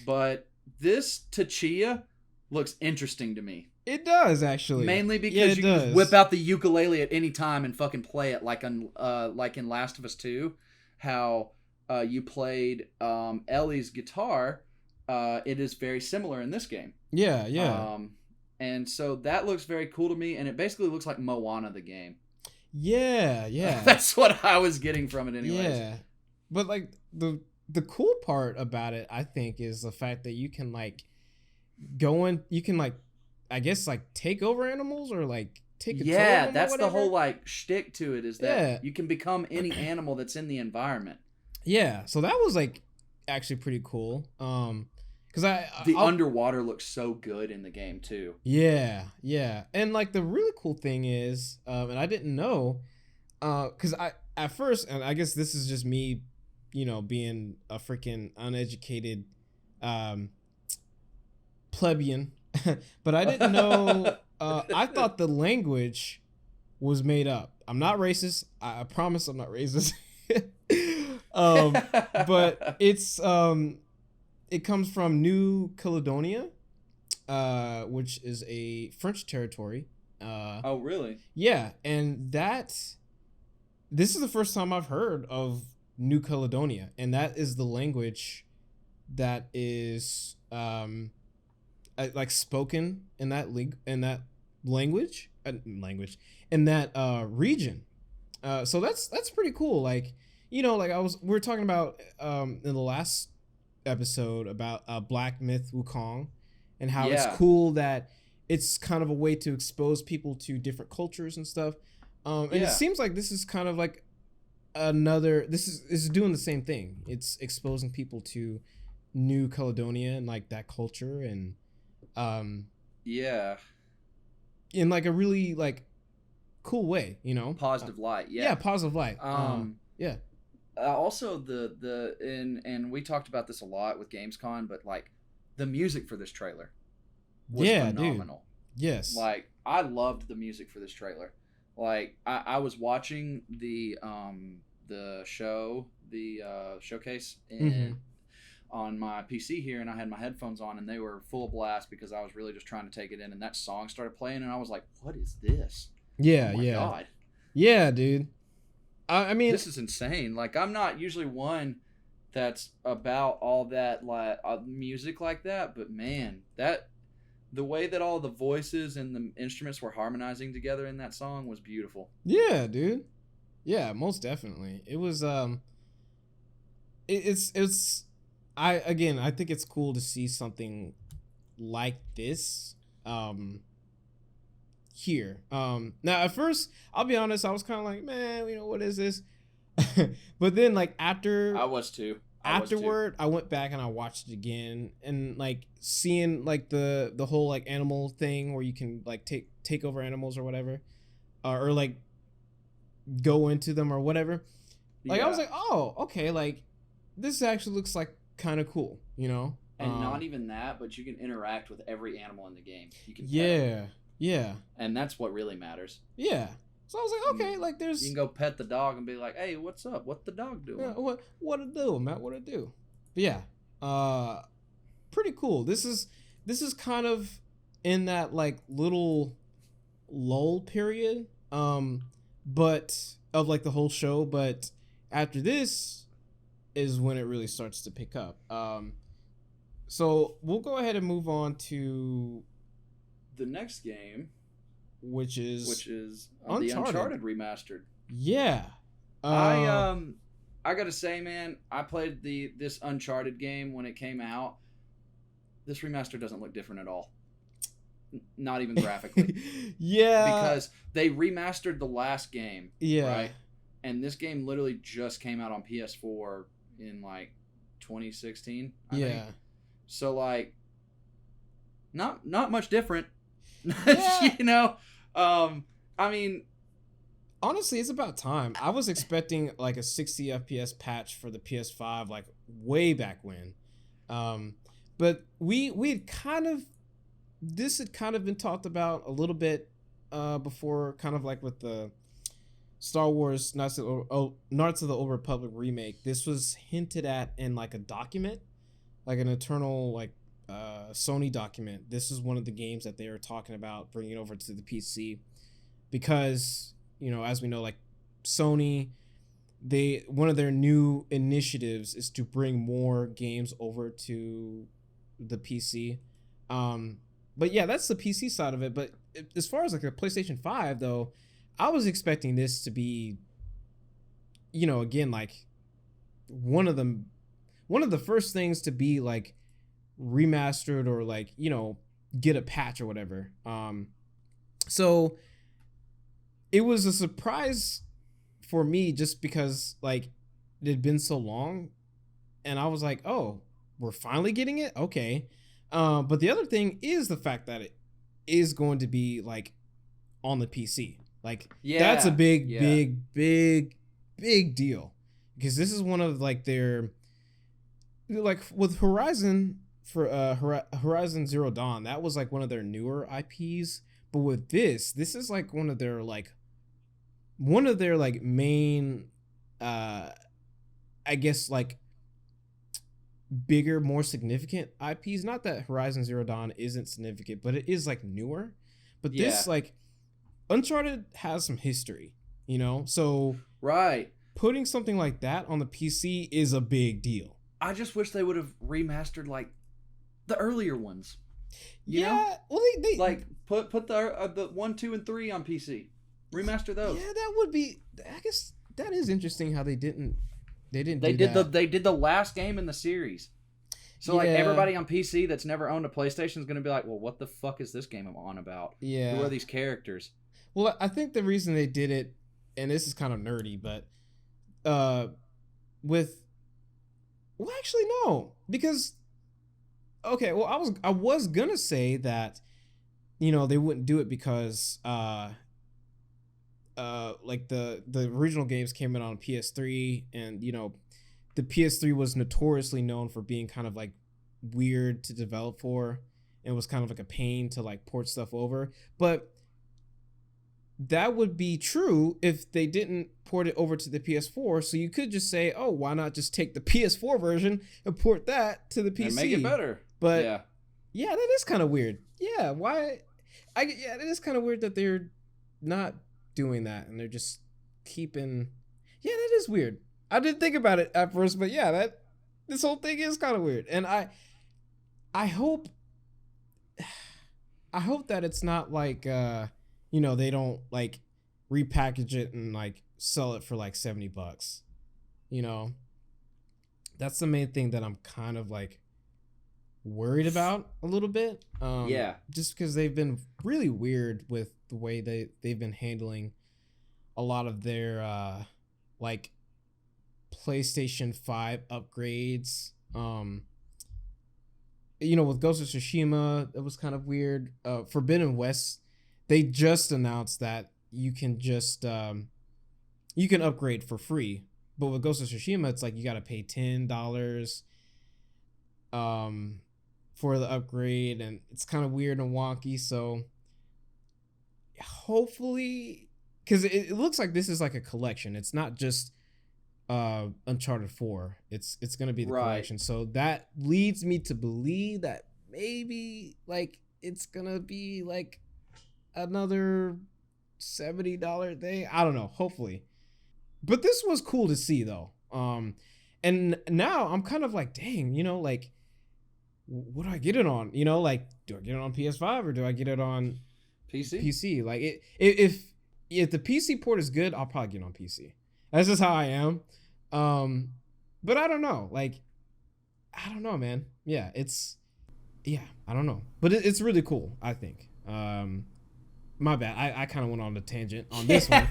but this Tachia looks interesting to me. It does actually. Mainly Yeah, because it you can does. just whip out the ukulele at any time and fucking play it like in Last of Us 2, how you played Ellie's guitar. It is very similar in this game. Yeah. Yeah. And so that looks very cool to me, and it basically looks like Moana the game. Yeah. Yeah. That's what I was getting from it anyways. Yeah. But like the cool part about it, I think, is the fact that you can like go in. You can like, I guess, like take over animals or like take control of Yeah, them or that's the whatever. whole like shtick to it, is that Yeah. you can become any animal that's in the environment. Yeah. So that was like actually pretty cool. Because The I'll- underwater looks so good in the game too. Yeah, yeah, and like the really cool thing is, and I didn't know, because I at first, and I guess this is just me, being a freaking uneducated, plebeian, but I didn't know. I thought the language was made up. I'm not racist. I promise I'm not racist. But it's it comes from New Caledonia, which is a French territory. Oh, really? Yeah, and this is the first time I've heard of New Caledonia, and that is the language that is like spoken in that language in that region. So that's pretty cool. Like we were talking about in the last episode about Black Myth Wukong and how it's Yeah. cool that it's kind of a way to expose people to different cultures and stuff. And Yeah. it seems like this is kind of like this is doing the same thing. It's exposing people to New Caledonia and like that culture and Yeah. in like a really like cool way, Positive light. Yeah, Yeah. positive light. Yeah. Also and we talked about this a lot with Gamescom, but like the music for this trailer was Yeah, dude. phenomenal. Yes. Like I loved the music for this trailer. Like I was watching the show, the showcase Mhm. on my PC here, and I had my headphones on, and they were full blast because I was really just trying to take it in. And that song started playing, and I was like, "What is this? Yeah, Oh my yeah. god, Yeah, dude. I mean, this is insane!" Like I'm not usually one that's about all that like music like that, but man, the way that all the voices and the instruments were harmonizing together in that song was beautiful. yeah, dude. Yeah, most definitely. It was it's I again, I think it's cool to see something like this here. Now at first, I'll be honest, I was kind of like, man, what is this? But then like I was too. I was too. afterward, I went back and I watched it again, and like seeing like the whole like animal thing where you can like take over animals or whatever, or like go into them or whatever. Like I was Yeah. like, oh, okay, like this actually looks like kind of cool, you know? And not even that, but you can interact with every animal in the game. You can pet 'em. Yeah, yeah, And that's what really matters. yeah. So I was like, okay, like You can there's go pet the dog and be like, "Hey, what's up? What's the dog doing?" what to do, Matt? What to do? But yeah, pretty cool. This is kind of in that like little lull period, but of like the whole show. But after this is when it really starts to pick up. So we'll go ahead and move on to The next game, which which is is the Uncharted. Uncharted remastered. Yeah. I Uh, I gotta say, man, I played this Uncharted game when it came out. This remaster doesn't look different at all. Not even graphically. yeah. Because they remastered the last game, Yeah. right? And this game literally just came out on PS4 in like 2016, I think. Yeah. So like not much different. Yeah. You know? I mean, Honestly, it's about time. I was expecting like a 60 FPS patch for the PS5 like way back when. But we'd kind of this had kind of been talked about a little bit before, kind of like with the Star Wars Knights of the Old Republic remake. This was hinted at in like a document, like an internal like Sony document. This is one of the games that they are talking about bringing over to the PC because, as we know, like Sony, they one of their new initiatives is to bring more games over to the PC. But yeah, that's the PC side of it. But as far as like a PlayStation 5 though, I was expecting this to be, again, like one of the first things to be like remastered or like, get a patch or whatever. So it was a surprise for me just because like it had been so long, and I was like, oh, we're finally getting it. Okay. But the other thing is the fact that it is going to be like on the PC. Like that's a yeah. big, Yeah. big deal, because this is one of like their, like with Horizon, for Horizon Zero Dawn, that was like one of their newer IPs. But with this is like one of their like main, I guess like bigger, more significant IPs. Not that Horizon Zero Dawn isn't significant, but it is like newer. But Yeah. this, like, Uncharted has some history, so Right. putting something like that on the PC is a big deal. I just wish they would have remastered like the earlier ones. You know? Yeah, well, they Like put the 1, 2, and 3 on PC. Remaster those. yeah, that would be. I guess that is interesting how they didn't. They didn't. They do did that. they did the last game in the series. So like Yeah. everybody on PC that's never owned a PlayStation is gonna be like, well, what the fuck is this game on about? Yeah. Who are these characters? Well, I think the reason they did it, and this is kind of nerdy, but with, well, actually no, because okay, well, I was gonna say that, they wouldn't do it because like the original games came in on PS3, and the PS3 was notoriously known for being kind of like weird to develop for, and was kind of like a pain to like port stuff over. But that would be true if they didn't port it over to the PS4. So you could just say, oh, why not just take the PS4 version and port that to the PC And make it better. But yeah. yeah, that is kind of weird. Yeah, why? Yeah, it is kind of weird that they're not doing that and they're just keeping. Yeah, that is weird. I didn't think about it at first, but yeah, this whole thing is kind of weird, and I hope that it's not like they don't like repackage it and like sell it for like $70. You know, that's the main thing that I'm kind of like worried about a little bit. Yeah. Just because they've been really weird with the way they've been handling a lot of their like PlayStation 5 upgrades. You know, with Ghost of Tsushima, it was kind of weird. Forbidden West, they just announced that you can upgrade for free. But with Ghost of Tsushima, it's like you gotta pay $10 um for the upgrade, and it's kind of weird and wonky. So hopefully, because it looks like this is like a collection. It's not just Uncharted 4. It's gonna be the Right. collection. So that leads me to believe that maybe like it's gonna be like another $70 thing. I don't know. Hopefully. But this was cool to see though. And now I'm kind of like, dang, you know, like what do I get it on? You know, like do I get it on PS5 or do I get it on PC. PC? Like if the PC port is good, I'll probably get it on PC. That's just how I am. But I don't know. Like I don't know, man. Yeah, I don't know. But it's really cool, I think. My bad. I kind of went on a tangent on this one.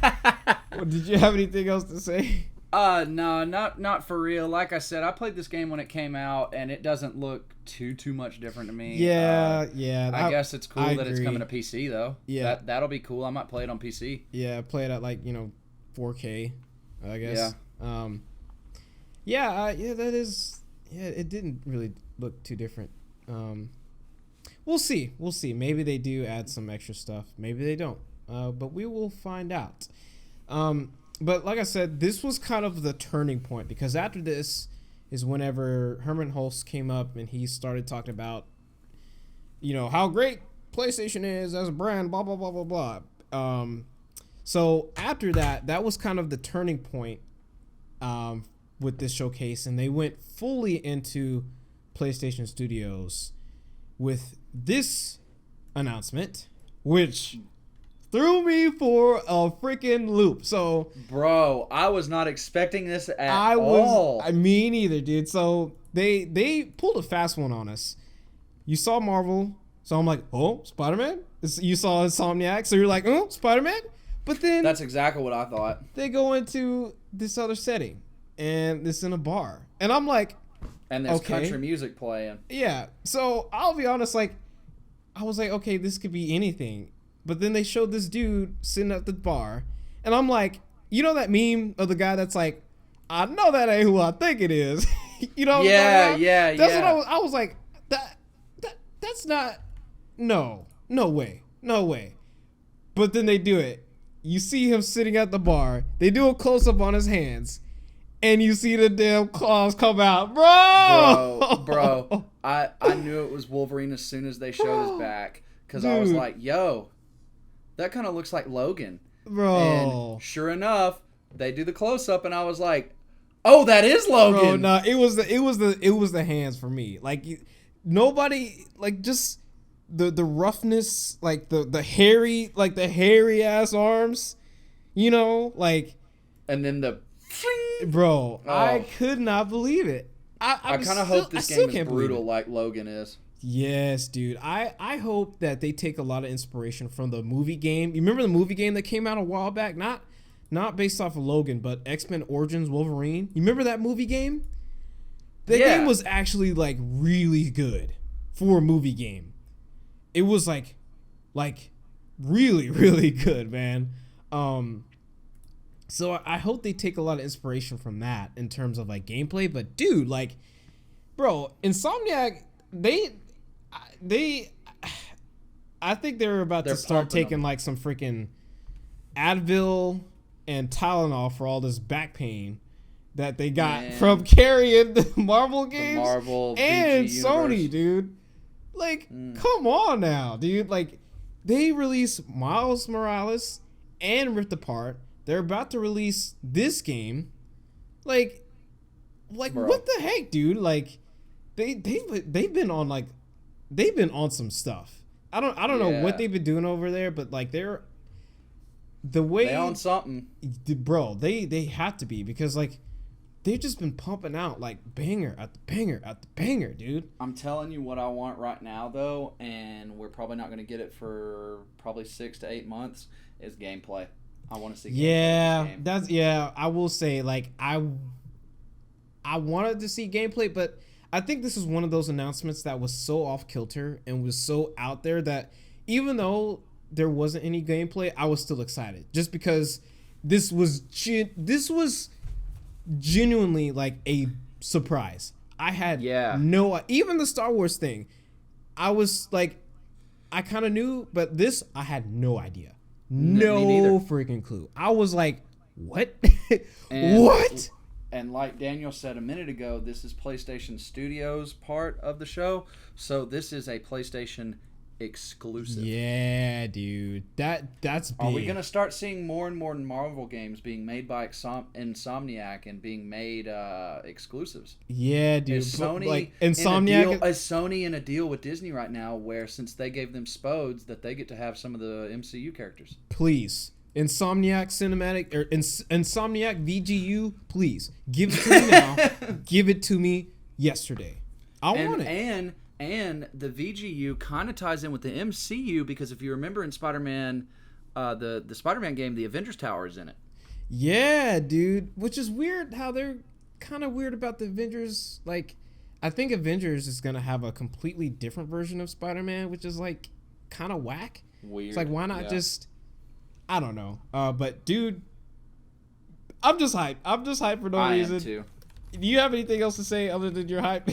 Did you have anything else to say? No, not for real. Like I said, I played this game when it came out, and it doesn't look too much different to me. Yeah. I guess it's cool I that it's agree. coming to PC though. Yeah. That'll be cool. I might play it on PC. Yeah, play it at like 4K, I guess. Yeah. Yeah, that is. Yeah, it didn't really look too different. We'll see. We'll see. Maybe they do add some extra stuff. Maybe they don't. But we will find out. But like I said, this was kind of the turning point because after this is whenever Herman Hulst came up and he started talking about, how great PlayStation is as a brand, blah, blah, blah, blah, blah. So after that was kind of the turning point with this showcase, and they went fully into PlayStation Studios with this announcement, which threw me for a freaking loop. So, bro, I was not expecting this at all. Me neither, dude. So they pulled a fast one on us. You saw Marvel, so I'm like, oh, Spider-Man. You saw Insomniac, so you're like, oh, Spider-Man. But then that's exactly what I thought. They go into this other setting, and it's in a bar, and I'm like, and there's country music playing. Yeah. So I'll be honest, like, I was like, okay, this could be anything. But then they showed this dude sitting at the bar, and I'm like, you know that meme of the guy that's like, I know that ain't who I think it is. Yeah. That's what I was like, that's not, no way. But then they do it. You see him sitting at the bar. They do a close up on his hands, and you see the damn claws come out, bro. I knew it was Wolverine as soon as they showed his back, because I was like, yo, that kind of looks like Logan, bro. And sure enough, they do the close up, and I was like, oh, that is Logan. Bro, no, it was the hands for me. Like nobody, like, just the roughness, like the hairy ass arms, like, and then the bro, I could not believe it. I kind of hope this game is brutal like Logan is. Yes, dude. I hope that they take a lot of inspiration from the movie game. You remember the movie game that came out a while back? Not based off of Logan, but X-Men Origins Wolverine. You remember that movie game? That game was actually like really good for a movie game. It was like really, really good, man. So I hope they take a lot of inspiration from that in terms of like gameplay. But dude, like, bro, Insomniac, I think they're about to start taking like some freaking Advil and Tylenol for all this back pain that they got from carrying the Marvel games and Sony, dude. Like, come on now, dude. Like, they released Miles Morales and Rift Apart. They're about to release this game. Like what the heck, dude? Like, they've been on some stuff. I don't know what they've been doing over there, but like they're the way they own something, bro. They have to be, because like they've just been pumping out like banger at the banger at the banger, dude. I'm telling you what I want right now, though, and we're probably not going to get it for probably 6 to 8 months, is gameplay. I want to see gameplay Yeah, of this game. that's I will say, like, I wanted to see gameplay, but I think this is one of those announcements that was so off kilter and was so out there that even though there wasn't any gameplay, I was still excited, just because this was genuinely like a surprise. I had no, even the Star Wars thing, I was like, I kind of knew, but this I had no idea, no freaking clue. I was like, what? What? And like Daniel said a minute ago, this is PlayStation Studios part of the show, so this is a PlayStation exclusive. Yeah, dude. That's big. Are we gonna start seeing more and more Marvel games being made by Insomniac and being made exclusives? Yeah, dude. Is Sony like Insomniac is Sony in a deal with Disney right now, where since they gave them Spodes, that they get to have some of the MCU characters? Please, Insomniac cinematic or Insomniac VGU, please give it to me now. Give it to me yesterday. I want it. And the VGU kind of ties in with the MCU, because if you remember in Spider-Man, the Spider-Man game, the Avengers Tower is in it. Yeah, dude. Which is weird how they're kind of weird about the Avengers. Like, I think Avengers is going to have a completely different version of Spider-Man, which is like kind of whack. Weird. It's like, why not just, I don't know. But dude, I'm just hyped. I'm just hyped for no reason. I am too. Do you have anything else to say other than your hype?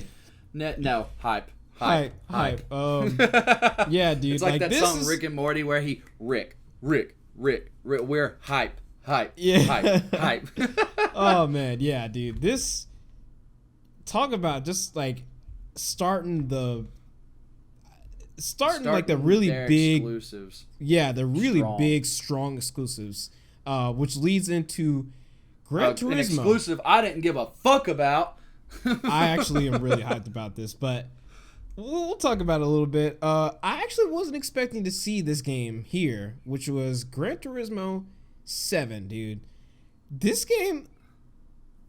No, hype. Yeah, dude. It's like that song Rick and Morty where he Rick. We're hype. Yeah. Hype. Oh man, yeah, dude. This, talk about just like starting like the really big exclusives. Yeah, the really big strong exclusives, which leads into Gran Turismo. An exclusive I didn't give a fuck about. I actually am really hyped about this, but we'll talk about it a little bit. I actually wasn't expecting to see this game here, which was Gran Turismo 7, dude. This game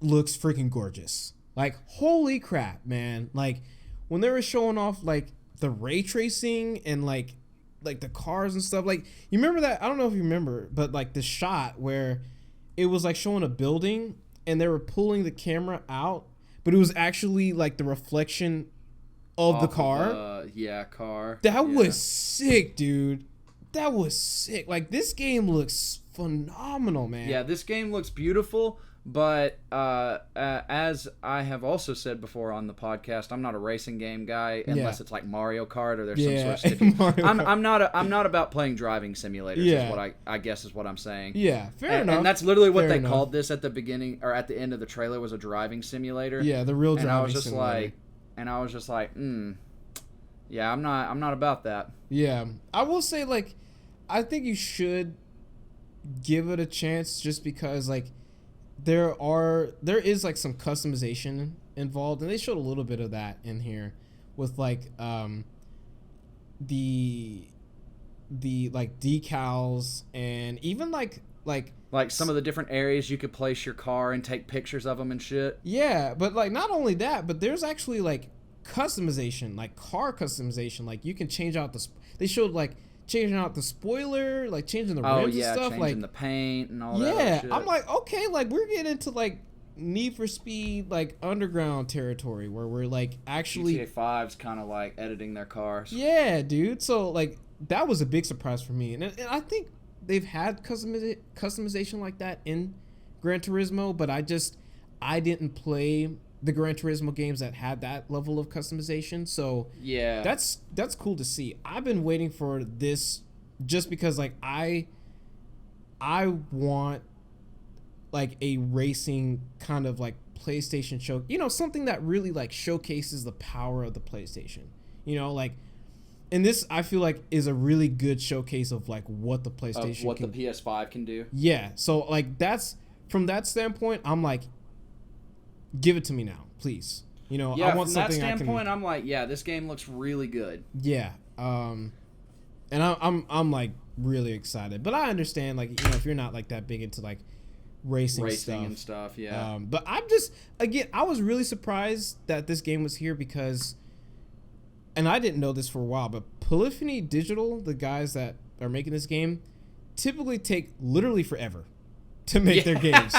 looks freaking gorgeous. Like, holy crap, man. Like, when they were showing off, like, the ray tracing and, like the cars and stuff. Like, you remember that? I don't know if you remember, but, like, the shot where it was, like, showing a building and they were pulling the camera out, but it was actually, like, the reflection of the car. Car. That was sick, dude. That was sick. Like, this game looks phenomenal, man. Yeah, this game looks beautiful, but as I have also said before on the podcast, I'm not a racing game guy unless it's like Mario Kart or there's some sort of sticky. I'm not about playing driving simulators. Is what I guess is what I'm saying. Yeah, fair enough. And that's literally what they called this at the beginning or at the end of the trailer, was a driving simulator. Yeah, the real driving simulator. And I was just like, yeah, I'm not about that. Yeah, I will say, like, I think you should give it a chance, just because, like, there is like some customization involved, and they showed a little bit of that in here with like the like decals, and even like some of the different areas you could place your car and take pictures of them and shit. Yeah, but like not only that, but there's actually like customization, like car customization. Like, you can change out they showed like changing out the spoiler, like changing the rims and stuff, changing like the paint and all that. Yeah, shit. I'm like, okay, like we're getting into like Need for Speed, like underground territory, where we're like actually GTA 5's kind of like editing their cars. Yeah, dude. So like that was a big surprise for me, and I think they've had customization like that in Gran Turismo, but I didn't play the Gran Turismo games that had that level of customization. So yeah, that's cool to see. I've been waiting for this just because like I want like a racing kind of like PlayStation show, something that really like showcases the power of the PlayStation, like, and this I feel like is a really good showcase of like what the PlayStation the PS5 can do. Yeah, so like that's from that standpoint, I'm like, give it to me now, please. I want from that standpoint, I'm like, yeah, this game looks really good. Yeah, and I'm like really excited. But I understand, like, you know, if you're not like that big into like racing stuff. and stuff, yeah. But I'm just, again, I was really surprised that this game was here because, and I didn't know this for a while, but Polyphony Digital, the guys that are making this game, typically take literally forever to make their games.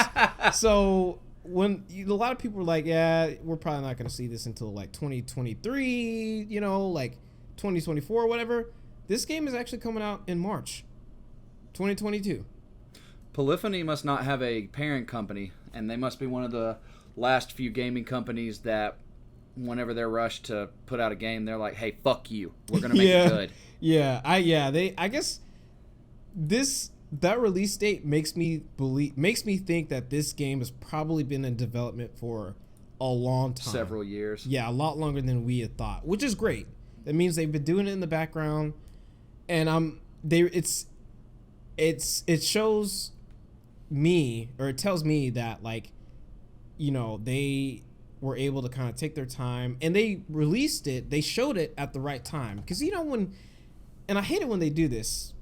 So when a lot of people were like, yeah, we're probably not going to see this until like 2023, you know, like 2024 or whatever. This game is actually coming out in March 2022. Polyphony must not have a parent company, and they must be one of the last few gaming companies that whenever they're rushed to put out a game, they're like, hey, fuck you. We're going to make it good. Yeah. I guess that release date makes me think that this game has probably been in development for a long time. Several years. Yeah, a lot longer than we had thought, which is great. That means they've been doing it in the background, and it shows me, or it tells me that, like, you know, they were able to kind of take their time, and they showed it at the right time, because, you know, and I hate it when they do this,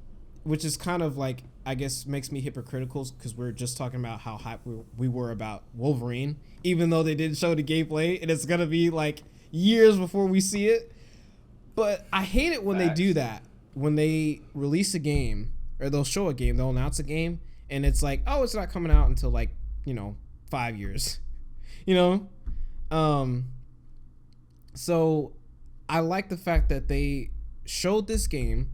which is kind of like, I guess, makes me hypocritical, because we're just talking about how hype we were about Wolverine, even though they didn't show the gameplay, and it's gonna be like years before we see it. But I hate it when they do that, when they release a game, or they'll show a game, they'll announce a game, and it's like, oh, it's not coming out until, like, you know, 5 years, you know? So I like the fact that they showed this game,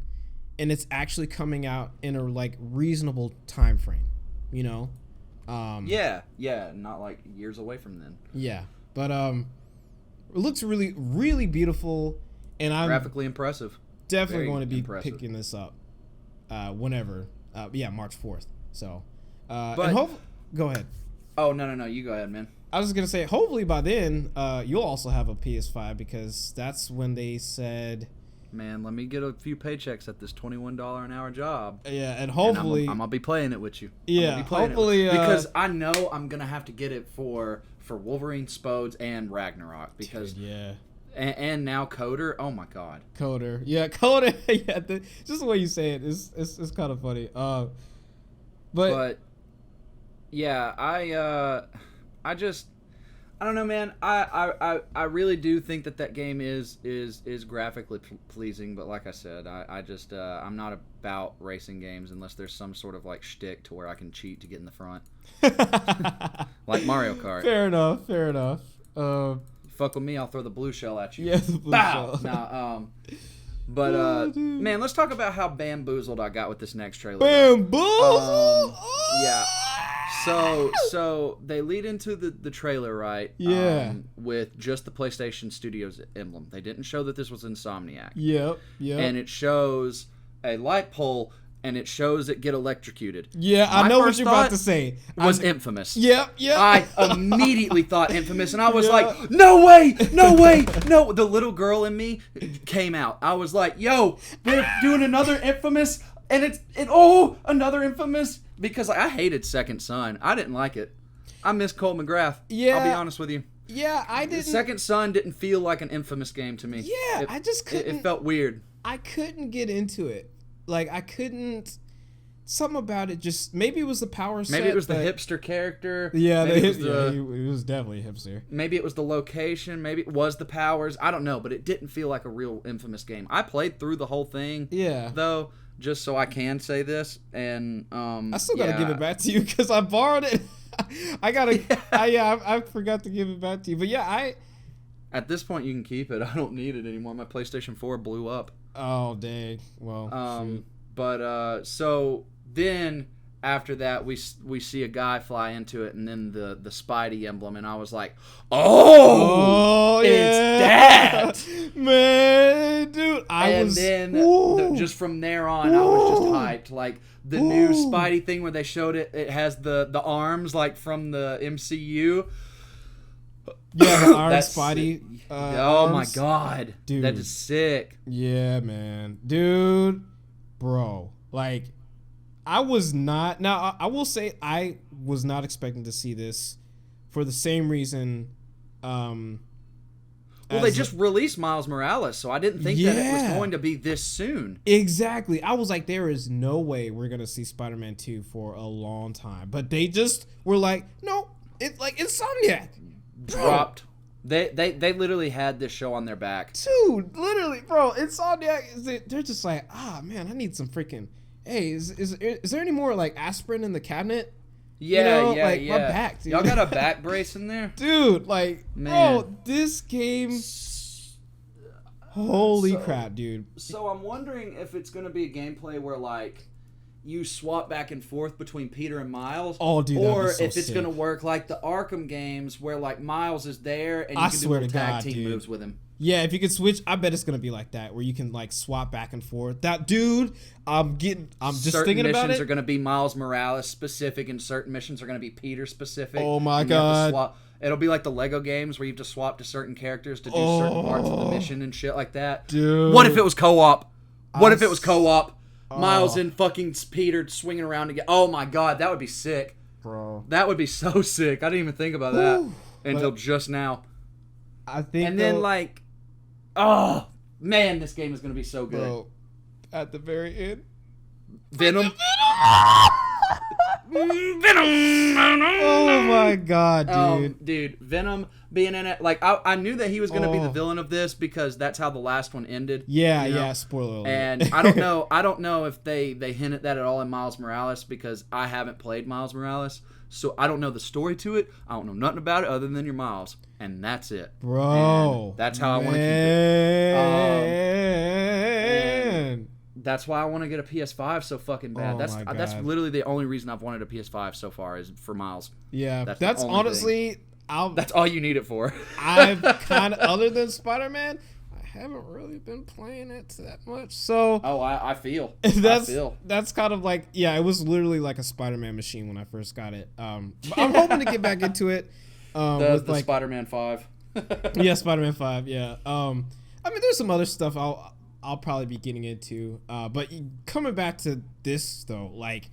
and it's actually coming out in a, like, reasonable time frame, you know? Yeah, not like years away from then. Yeah, but it looks really, really beautiful, and I'm graphically impressive. Definitely going to be picking this up whenever. March 4th. So, and go ahead. Oh, no, you go ahead, man. I was just gonna say, hopefully by then, you'll also have a PS5, because that's when they said, man, let me get a few paychecks at this $21 an hour job. Yeah, and hopefully I'm gonna be playing it with you. Yeah, hopefully, because I know I'm gonna have to get it for Wolverine, Spodes, and Ragnarok, because dude, and now Coder. Oh my god, Coder. Yeah, Coder. Yeah, just the way you say it is kind of funny. But yeah, I don't know, man. I really do think that game is graphically pleasing, but like I said, I'm not about racing games unless there's some sort of like shtick to where I can cheat to get in the front, like Mario Kart. Fair enough. Fuck with me, I'll throw the blue shell at you. Yeah, the blue shell. Nah, but man, let's talk about how bamboozled I got with this next trailer. Bamboozled. Yeah. So they lead into the trailer, right? Yeah. With just the PlayStation Studios emblem. They didn't show that this was Insomniac. Yep. And it shows a light pole, and it shows it get electrocuted. Yeah, I know what you're about to say. Was Infamous. Yep. I immediately thought Infamous, and I was like, no way. The little girl in me came out. I was like, yo, they're doing another Infamous, and another Infamous. Because I hated Second Son. I didn't like it. I miss Cole McGrath. Yeah. I'll be honest with you. Yeah, I didn't. Second Son didn't feel like an Infamous game to me. Yeah, I just couldn't. It felt weird. I couldn't get into it. Like, I couldn't. Something about it just. Maybe it was the power set. Maybe it was the hipster character. Yeah, he was definitely a hipster. Maybe it was the location. Maybe it was the powers. I don't know, but it didn't feel like a real Infamous game. I played through the whole thing. Yeah. Though. Just so I can say this, and I still gotta give it back to you because I borrowed it. I forgot to give it back to you, but yeah, At this point, you can keep it. I don't need it anymore. My PlayStation 4 blew up. Oh dang! Well, shoot. But so then after that, we see a guy fly into it, and then the Spidey emblem, and I was like, oh it's that, man, dude. Just from there on, I was just hyped. Like the new Spidey thing where they showed it, it has the arms like from the MCU. Yeah, the Iron Spidey. Oh my god, dude, that is sick. Yeah, man, dude, bro, like. I was not. Now, I will say I was not expecting to see this for the same reason. Well, they just released Miles Morales, so I didn't think that it was going to be this soon. Exactly. I was like, there is no way we're gonna see Spider-Man 2 for a long time. But they just were like, no, it's like Insomniac. Dropped. They literally had this show on their back. Dude, literally, bro. Insomniac, they're just like, man, I need some freaking. Hey, is there any more like aspirin in the cabinet? Yeah, My back, dude. Y'all got a back brace in there? Dude, like, man. Bro, this game. Holy crap, dude. So I'm wondering if it's going to be a gameplay where, like, you swap back and forth between Peter and Miles. Oh, dude, or so if it's sick. going to work like the Arkham games where, like, Miles is there and you can do little tag team moves with him. Yeah, if you could switch, I bet it's gonna be like that, where you can like swap back and forth. That dude, I'm just thinking about it. Certain missions are gonna be Miles Morales specific, and certain missions are gonna be Peter specific. Oh my god! It'll be like the Lego games where you have to swap to certain characters to do certain parts of the mission and shit like that. Dude, what if it was co-op? What if it was co-op? Miles and fucking Peter swinging around together. Oh my god, that would be sick, bro. That would be so sick. I didn't even think about that until just now. I think, and then like. Oh, man, this game is going to be so good. Bro, at the very end. Venom. Oh, my God, dude. Dude, Venom being in it. Like, I knew that he was going to be the villain of this because that's how the last one ended. Yeah, spoiler alert. And I don't know if they hinted that at all in Miles Morales because I haven't played Miles Morales. So I don't know the story to it. I don't know nothing about it other than you're Miles. And that's it. Bro. And that's how I want to keep it. That's why I want to get a PS5 so fucking bad. That's literally the only reason I've wanted a PS5 so far is for Miles. Yeah, that's honestly... That's all you need it for. I've kind of... Other than Spider-Man... I haven't really been playing it that much, so I feel that's kind of like it was literally like a Spider-Man machine when I first got it. I'm hoping to get back into it. With like Spider-Man 5. Yeah, Spider-Man 5. Yeah. I mean, there's some other stuff I'll probably be getting into. But coming back to this though, like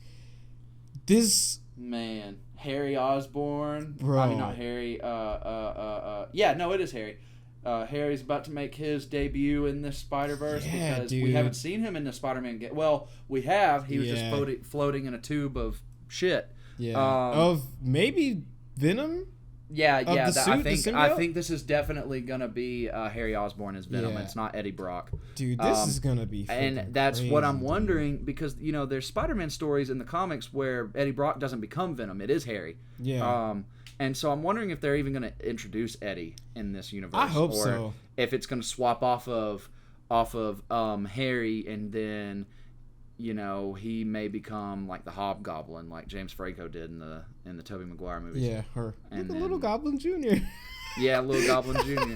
this man, Harry Osborn. Bro. I mean, not Harry. Yeah, no, it is Harry. Harry's about to make his debut in this Spider-Verse because we haven't seen him in the Spider-Man game. Well, we have. He was just floating in a tube of shit. Yeah. Of maybe Venom? Yeah. I think this is definitely gonna be Harry Osborn as Venom. It's not Eddie Brock. Dude, this is gonna be. And that's crazy, what I'm wondering because there's Spider-Man stories in the comics where Eddie Brock doesn't become Venom. It is Harry. Yeah. And so I'm wondering if they're even going to introduce Eddie in this universe. I hope so. If it's going to swap off of Harry, and then he may become like the Hobgoblin, like James Franco did in the Tobey Maguire movies. Yeah, her. And the Little Goblin Jr. Yeah, Little Goblin Jr.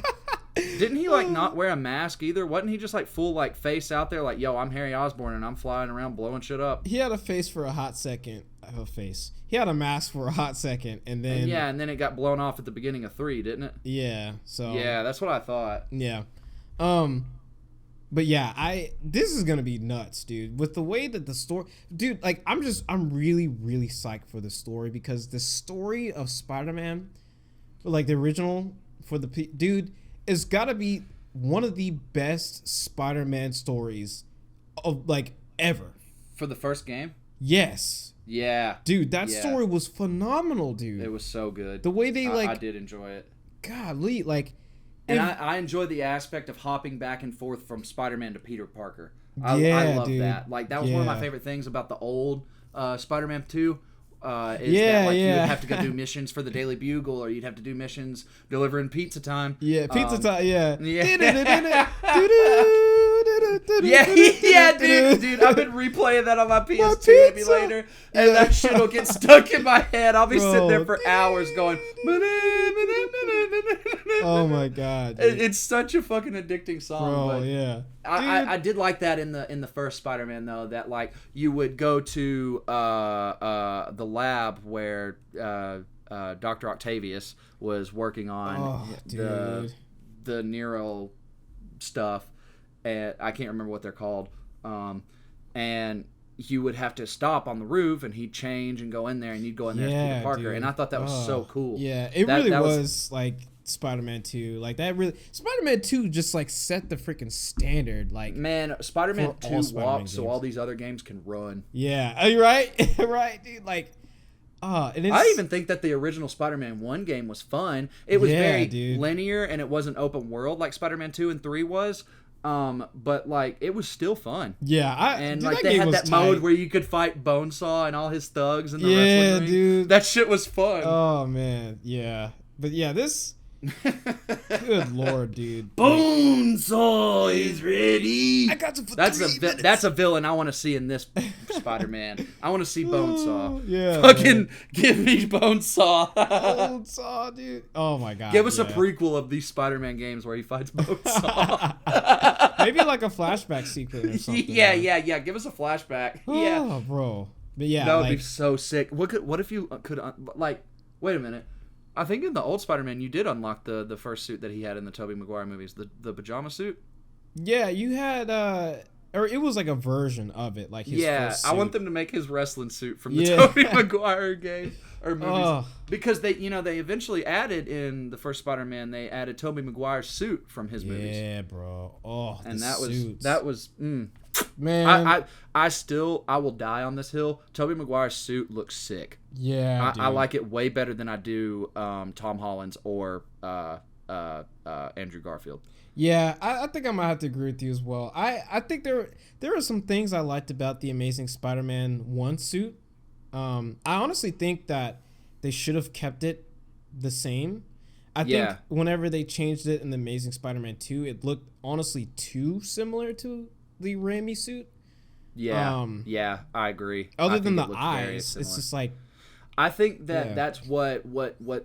Didn't he like not wear a mask either? Wasn't he just like full like face out there like, yo, I'm Harry Osborn and I'm flying around blowing shit up? He had a face for a hot second. He had a mask for a hot second, and then and then it got blown off at the beginning of 3, didn't it? Yeah. So yeah, that's what I thought. Yeah. But yeah, this is gonna be nuts, dude. With the way that the story, dude, like I'm really, really psyched for the story because the story of Spider-Man, like the original dude, it's gotta be one of the best Spider-Man stories of like ever. For the first game? Yes. Yeah. Dude, that story was phenomenal, dude. It was so good. The way they I did enjoy it. Golly, like. And I enjoy the aspect of hopping back and forth from Spider-Man to Peter Parker. I love that. Like, that was one of my favorite things about the old Spider-Man 2. That you would have to go do missions for the Daily Bugle, or you'd have to do missions delivering pizza time. Yeah, pizza time. Yeah. Dude. I've been replaying that on my PS2 emulator, and that shit will get stuck in my head. I'll be sitting there for hours going. Oh my god, dude. It's such a fucking addicting song. Bro, but yeah. I did like that in the first Spider-Man though, that like you would go to the lab where Dr. Octavius was working on the Nero stuff, and I can't remember what they're called, and you would have to stop on the roof, and he'd change and go in there, and you'd go in there as Peter Parker, dude. And I thought that was so cool. Yeah, it really was like, Spider-Man 2. Like that really Spider-Man 2 just like set the freaking standard. Like Man, Spider-Man for all 2 Spider-Man walks so games. all these other games can run. Yeah, are you right? Right, dude. Like, and it's, I even think that the original Spider-Man 1 game was fun. It was very linear and it wasn't open world like Spider-Man 2 and 3 was. But like it was still fun. Yeah, and dude, like they had that mode where you could fight Bonesaw and all his thugs in the wrestling ring. Dude. That shit was fun. Oh man, yeah. But yeah, this good lord, dude. Bonesaw is ready. I got you for That's a villain I want to see in this Spider-Man. I want to see Bonesaw. Yeah. Fucking give me Bonesaw. Bonesaw, dude. Oh my god. Give us a prequel of these Spider-Man games where he fights Bonesaw. Maybe like a flashback sequence or something. Yeah. Give us a flashback. Yeah. Oh, bro. But yeah, that would be so sick. What if you could like? Wait a minute. I think in the old Spider-Man you did unlock the first suit that he had in the Tobey Maguire movies, the pajama suit. Yeah, you had or it was like a version of it, like his first suit. I want them to make his wrestling suit from the Tobey Maguire game or movies because they eventually added in the first Spider-Man they added Tobey Maguire's suit from his movies. Yeah, bro. Oh, and that was man. I will die on this hill. Tobey Maguire's suit looks sick. Yeah, I like it way better than I do Tom Holland's or Andrew Garfield. Yeah, I think I might have to agree with you as well. I think there are some things I liked about the Amazing Spider-Man 1 suit. I honestly think that they should have kept it the same. I think whenever they changed it in the Amazing Spider-Man 2, it looked honestly too similar to the Raimi suit. Yeah, I agree. Other than the eyes, it's just like I think that that's what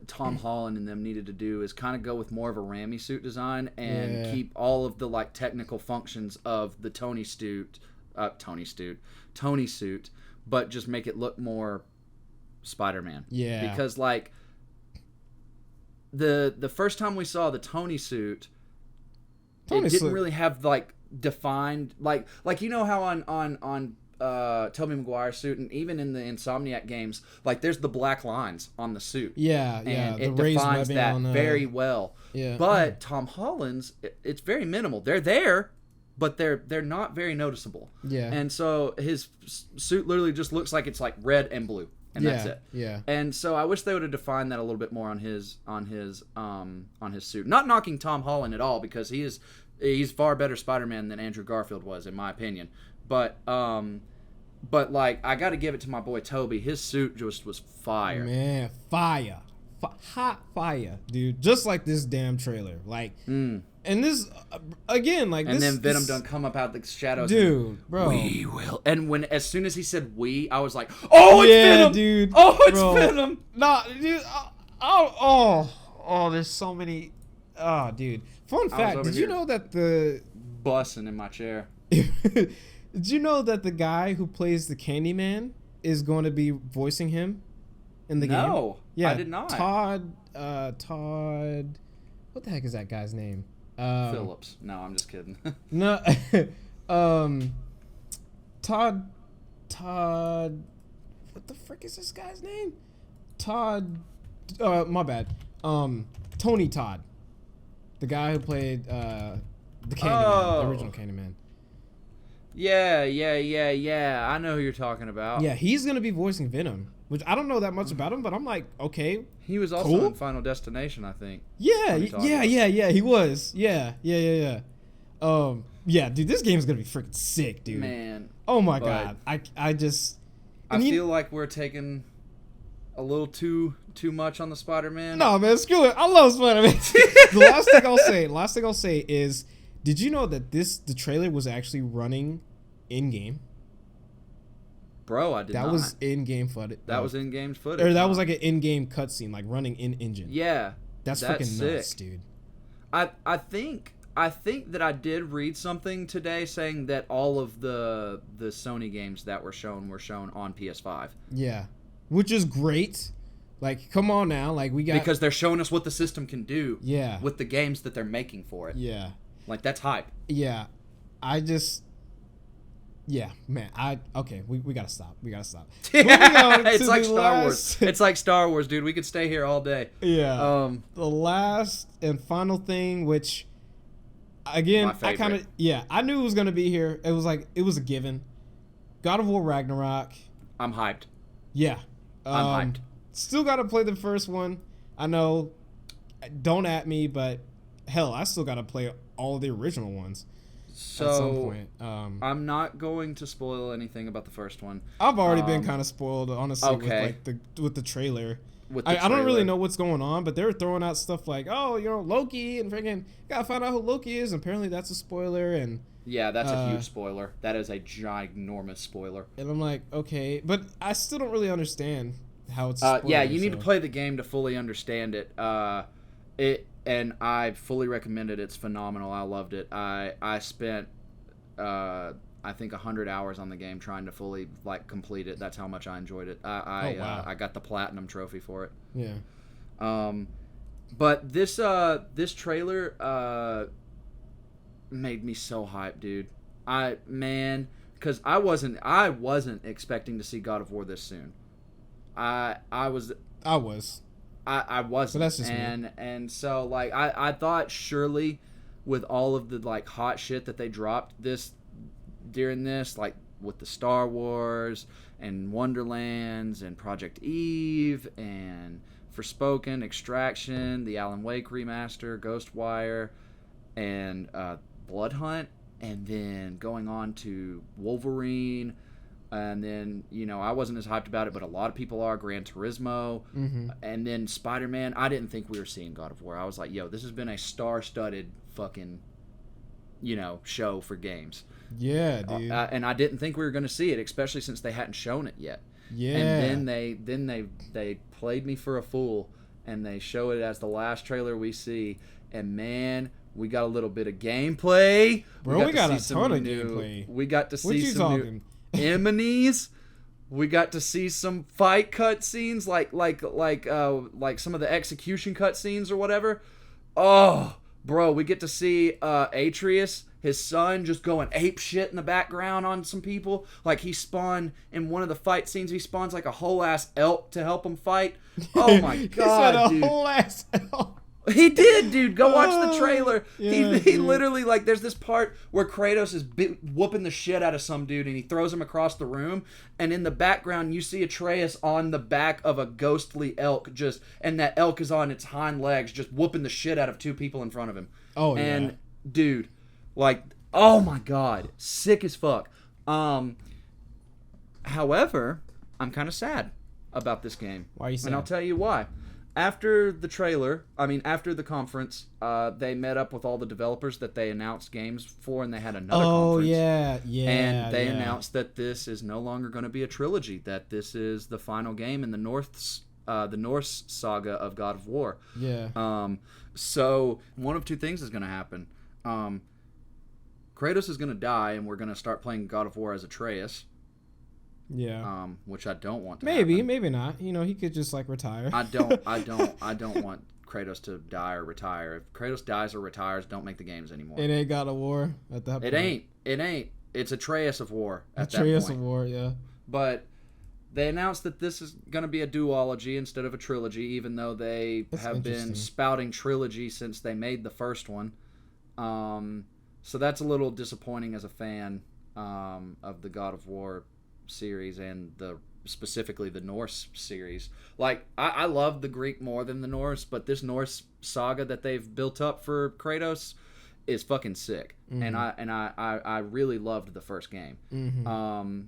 Tom Holland and them needed to do is kind of go with more of a Raimi suit design and keep all of the like technical functions of the Tony suit, but just make it look more Spider-Man. Yeah, because like the first time we saw the Tony suit, it didn't really have like defined like you know how on Tobey Maguire's suit and even in the Insomniac games like there's the black lines on the suit and it defines that very well but Tom Holland's it's very minimal. They're there but they're not very noticeable and so his suit literally just looks like it's like red and blue and that's it. And so I wish they would have defined that a little bit more on his suit. Not knocking Tom Holland at all because he's far better Spider-Man than Andrew Garfield was, in my opinion. But like, I got to give it to my boy Toby. His suit just was fire. Man, fire. Hot fire, dude. Just like this damn trailer. Like, and this, again, like and this. And then Venom done come up out the shadows. Dude, bro. We will. And as soon as he said we, I was like, oh, it's Venom. Dude. Oh, it's Venom. Nah, dude. Oh, there's so many. Oh, dude. Fun fact, did you know that the... Bussing in my chair. Did you know that the guy who plays the Candyman is going to be voicing him in the game? No, I did not. Todd... What the heck is that guy's name? Phillips. No, I'm just kidding. No. Todd... What the frick is this guy's name? Todd... my bad. Tony Todd. The guy who played the Candyman, the original Candyman. Yeah. I know who you're talking about. Yeah, he's going to be voicing Venom, which I don't know that much about him, but I'm like, okay. He was also in Final Destination, I think. Yeah, he was. Yeah. Yeah, dude, this game is going to be freaking sick, dude. Man. Oh my God. I just... I feel like we're taking a little too much on the Spider-Man. No, man, screw it. I love Spider-Man. The last thing I'll say is, did you know that the trailer was actually running in-game? Bro, I did not. That was in-game footage. That was in-game footage. Or that was like an in-game cutscene, like running in-engine. Yeah. That's freaking nuts, dude. I think that I did read something today saying that all of the Sony games that were shown on PS5. Yeah. Which is great. Like, come on now. Like, we got... Because they're showing us what the system can do. Yeah. With the games that they're making for it. Yeah. Like, that's hype. Yeah. Yeah, man. Okay. We gotta stop. We gotta stop. Moving on It's to like the Star last, Wars. It's like Star Wars, dude. We could stay here all day. Yeah. The last and final thing, which again, My favorite. I knew it was gonna be here. It was like it was a given. God of War Ragnarok. I'm hyped. Yeah. I'm hyped. Still gotta play the first one. I know. Don't at me, but hell, I still gotta play all of the original ones. So at some point. I'm not going to spoil anything about the first one. I've already been kind of spoiled, honestly, okay. with the trailer. I don't really know what's going on, but they were throwing out stuff like, oh, Loki, and freaking gotta find out who Loki is. And apparently, that's a spoiler. And yeah, that's a huge spoiler. That is a ginormous spoiler. And I'm like, okay, but I still don't really understand how it's. A spoiler, yeah, you need to play the game to fully understand it. And I fully recommend it. It's phenomenal. I loved it. I spent I think 100 hours on the game trying to fully complete it. That's how much I enjoyed it. I got the platinum trophy for it. Yeah. But this trailer made me so hyped, dude. Because I wasn't expecting to see God of War this soon. I was. I wasn't. But that's just and so I thought surely with all of the hot shit that they dropped during this, with the Star Wars and Wonderlands and Project Eve and Forspoken, Extraction, the Alan Wake remaster, Ghostwire, and Blood Hunt, and then going on to Wolverine. And then, I wasn't as hyped about it, but a lot of people are. Gran Turismo. Mm-hmm. And then Spider-Man. I didn't think we were seeing God of War. I was like, yo, this has been a star-studded fucking, show for games. Yeah, dude. And I didn't think we were going to see it, especially since they hadn't shown it yet. Yeah. And then they played me for a fool, and they show it as the last trailer we see. And, man, we got a little bit of gameplay. Bro, we got a ton of gameplay. We got to see some new enemies. We got to see some fight cutscenes, like some of the execution cutscenes or whatever. Oh, bro, we get to see Atreus, his son, just going ape shit in the background on some people. Like he spawned in one of the fight scenes. He spawns like a whole ass elk to help him fight. Oh my god, dude! Whole ass elk. He did, dude. Go watch the trailer. Yeah, he literally, there's this part where Kratos is whooping the shit out of some dude, and he throws him across the room, and in the background, you see Atreus on the back of a ghostly elk, and that elk is on its hind legs, just whooping the shit out of two people in front of him. Oh, and, yeah. dude, oh my god, sick as fuck. However, I'm kind of sad about this game. Why are you sad? And I'll tell you why. After the conference, they met up with all the developers that they announced games for, and they had another conference. Yeah. And they announced that this is no longer going to be a trilogy, that this is the final game in the Norse saga of God of War. Yeah. So one of two things is going to happen. Kratos is going to die, and we're going to start playing God of War as Atreus. Yeah. Which I don't want to maybe happen. not. He could just retire. I don't want Kratos to die or retire. If Kratos dies or retires, don't make the games anymore. It ain't God of War at that point. It ain't. It's Atreus of War at that point. Atreus of War, yeah. But they announced that this is going to be a duology instead of a trilogy, even though they have been spouting trilogy since they made the first one. So that's a little disappointing as a fan of the God of War series and specifically the Norse series. I love the Greek more than the Norse, but this Norse saga that they've built up for Kratos is fucking sick. Mm-hmm. And I really loved the first game. Mm-hmm.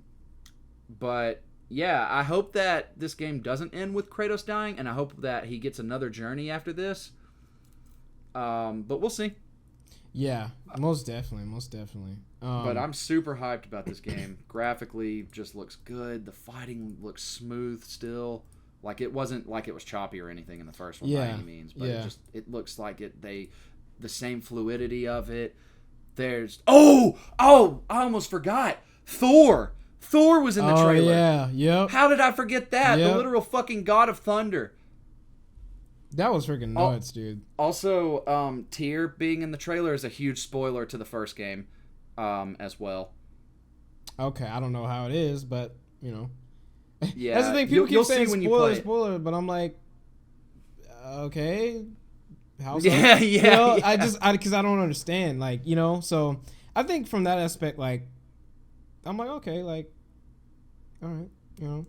But yeah, I hope that this game doesn't end with Kratos dying, and I hope that he gets another journey after this. But we'll see. Yeah, most definitely. But I'm super hyped about this game. Graphically, just looks good. The fighting looks smooth still. It wasn't like it was choppy or anything in the first one by any means. But it looks like the same fluidity of it. There's I almost forgot. Thor was in the trailer. Yeah, yep. How did I forget that? Yep. The literal fucking god of thunder. That was freaking nuts, dude. Also, Tyr being in the trailer is a huge spoiler to the first game, as well. Okay, I don't know how it is, but you know, that's the Yeah, thing. People keep you'll see saying when you play spoiler, it. spoiler, but I'm like, okay, how so? Yeah, You yeah, know, yeah. because I don't understand, like, you know. So I think from that aspect, like, I'm like, okay, like, all right, you know.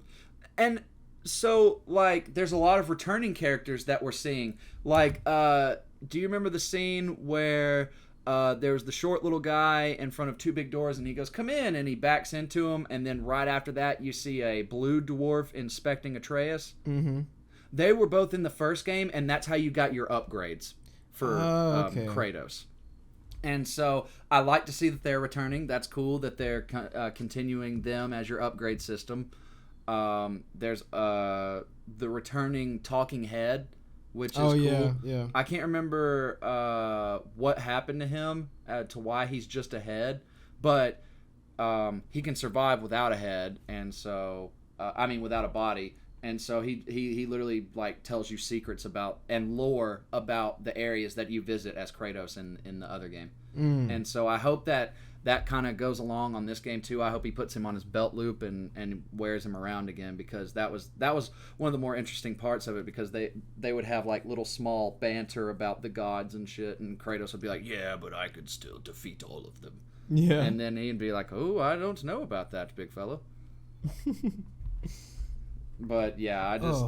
And so like there's a lot of returning characters that we're seeing. Like do you remember the scene where there's the short little guy in front of two big doors and he goes come in and he backs into him and then right after that you see a blue dwarf inspecting Atreus? Mm-hmm. They were both in the first game and that's how you got your upgrades for Okay. Kratos. And so I like to see that they're returning. That's cool that they're continuing them as your upgrade system. There's the returning talking head, which is Oh yeah, cool. yeah. I can't remember what happened to him to why he's just a head, but he can survive without a head, and so I mean without a body. And so he literally like tells you secrets about and lore about the areas that you visit as Kratos in the other game. Mm. And so I hope that that kind of goes along on this game too. I hope he puts him on his belt loop and wears him around again because that was one of the more interesting parts of it because they would have like little small banter about the gods and shit and Kratos would be like, "Yeah, but I could still defeat all of them." Yeah. And then he'd be like, "Oh, I don't know about that, big fella." But yeah, I just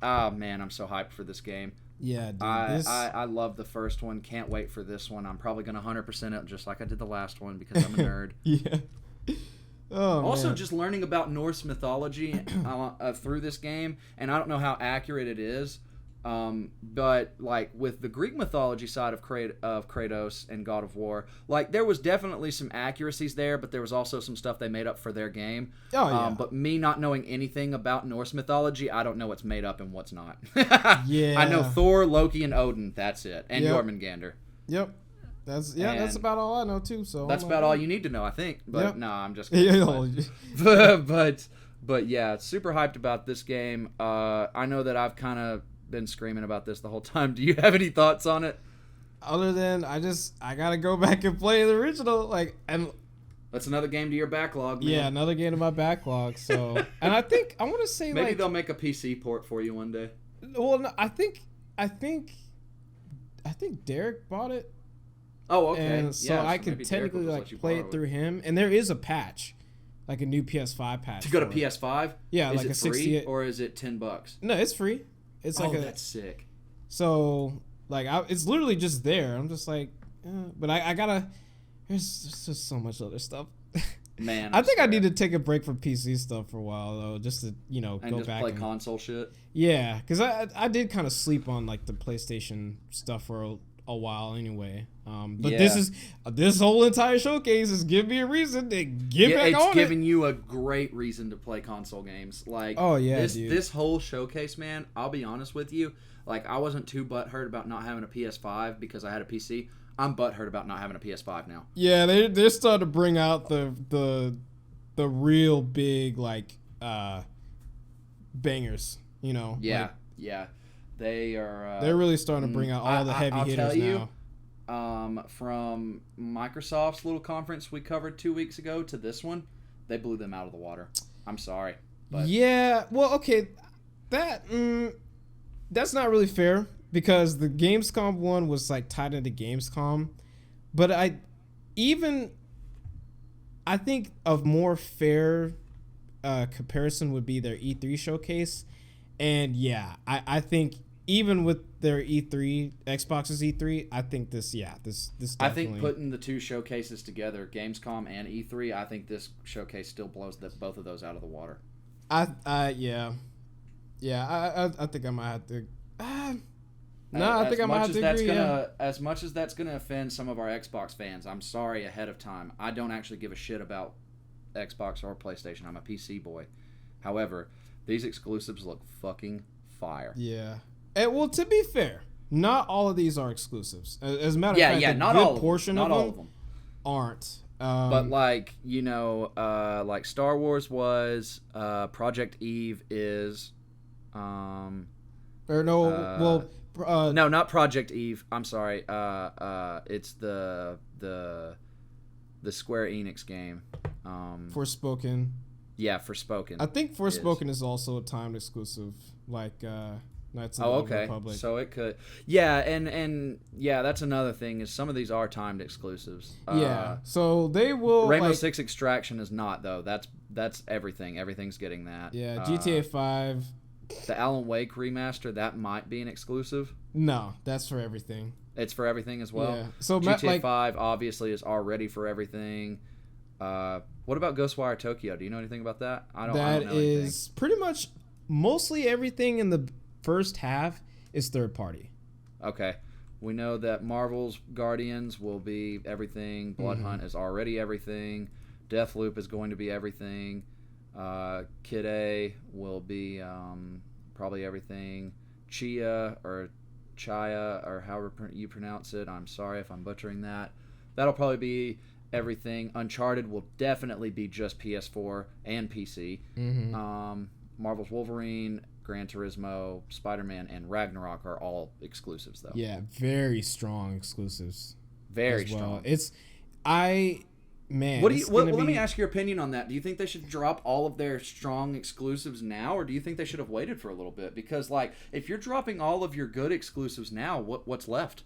Oh man, I'm so hyped for this game. yeah, dude. I, This. I I love the first one. Can't wait for this one. I'm probably gonna 100% it just like I did the last one because I'm a nerd. Yeah. Oh Also, man. just learning about Norse mythology through this game, and I don't know how accurate it is, but like with the Greek mythology side of Kratos and God of War, like there was definitely some accuracies there, but there was also some stuff they made up for their game. Oh yeah. But me not knowing anything about Norse mythology, I don't know what's made up and what's not. Yeah. I know Thor, Loki, and Odin. That's it, and Yep. Jormungandr. Yep. That's And about all I know too. So that's I'm about like, all you need to know, I think. But Yep. no, I'm just Yeah. kidding. But yeah, super hyped about this game. I know that I've kind of been screaming about this the whole time. Do you have any thoughts on it? Other than I gotta go back and play the original. Like and That's another game to your backlog, man. yeah, another game in my backlog. So and I think I want to say Maybe like they'll make a PC port for you one day. well no, I think Derek bought it. Oh, okay. And so yeah, I so could maybe Derek will technically just like let you play borrow it through him, and there is a patch, like a new PS5 patch. To go to for it. PS5? Yeah, is like it a free 68. or is it $10? No, it's free. It's like that's sick. so like it's literally just there. I'm just like, but I gotta. There's just so much other stuff. Man, I think I need to take a break from PC stuff for a while though, just to and go just back play and console shit. yeah, because I did kind of sleep on like the PlayStation stuff for a while anyway. But Yeah. this whole entire showcase is giving me a reason to get back on It's giving you a great reason to play console games. Like, Oh, yeah, this dude. this whole showcase, man. I'll be honest with you. Like, I wasn't too butthurt about not having a PS5 because I had a PC. I'm butthurt about not having a PS5 now. Yeah, they're starting to bring out the real big like bangers. You know. Yeah, Like, yeah. They are. they're really starting to bring out all the heavy I'll hitters tell you, now. From Microsoft's little conference we covered 2 weeks ago to this one, they blew them out of the water. I'm sorry, but Yeah, well, okay, that's not really fair because the Gamescom one was like tied into Gamescom, but even I think a more fair comparison would be their E3 showcase, and yeah, I think even with their E3 Xbox's E3, I think this I definitely, think putting the two showcases together, Gamescom and E3, I think this showcase still blows both of those out of the water. yeah. I think I might have to. No, I think I might have to agree. Yeah. As much as that's gonna offend some of our Xbox fans, I'm sorry ahead of time. I don't actually give a shit about Xbox or PlayStation. I'm a PC boy. However, these exclusives look fucking fire. Yeah. And, well, to be fair, not all of these are exclusives. As a matter of fact, a not good all portion of them. Not all of of them them. aren't. But like like Star Wars was, Project Eve is, or no, no, not Project Eve. I'm sorry. It's the Square Enix game. Forspoken. Yeah, Forspoken. I think Forspoken is also a timed exclusive, like Knights of the Oh, Old okay. Republic. So it could, yeah, and yeah, that's another thing is some of these are timed exclusives. Yeah, so they will. Rainbow Six Extraction is not though. That's everything. Everything's getting that. Yeah, GTA 5. The Alan Wake remaster that might be an exclusive. No, that's for everything. It's for everything as well. Yeah. So GTA 5 obviously is already for everything. What about Ghostwire Tokyo? Do you know anything about that? I don't know anything. That is pretty much mostly everything in the first half is third party. Okay. We know that Marvel's Guardians will be everything. Bloodhunt is already everything. Deathloop is going to be everything. Kid A will be probably everything. Chia or however you pronounce it. I'm sorry if I'm butchering that. That'll probably be everything. Uncharted will definitely be just PS4 and PC. Marvel's Wolverine, Gran Turismo, Spider-Man, and Ragnarok are all exclusives, though. Yeah, very strong exclusives. Very well. strong. Man. Let me ask your opinion on that. Do you think they should drop all of their strong exclusives now, or do you think they should have waited for a little bit? Because, like, if you're dropping all of your good exclusives now, what's left?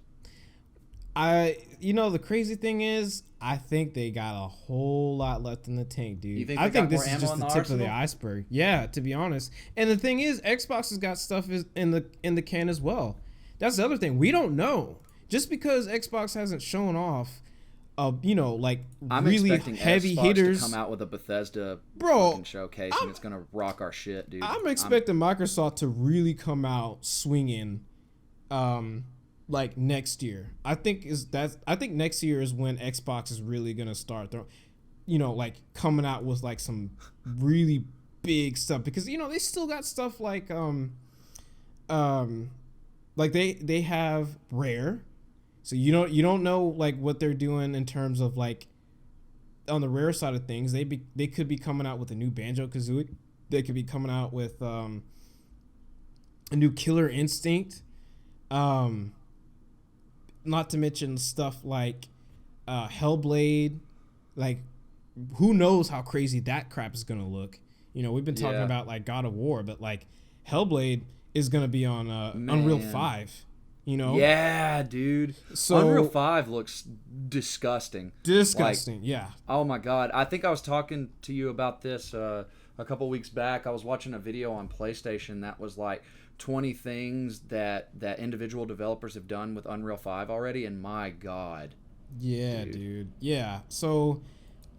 The crazy thing is, I think they got a whole lot left in the tank, dude. You think I think this more is just the tip of the iceberg. Yeah, to be honest. And the thing is, Xbox has got stuff in the can as well. That's the other thing. We don't know. Just because Xbox hasn't shown off, I'm really heavy Xbox hitters to come out with a Bethesda showcase, and it's gonna rock our shit, dude. I'm expecting Microsoft to really come out swinging. Like next year, I think next year is when Xbox is really gonna start coming out with like some really big stuff, because they still got stuff like they have Rare, so you don't know like what they're doing in terms of like on the Rare side of things. They could be coming out with a new Banjo-Kazooie. They could be coming out with a new Killer Instinct. Not to mention stuff like Hellblade. Like, who knows how crazy that crap is gonna look. We've been talking about like God of War, but like Hellblade is gonna be on Unreal 5. Yeah, dude. So Unreal 5 looks disgusting. Yeah. Oh my god. I think I was talking to you about this a couple weeks back. I was watching a video on PlayStation that was like 20 things that individual developers have done with Unreal 5 already, and my god. Yeah, dude. Yeah. So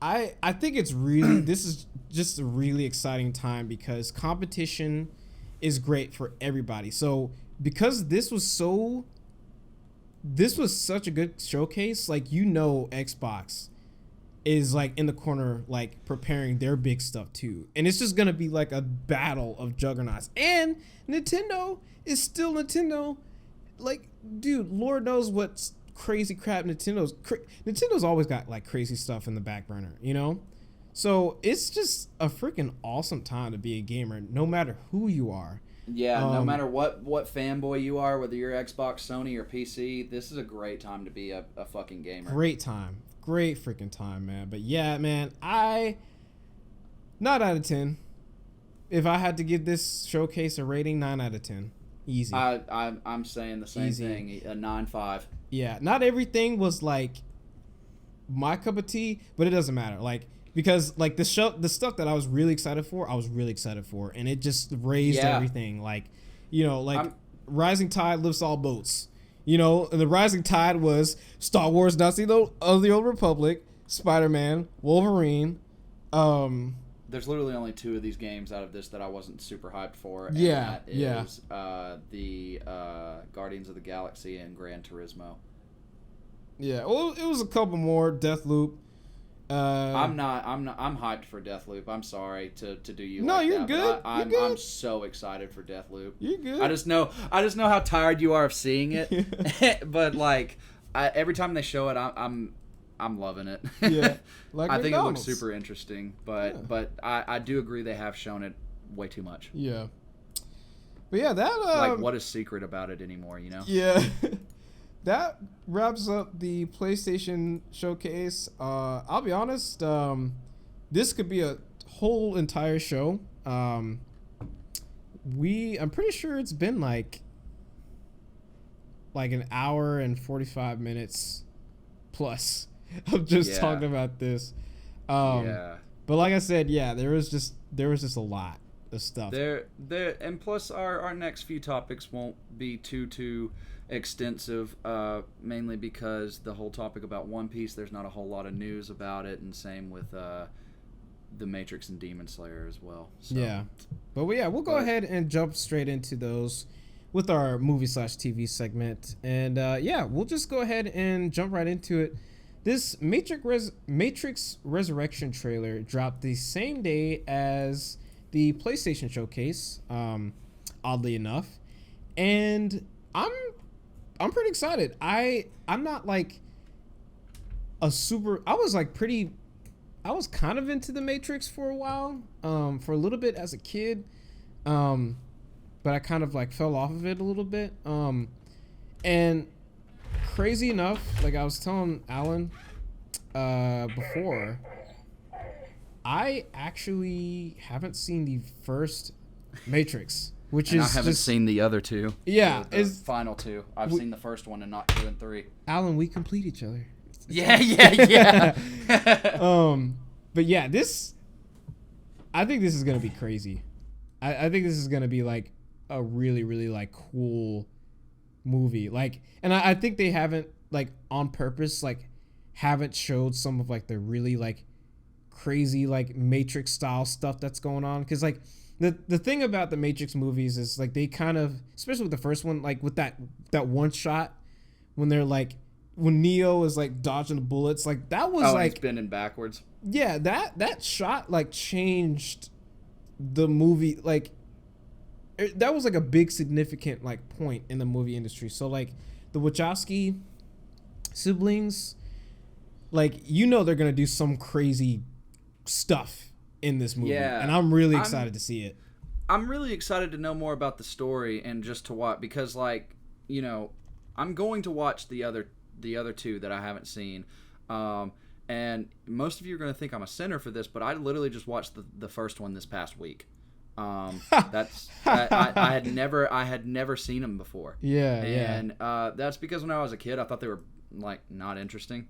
I think it's really this is just a really exciting time, because competition is great for everybody. So because this was such a good showcase, like Xbox is like in the corner like preparing their big stuff too, and it's just gonna be like a battle of juggernauts. And Nintendo is still Nintendo. Like, dude, Lord knows what crazy crap Nintendo's always got like crazy stuff in the back burner, so it's just a freaking awesome time to be a gamer, no matter who you are. Yeah, no matter what fanboy you are, whether you're Xbox, Sony, or PC, this is a great time to be a fucking gamer. Great time. Great freaking time, man. But yeah, man, 9 out of 10. If I had to give this showcase a rating, 9 out of 10. Easy. I'm saying the same thing. A 9.5. Yeah, not everything was like my cup of tea, but it doesn't matter. Like, because like the stuff that I was really excited for, and it just raised everything. Like, rising tide lifts all boats. And the rising tide was Star Wars: Knights of the Old Republic, Spider-Man, Wolverine. There's literally only 2 of these games out of this that I wasn't super hyped for. And that is the Guardians of the Galaxy and Gran Turismo. Yeah, well, it was a couple more. Deathloop. I'm hyped for Deathloop. I'm sorry to do you. No, like you're that, good. I'm You're good. I'm so excited for Deathloop. You're good. I just know how tired you are of seeing it, but like every time they show it, I'm loving it. Yeah, like I think it looks McDonald's. super interesting, but I do agree they have shown it way too much. Yeah, but yeah, that like what is secret about it anymore? Yeah. that wraps up the PlayStation showcase. I'll be honest, this could be a whole entire show. I'm pretty sure it's been like an hour and 45 minutes plus of just talking about this. But like I said, there was just a lot of stuff. And plus our next few topics won't be too extensive, mainly because the whole topic about One Piece, there's not a whole lot of news about it, and same with the Matrix and Demon Slayer as well. So. Yeah, but we'll go ahead and jump straight into those with our movie/TV segment, and we'll just go ahead and jump right into it. This Matrix Resurrection trailer dropped the same day as the PlayStation showcase, oddly enough, and I'm pretty excited. I'm not like a super. I was kind of into the Matrix for a while, for a little bit as a kid, but I kind of like fell off of it a little bit. And crazy enough, like I was telling Alan before, I actually haven't seen the first Matrix, which and is I haven't seen the other two. Yeah, the final two. I've seen the first one and not 2 and 3. Alan, we complete each other. Yeah. But yeah, I think this is gonna be crazy. I think this is gonna be like a really, really like cool movie. Like, and I think they haven't like on purpose like haven't showed some of like the really like crazy like Matrix style stuff that's going on, because like the thing about the Matrix movies is like they kind of, especially with the first one, like with that one shot when they're like when Neo is like dodging the bullets, like that was like he's bending backwards. Yeah, that shot like changed the movie. Like that was like a big significant like point in the movie industry. So like the Wachowski siblings, like they're gonna do some crazy stuff in this movie, and I'm really excited to see it. I'm really excited to know more about the story and just to watch, because like I'm going to watch the other two that I haven't seen, and most of you are going to think I'm a sinner for this, but I literally just watched the first one this past week. That's I had never seen them before. And that's because when I was a kid, I thought they were like not interesting,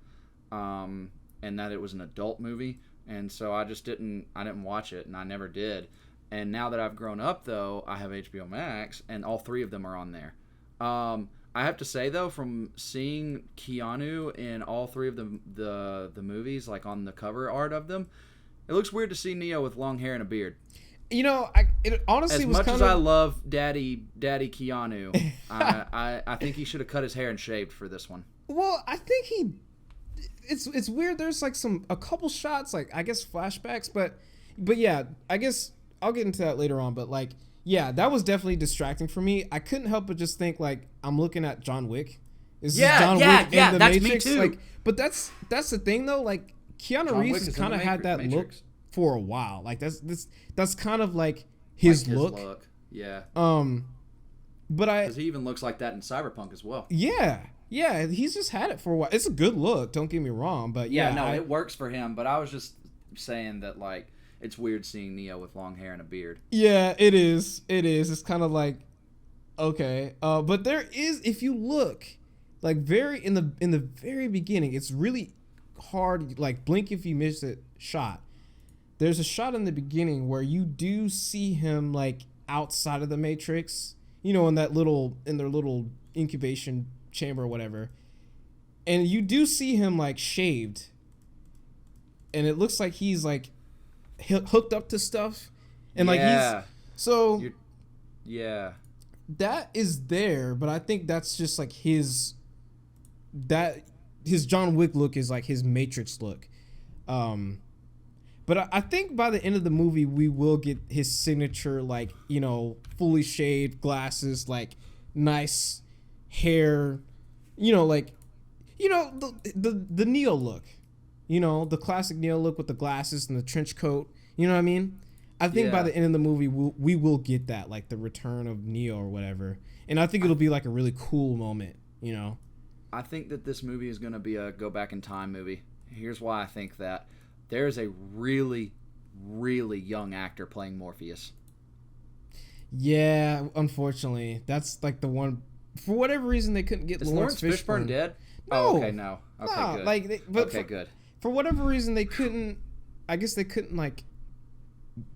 and that it was an adult movie, and so I didn't watch it, and I never did. And now that I've grown up, though, I have HBO Max, and all 3 of them are on there. I have to say, though, from seeing Keanu in all 3 of the movies, like on the cover art of them, it looks weird to see Neo with long hair and a beard. It honestly was kind of... As much as I love Daddy Keanu, I think he should have cut his hair and shaved for this one. Well, I think it's weird. There's like a couple shots, like I guess flashbacks, but yeah, I guess I'll get into that later on. But like, yeah, that was definitely distracting for me. I couldn't help but just think like I'm looking at John Wick. Is John Wick in the that's Matrix? Me too. Like, but that's the thing though. Like Keanu Reeves has kind of had that look for a while. Like that's kind of like his look. Yeah. But because he even looks like that in Cyberpunk as well. Yeah, he's just had it for a while. It's a good look, don't get me wrong, but it works for him. But I was just saying that like it's weird seeing Neo with long hair and a beard. Yeah, it is. It's kind of like okay, but there is, if you look like in the very beginning, it's really hard. Like blink if you miss it. Shot. There's a shot in the beginning where you do see him like outside of the Matrix. In their little incubation chamber or whatever, and you do see him like shaved, and it looks like he's like hooked up to stuff, and like that is there. But I think that's just like his John Wick look is like his Matrix look. But I think by the end of the movie we will get his signature, like fully shaved, glasses, like nice hair, the Neo look, the classic Neo look with the glasses and the trench coat. You know what I mean? I think by the end of the movie we will get that, like the return of Neo or whatever, and I think it'll be like a really cool moment. I think that this movie is going to be a go back in time movie. Here's why I think that. There's a really, really young actor playing Morpheus. Yeah, unfortunately, that's like the one. For whatever reason, they couldn't get Is Lawrence Fishburne dead? No. Oh, okay, no. Okay, No, good. like, Good. For whatever reason, they couldn't. I guess they couldn't like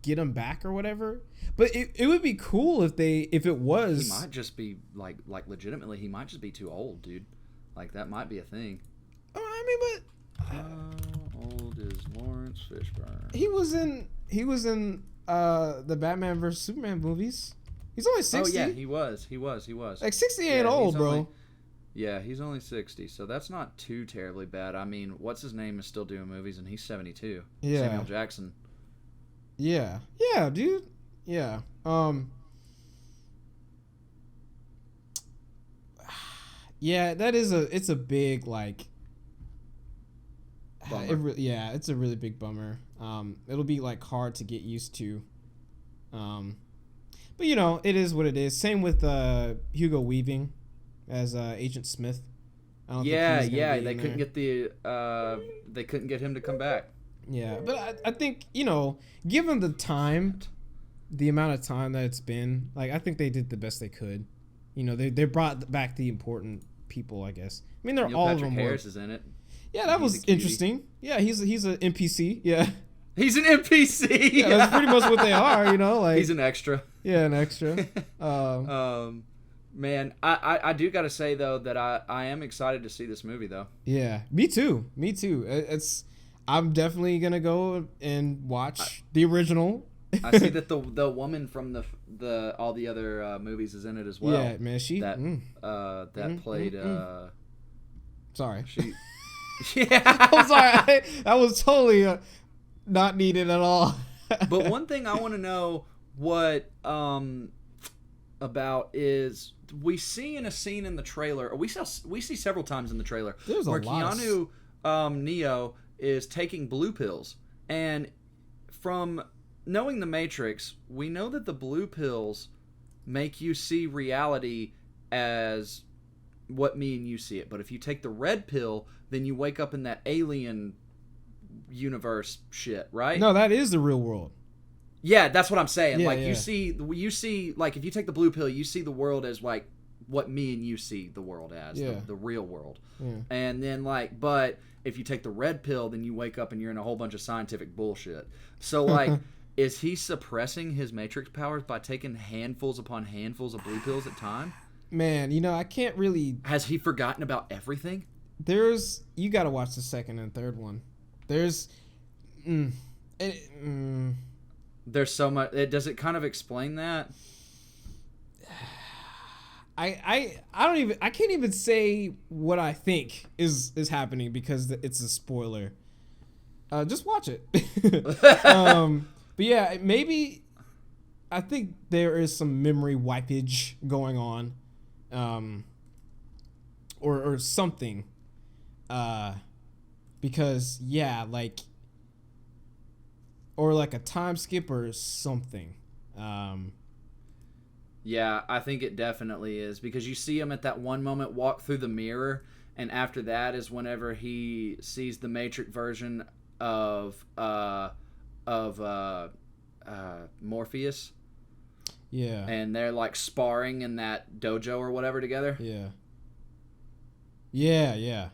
get him back or whatever. But it would be cool if it was. He might just be like legitimately. He might just be too old, dude. Like that might be a thing. Oh, I mean, but how old is Lawrence Fishburne? He was in the Batman vs Superman movies. He's only 60. Oh yeah, he was. Like 60 ain't old, bro. He's only 60, so that's not too terribly bad. I mean, what's his name is still doing movies, and he's 72. Yeah. Samuel Jackson. Yeah, dude. Yeah. Yeah, it's a big like. It's a really big bummer. It'll be like hard to get used to. But you know, it is what it is. Same with Hugo Weaving as Agent Smith. They couldn't get they couldn't get him to come back. Yeah, but I think, you know, given the amount of time that it's been, like I think they did the best they could. You know, they brought back the important people, I guess. I mean, Neil all Patrick of them Harris is in it. Yeah, that was interesting. Yeah, he's an NPC. Yeah. He's an NPC. Yeah, that's pretty much what they are, you know. Like he's an extra. Yeah, an extra. Man, I do got to say though that I am excited to see this movie though. Yeah, me too. I'm definitely gonna go and watch the original. I see that the woman from the all the other movies is in it as well. Yeah, man, that played. Sorry. Yeah. I'm sorry. That was totally not needed at all. But one thing I want to know what about is we see in a scene in the trailer, or we see several times in the trailer, where Keanu Neo is taking blue pills, and from knowing the Matrix, we know that the blue pills make you see reality as what me and you see it. But if you take the red pill, then you wake up in that alien universe shit, right? No, that is the real world. Yeah, that's what I'm saying. Yeah, you see, like if you take the blue pill, you see the world as like what me and you see the world as, the real world. Yeah. And then but if you take the red pill, then you wake up and you're in a whole bunch of scientific bullshit. So like, is he suppressing his Matrix powers by taking handfuls upon handfuls of blue pills at a time? Man, you know, I can't really. Has he forgotten about everything? You got to watch the second and third one. There's so much. Does it kind of explain that? I can't even say what I think is happening because it's a spoiler. Just watch it. But yeah, maybe I think there is some memory wipage going on, or something, because or like a time skip or something. Yeah, I think it definitely is, because you see him at that one moment walk through the mirror, and after that is whenever he sees the Matrix version of Morpheus. Yeah. And they're like sparring in that dojo or whatever together. Yeah. Yeah.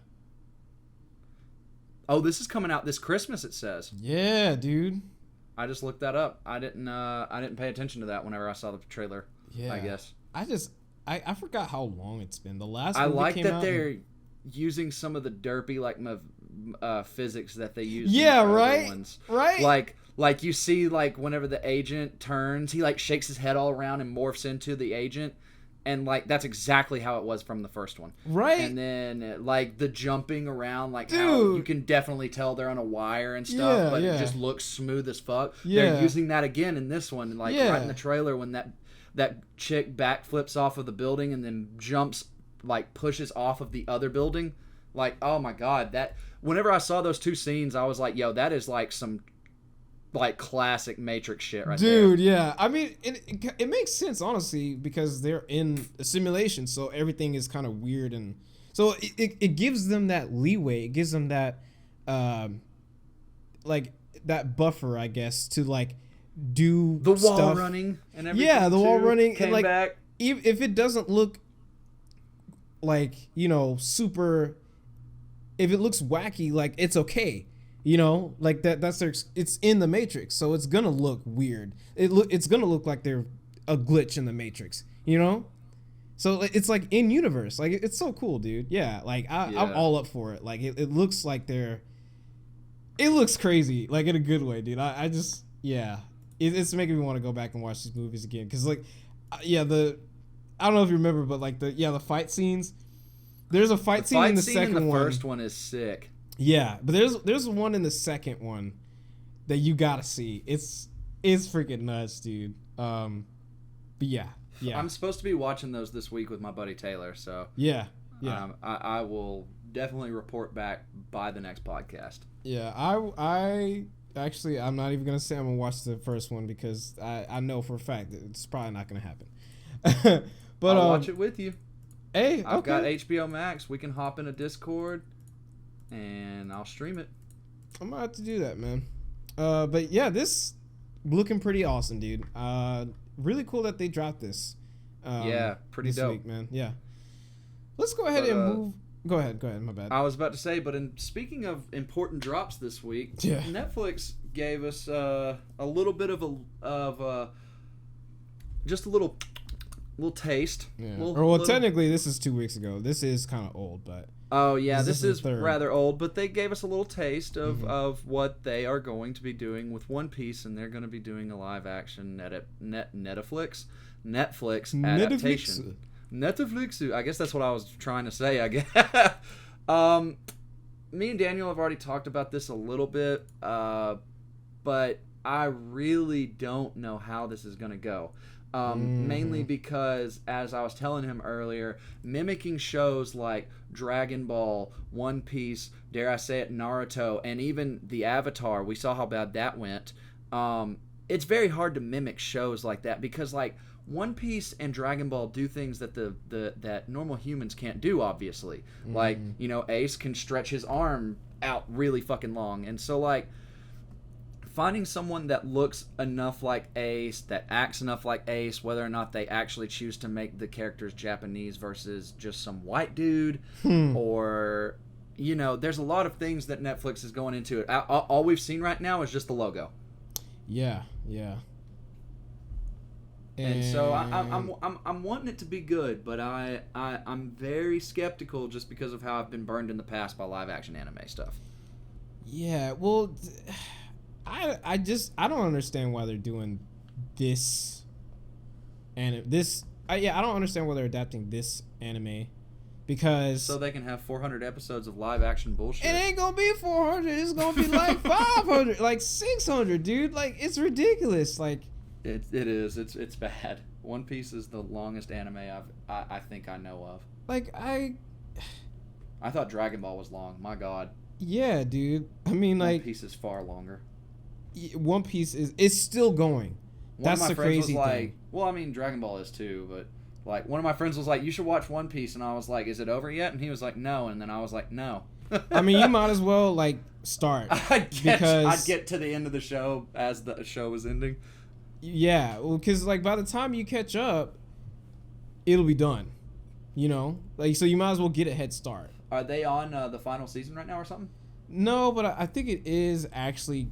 Oh, this is coming out this Christmas, it says. Yeah, dude. I just looked that up. I didn't pay attention to that whenever I saw the trailer. Yeah. I guess. I forgot how long it's been. The last I movie like came that out they're using some of the derpy physics that they use. Yeah, in the right. other ones. Right. Like you see, like whenever the agent turns, he like shakes his head all around and morphs into the agent. And, like, that's exactly how it was from the first one. Right. And then, like, the jumping around, like, Dude. how you can definitely tell they're on a wire and stuff, but it just looks smooth as fuck. Yeah. They're using that again in this one. Like, right in the trailer when that chick backflips off of the building and then jumps, like, pushes off of the other building. Like, oh, my God. Whenever I saw those two scenes, I was like, yo, that is, like, some... like classic Matrix shit right there. Dude, yeah. I mean, it makes sense, honestly, because they're in a simulation, so everything is kind of weird and So it gives them that leeway. It gives them that like that buffer, I guess, to like do the wall stuff. running and everything. Yeah, the wall running came like back. if it doesn't look like, you know, super, if it looks wacky, like it's okay, you know, like that's their, it's in the Matrix, so it's gonna look weird. It's gonna look like they're a glitch in the Matrix, you know. So it's like in universe, like it's so cool, dude. Yeah, like I'm all up for it. Like it looks like they're, it looks crazy, like in a good way, dude. I just, yeah, it's making me want to go back and watch these movies again, because like, yeah, I don't know if you remember, but like the fight scenes. There's a fight scene in the second one. The first one is sick. Yeah, but there's one in the second one that you gotta see. It's freaking nuts, dude. But yeah. I'm supposed to be watching those this week with my buddy Taylor, so yeah. I will definitely report back by the next podcast. Yeah, I actually, I'm not even gonna say I'm gonna watch the first one, because I know for a fact that it's probably not gonna happen. But I'll watch it with you. Hey, I've got HBO Max. We can hop in a Discord, and I'll stream it. I'm gonna have to do that, man. But yeah, this looking pretty awesome, dude. Really cool that they dropped this. Yeah, pretty this dope, week, man. Yeah. Let's go ahead and move. Go ahead. My bad. I was about to say, but speaking of important drops this week, yeah. Netflix gave us a little bit of just a little taste. Yeah. Technically, this is 2 weeks ago. This is kind of old, but. Oh yeah, this is rather old, but they gave us a little taste of what they are going to be doing with One Piece, and they're going to be doing a live action Netflix adaptation. Netflix. I guess that's what I was trying to say. I guess. Me and Daniel have already talked about this a little bit, but I really don't know how this is going to go. Mainly because, as I was telling him earlier, mimicking shows like Dragon Ball, One Piece, dare I say it, Naruto, and even the Avatar, we saw how bad that went. It's very hard to mimic shows like that, because like One Piece and Dragon Ball do things that that normal humans can't do, obviously. Like, you know, Ace can stretch his arm out really fucking long, and so like finding someone that looks enough like Ace, that acts enough like Ace, whether or not they actually choose to make the characters Japanese versus just some white dude, or, you know, there's a lot of things that Netflix is going into it. All we've seen right now is just the logo. Yeah. And so I'm wanting it to be good, but I'm very skeptical just because of how I've been burned in the past by live action anime stuff. Yeah, well, I don't understand why they're doing this, and I don't understand why they're adapting this anime, because so they can have 400 episodes of live action bullshit. It ain't gonna be 400. It's gonna be like 500, like 600, dude. Like, it's ridiculous. Like, it is. It's bad. One Piece is the longest anime I think I know of. Like, I thought Dragon Ball was long. My God. Yeah, dude. I mean, like, One Piece is far longer. One Piece is still going. That's the crazy thing. Well, I mean, Dragon Ball is too, but like one of my friends was like, "You should watch One Piece," and I was like, "Is it over yet?" And he was like, "No," and then I was like, "No." I mean, you might as well like start. I'd get to the end of the show as the show was ending. Yeah, well, because like by the time you catch up, it'll be done. You know, like, so you might as well get a head start. Are they on the final season right now or something? No, but I think it is actually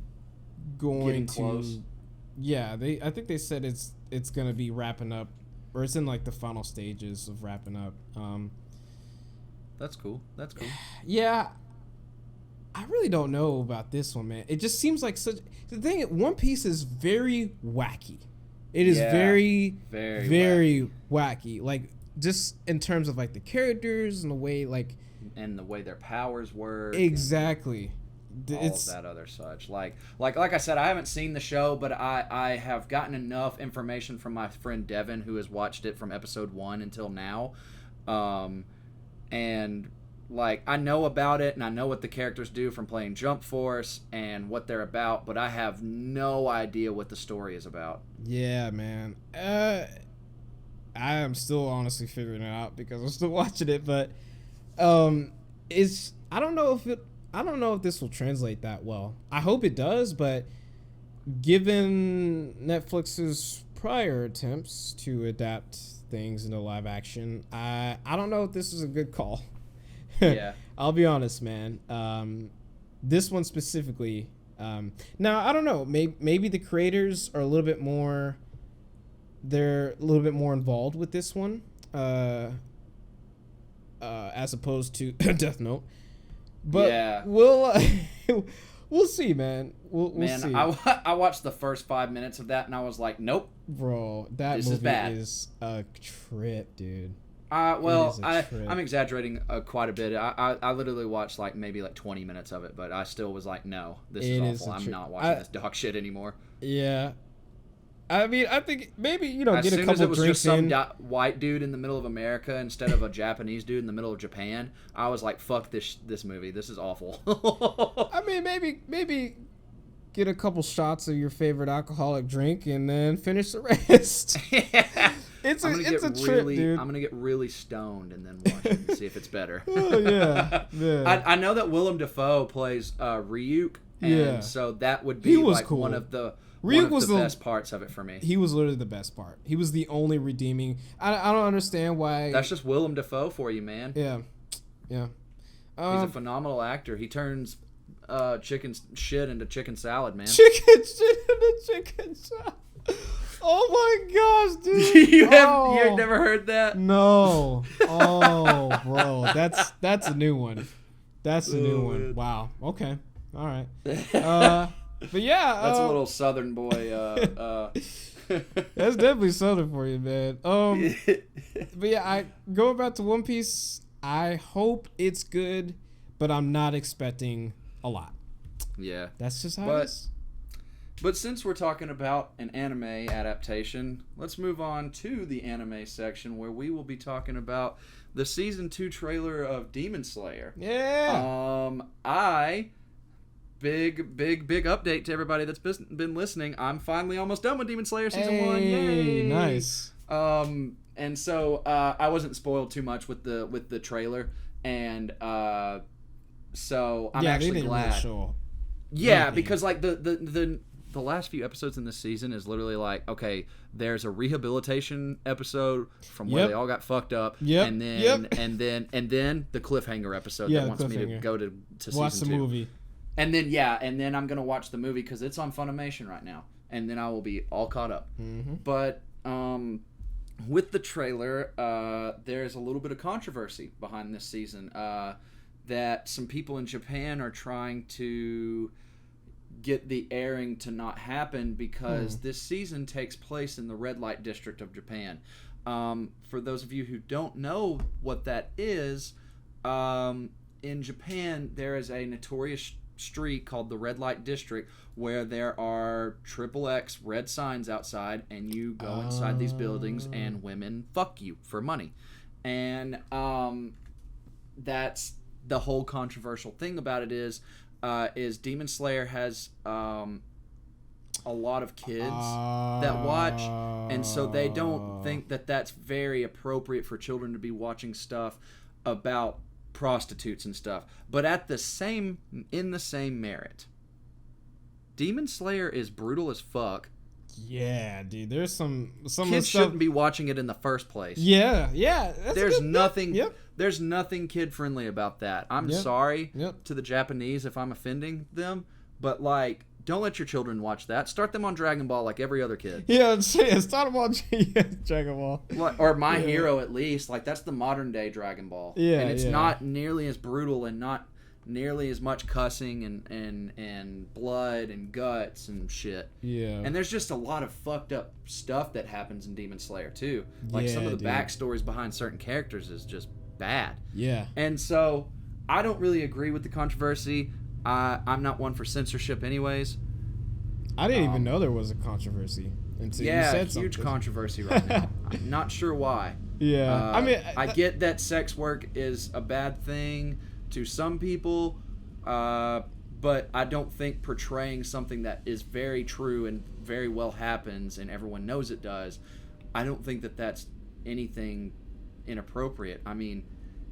going to. Close. Yeah, I think they said it's gonna be wrapping up, or it's in like the final stages of wrapping up. That's cool. Yeah, I really don't know about this one, man. It just seems like such. The thing, One Piece is very wacky. It is very wacky. Like, just in terms of like the characters and the way and the way their powers work. Exactly. All of that other such. Like I said, I haven't seen the show, but I have gotten enough information from my friend Devin, who has watched it from episode 1 until now. And like, I know about it, and I know what the characters do from playing Jump Force and what they're about, but I have no idea what the story is about. Yeah, man. I am still honestly figuring it out because I'm still watching it, but um, is I don't know if this will translate that well. I hope it does, but given Netflix's prior attempts to adapt things into live action, I don't know if this is a good call. Yeah. I'll be honest, man. This one specifically. Now I don't know. Maybe the creators are a little bit more. They're a little bit more involved with this one, as opposed to Death Note. But Yeah. we'll see, man. We'll see. I watched the first 5 minutes of that and I was like, nope. Bro, that This movie is bad. is a trip, dude. Well, It is a trip. I'm exaggerating quite a bit. I literally watched maybe 20 minutes of it, but I still was like, no, this It is is awful. a I'm trip. not watching this dog shit anymore. Yeah. I mean, I think maybe, As get a soon as couple it was drinks just some in. white dude in the middle of America instead of a Japanese dude in the middle of Japan, I was like, fuck this movie. This is awful. I mean, maybe get a couple shots of your favorite alcoholic drink and then finish the rest. It's a trip, dude. I'm gonna get really stoned and then watch it and see if it's better. Oh, yeah. I know that Willem Dafoe plays Ryuk, and Yeah. so that would He be was like cool. one of the Ryuk was the best parts of it for me. He was literally the best part. He was the only redeeming. I don't understand why. That's just Willem Dafoe for you, man. Yeah. He's a phenomenal actor. He turns chicken shit into chicken salad, man. Chicken shit into chicken salad. Oh my gosh, dude! You have never heard that? No. Oh, bro, that's a new one. That's a new one. Man. Wow. Okay. All right. But yeah, That's a little Southern boy. That's definitely something for you, man. But yeah, going back to One Piece. I hope it's good, but I'm not expecting a lot. Yeah. That's just how it is. But since we're talking about an anime adaptation, let's move on to the anime section where we will be talking about the season 2 trailer of Demon Slayer. Yeah. Big update to everybody that's been listening. I'm finally almost done with Demon Slayer season 1. Yay. Yay! Nice. And so I wasn't spoiled too much with the trailer, and so I'm actually glad. Really show Yeah, because like the last few episodes in this season is literally like, okay, there's a rehabilitation episode from where they all got fucked up, and then and then the cliffhanger episode that wants me to go to watch season the 2. movie. And then I'm gonna watch the movie because it's on Funimation right now, and then I will be all caught up. Mm-hmm. But with the trailer, there's a little bit of controversy behind this season. That some people in Japan are trying to get the airing to not happen because this season takes place in the red light district of Japan. For those of you who don't know what that is, in Japan there is a notorious street called the red light district where there are XXX red signs outside, and you go inside these buildings and women fuck you for money. And that's the whole controversial thing about it is Demon Slayer has a lot of kids that watch, and so they don't think that that's very appropriate for children to be watching stuff about prostitutes and stuff. But in the same merit, Demon Slayer is brutal as fuck. Yeah, dude. There's some kids shouldn't be watching it in the first place. Yeah. There's nothing. There's nothing kid friendly about that. I'm sorry to the Japanese if I'm offending them, but like, don't let your children watch that. Start them on Dragon Ball like every other kid. Yeah, start them on Dragon Ball. Or My Hero, at least. Like, that's the modern day Dragon Ball. Yeah, and it's not nearly as brutal and not nearly as much cussing and blood and guts and shit. Yeah. And there's just a lot of fucked up stuff that happens in Demon Slayer too. Like some of the backstories behind certain characters is just bad. Yeah. And so I don't really agree with the controversy. I'm not one for censorship anyways. I didn't even know there was a controversy until you said something. Huge controversy right now. I'm not sure why. Yeah. I get that sex work is a bad thing to some people, but I don't think portraying something that is very true and very well happens and everyone knows it does, I don't think that that's anything inappropriate. I mean,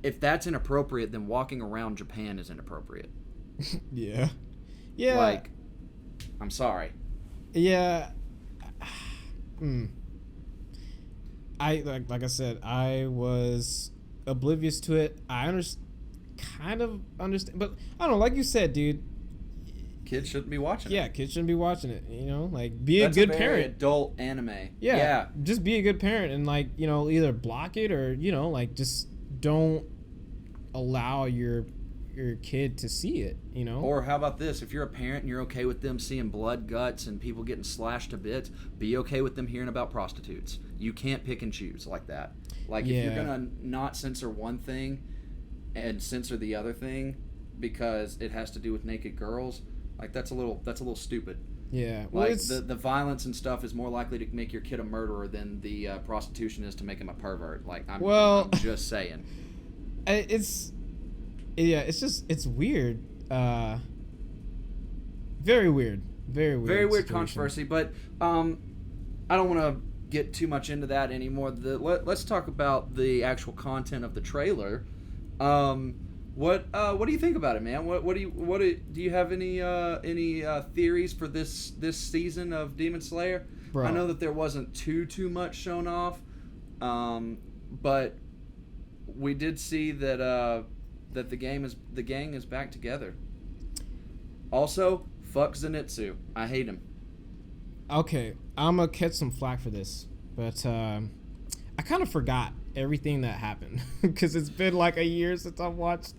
if that's inappropriate, then walking around Japan is inappropriate. Yeah. Yeah. Like, I'm sorry. Yeah. I like I said, I was oblivious to it. Kind of understand, but I don't know. Like you said, dude. Kids shouldn't be watching it. Yeah, kids shouldn't be watching it. You know, like be That's a good a very parent. adult anime. Yeah, just be a good parent and like either block it or like just don't allow your kid to see it. Or how about this? If you're a parent and you're okay with them seeing blood, guts, and people getting slashed to bits, be okay with them hearing about prostitutes. You can't pick and choose like that. Like, if you're gonna not censor one thing and censor the other thing because it has to do with naked girls, like that's a little stupid. Yeah, well, like the violence and stuff is more likely to make your kid a murderer than the prostitution is to make him a pervert. Like, I'm just saying. It's weird. Very weird. Very weird controversy. But I don't want to get too much into that anymore. Let's talk about the actual content of the trailer. What do you think about it, man? Do you have any theories for this season of Demon Slayer? Bro. I know that there wasn't too much shown off, but we did see that the gang is back together. Also, fuck Zenitsu. I hate him. Okay, I'm gonna catch some flack for this, but I kind of forgot everything that happened because it's been like a year since I've watched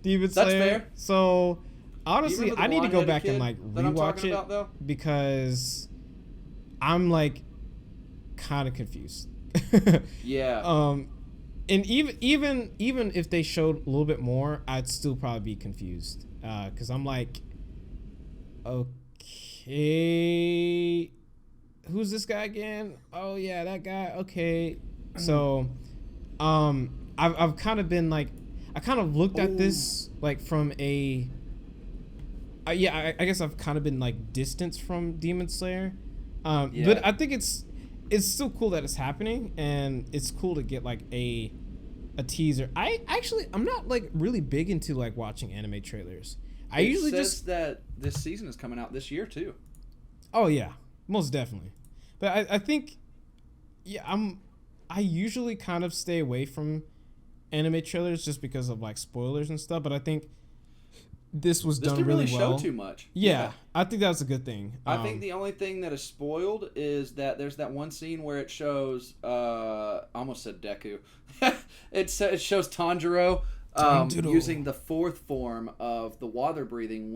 Demon Slayer. That's fair. So honestly, I need to go back and like rewatch it about, because I'm like kind of confused. Yeah. And even if they showed a little bit more, I'd still probably be confused because I'm like, okay, who's this guy again? Oh yeah, that guy. Okay, so I've kind of been like, I kind of looked at this like from a I guess I've kind of been like distanced from Demon Slayer, but I think it's still cool that it's happening, and it's cool to get like a teaser. I'm not like really big into like watching anime trailers. I usually says that this season is coming out this year too. Oh yeah, most definitely. But I think I usually kind of stay away from anime trailers just because of like spoilers and stuff. But I think this done didn't really show well. Too much. Yeah, I think that's a good thing. I think the only thing that is spoiled is that there's that one scene where it shows I almost said Deku. It shows Tanjiro using the fourth form of the water breathing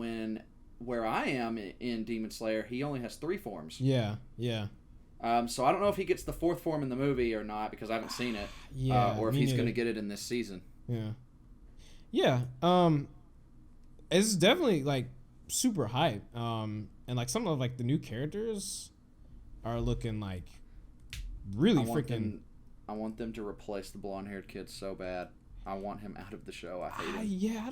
where I am in Demon Slayer, he only has 3 forms. Yeah. So I don't know if he gets the 4th form in the movie or not because I haven't seen it. Or if he's going to get it in this season. Yeah. It's definitely like super hype. And like some of like the new characters are looking like really freaking. I want them to replace the blonde-haired kid so bad. I want him out of the show. I hate him. Yeah,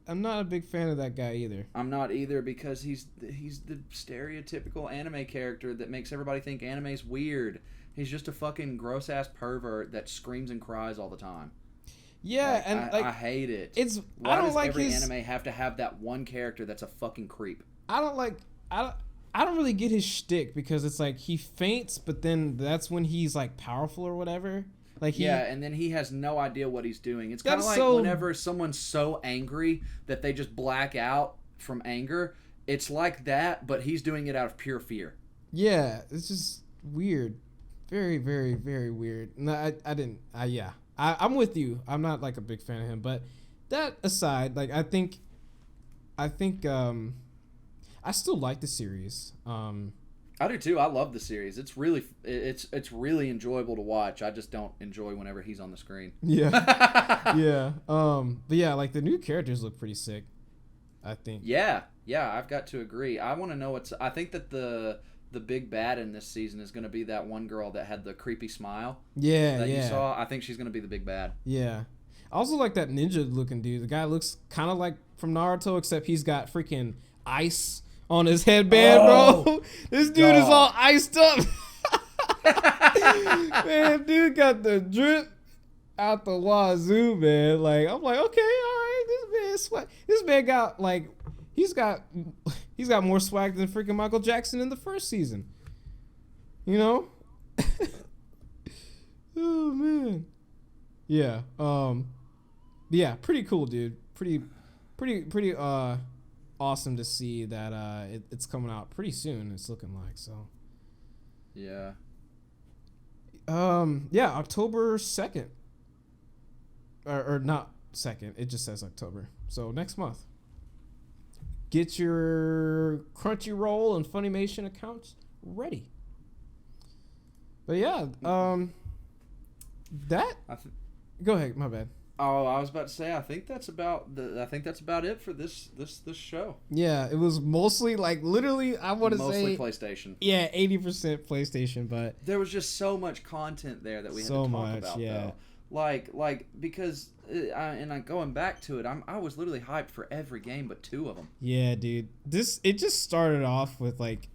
I'm not a big fan of that guy either. I'm not either because he's the stereotypical anime character that makes everybody think anime's weird. He's just a fucking gross-ass pervert that screams and cries all the time. Yeah, I hate it. Why does every anime have to have that one character that's a fucking creep? I don't really get his shtick because it's like he faints, but then that's when he's like powerful or whatever. Like and then he has no idea what he's doing. It's kind of like whenever someone's so angry that they just black out from anger. It's like that, but he's doing it out of pure fear. Yeah, it's just weird. Very, very, very weird. No, I'm with you. I'm not like a big fan of him, but that aside, like I think I still like the series. I do too. I love the series. It's really enjoyable to watch. I just don't enjoy whenever he's on the screen. Yeah. Yeah. But yeah, like the new characters look pretty sick, I think. Yeah, I've got to agree. I want to know I think that the big bad in this season is going to be that one girl that had the creepy smile. Yeah, that you saw. I think she's going to be the big bad. Yeah. I also like that ninja looking dude. The guy looks kind of like from Naruto, except he's got freaking ice on his headband, bro. This dude is all iced up. Man, dude got the drip. out the wazoo, man. Like I'm like, okay, all right, this man swag. This man got like, he's got more swag than freaking Michael Jackson in the first season. You know? Oh man. Yeah. Yeah. Pretty cool, dude. Pretty awesome to see that it's coming out pretty soon. It's looking like so. Yeah. Yeah, October 2nd. Or not 2nd. It just says October. So next month. Get your Crunchyroll and Funimation accounts ready. But yeah, that. Go ahead. My bad. Oh, I was about to say. I think that's about it for this show. Yeah, it was mostly like literally. I want to say mostly PlayStation. Yeah, 80% PlayStation, but there was just so much content there that we had to talk about. Yeah. Though. Like because going back to it, I was literally hyped for every game but 2 of them. Yeah, dude. It just started off with like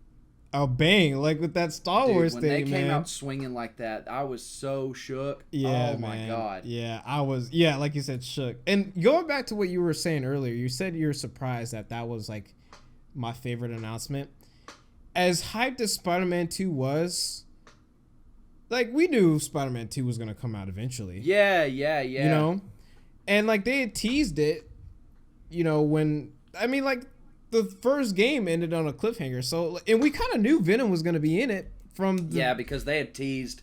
a bang, like with that Star Wars when thing, they came man. out swinging like that, I was so shook. Yeah, oh my man. God. Yeah, I was. Yeah, like you said, shook. And going back to what you were saying earlier, you said you were surprised that was like my favorite announcement. As hyped as Spider-Man 2 was, like we knew Spider-Man 2 was gonna come out eventually. Yeah. You know, and like they had teased it. You know, when like the first game ended on a cliffhanger, so and we kind of knew Venom was gonna be in it from. Because they had teased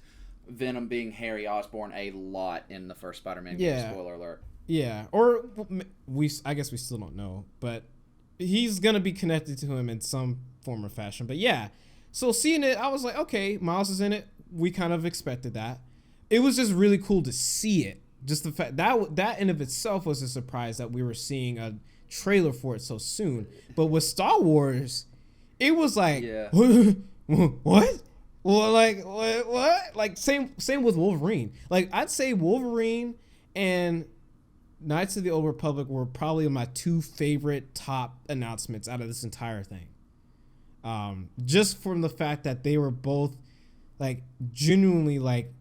Venom being Harry Osborn a lot in the first Spider-Man game. Spoiler alert. Yeah, or I guess we still don't know, but he's gonna be connected to him in some form or fashion. But yeah, so seeing it, I was like, okay, Miles is in it. We kind of expected that. It was just really cool to see it. Just the fact that in of itself was a surprise that we were seeing a trailer for it so soon. But with Star Wars, it was like, what? Well, like what? Like same with Wolverine. Like I'd say Wolverine and Knights of the Old Republic were probably my 2 favorite top announcements out of this entire thing. Just from the fact that they were both like genuinely like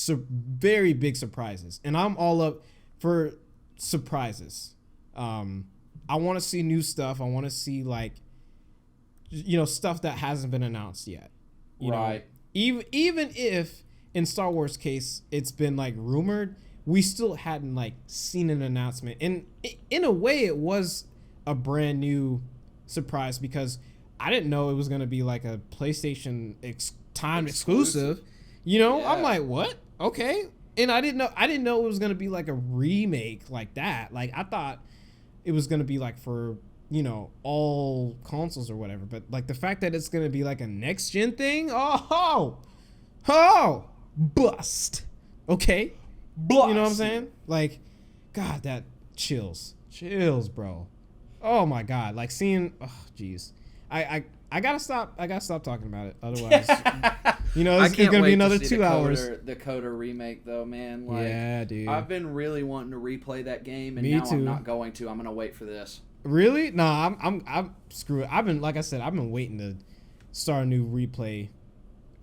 very big surprises, and I'm all up for surprises. I want to see new stuff. I want to see like, stuff that hasn't been announced yet. You know? Even if in Star Wars case it's been like rumored, we still hadn't like seen an announcement. And in a way, it was a brand new surprise because I didn't know it was gonna be like a PlayStation timed exclusive. I'm like, what? Okay. And I didn't know it was gonna be like a remake like that. Like I thought it was gonna be like for all consoles or whatever. But like the fact that it's gonna be like a next gen thing, bust. Okay, bust. You know what I'm saying? Like, God, that chills, bro. Oh my God, like seeing. Oh, jeez. I gotta stop talking about it. Otherwise, it's gonna be another 2 hours. The Coder remake, though, man. Like, yeah, dude. I've been really wanting to replay that game, and Me now too. I'm not going to. I'm gonna wait for this. Really? Nah, I'm screw it. I've been waiting to start a new replay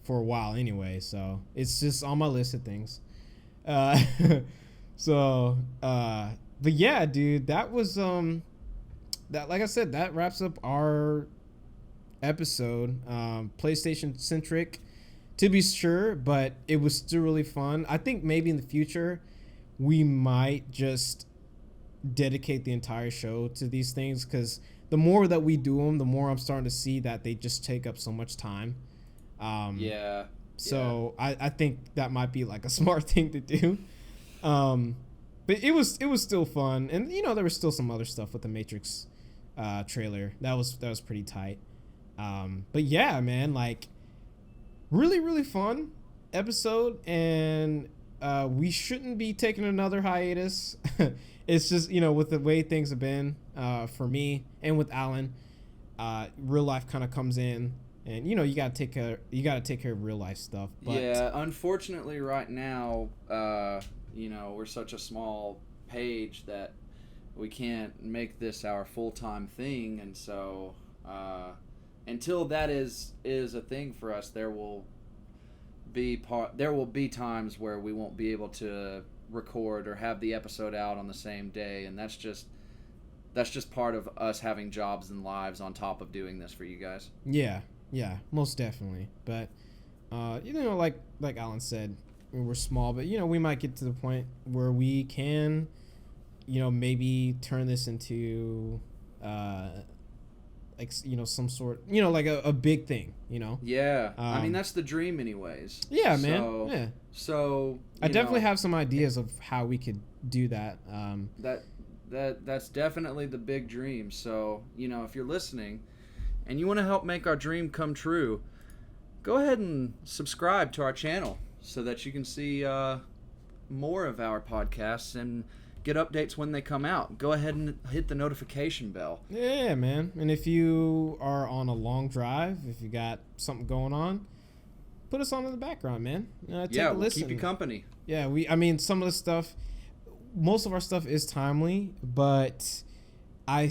for a while anyway. So it's just on my list of things. But yeah, dude, that was that, like I said, that wraps up our episode. PlayStation centric to be sure, but it was still really fun. I think maybe in the future we might just dedicate the entire show to these things, because the more that we do them, the more I'm starting to see that they just take up so much time. So I think that might be like a smart thing to do. But it was still fun, and there was still some other stuff with the Matrix trailer that was pretty tight. But yeah, man, like really, really fun episode, and we shouldn't be taking another hiatus. It's just, with the way things have been for me and with Alan, real life kind of comes in, and you gotta take care of real life stuff. But yeah, unfortunately, right now, we're such a small page that we can't make this our full-time thing, and so until that is a thing for us, there will be times where we won't be able to record or have the episode out on the same day, and that's just part of us having jobs and lives on top of doing this for you guys. Yeah, most definitely. But like Alan said, we're small, but we might get to the point where we can, maybe turn this into some sort, like a big thing, Yeah. I mean, that's the dream anyways. Yeah, man. Yeah. So I definitely have some ideas of how we could do that. That's definitely the big dream. So, if you're listening and you want to help make our dream come true, go ahead and subscribe to our channel so that you can see more of our podcasts and get updates when they come out. Go ahead and hit the notification bell. Yeah, man. And if you are on a long drive, if you got something going on, put us on in the background, man. Take a we'll listen. keep you company. Yeah, some of the stuff, most of our stuff is timely, but I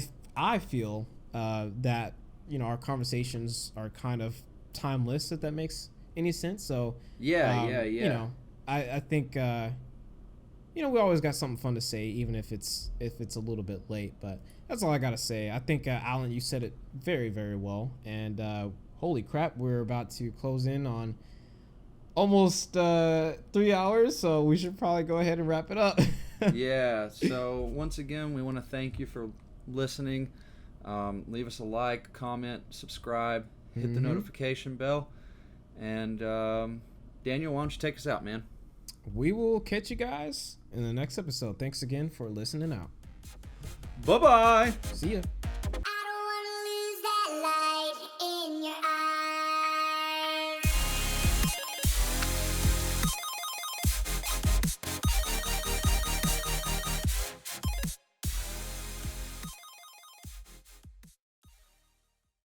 feel that our conversations are kind of timeless, if that makes any sense. So yeah. I think we always got something fun to say, even if it's a little bit late. But that's all I gotta say. I think Alan, you said it very, very well. And holy crap, we're about to close in on almost 3 hours, so we should probably go ahead and wrap it up. Yeah. So once again, we want to thank you for listening. Leave us a like, comment, subscribe, hit the notification bell, and Daniel, why don't you take us out, man? We will catch you guys in the next episode. Thanks again for listening out. Bye-bye. See ya.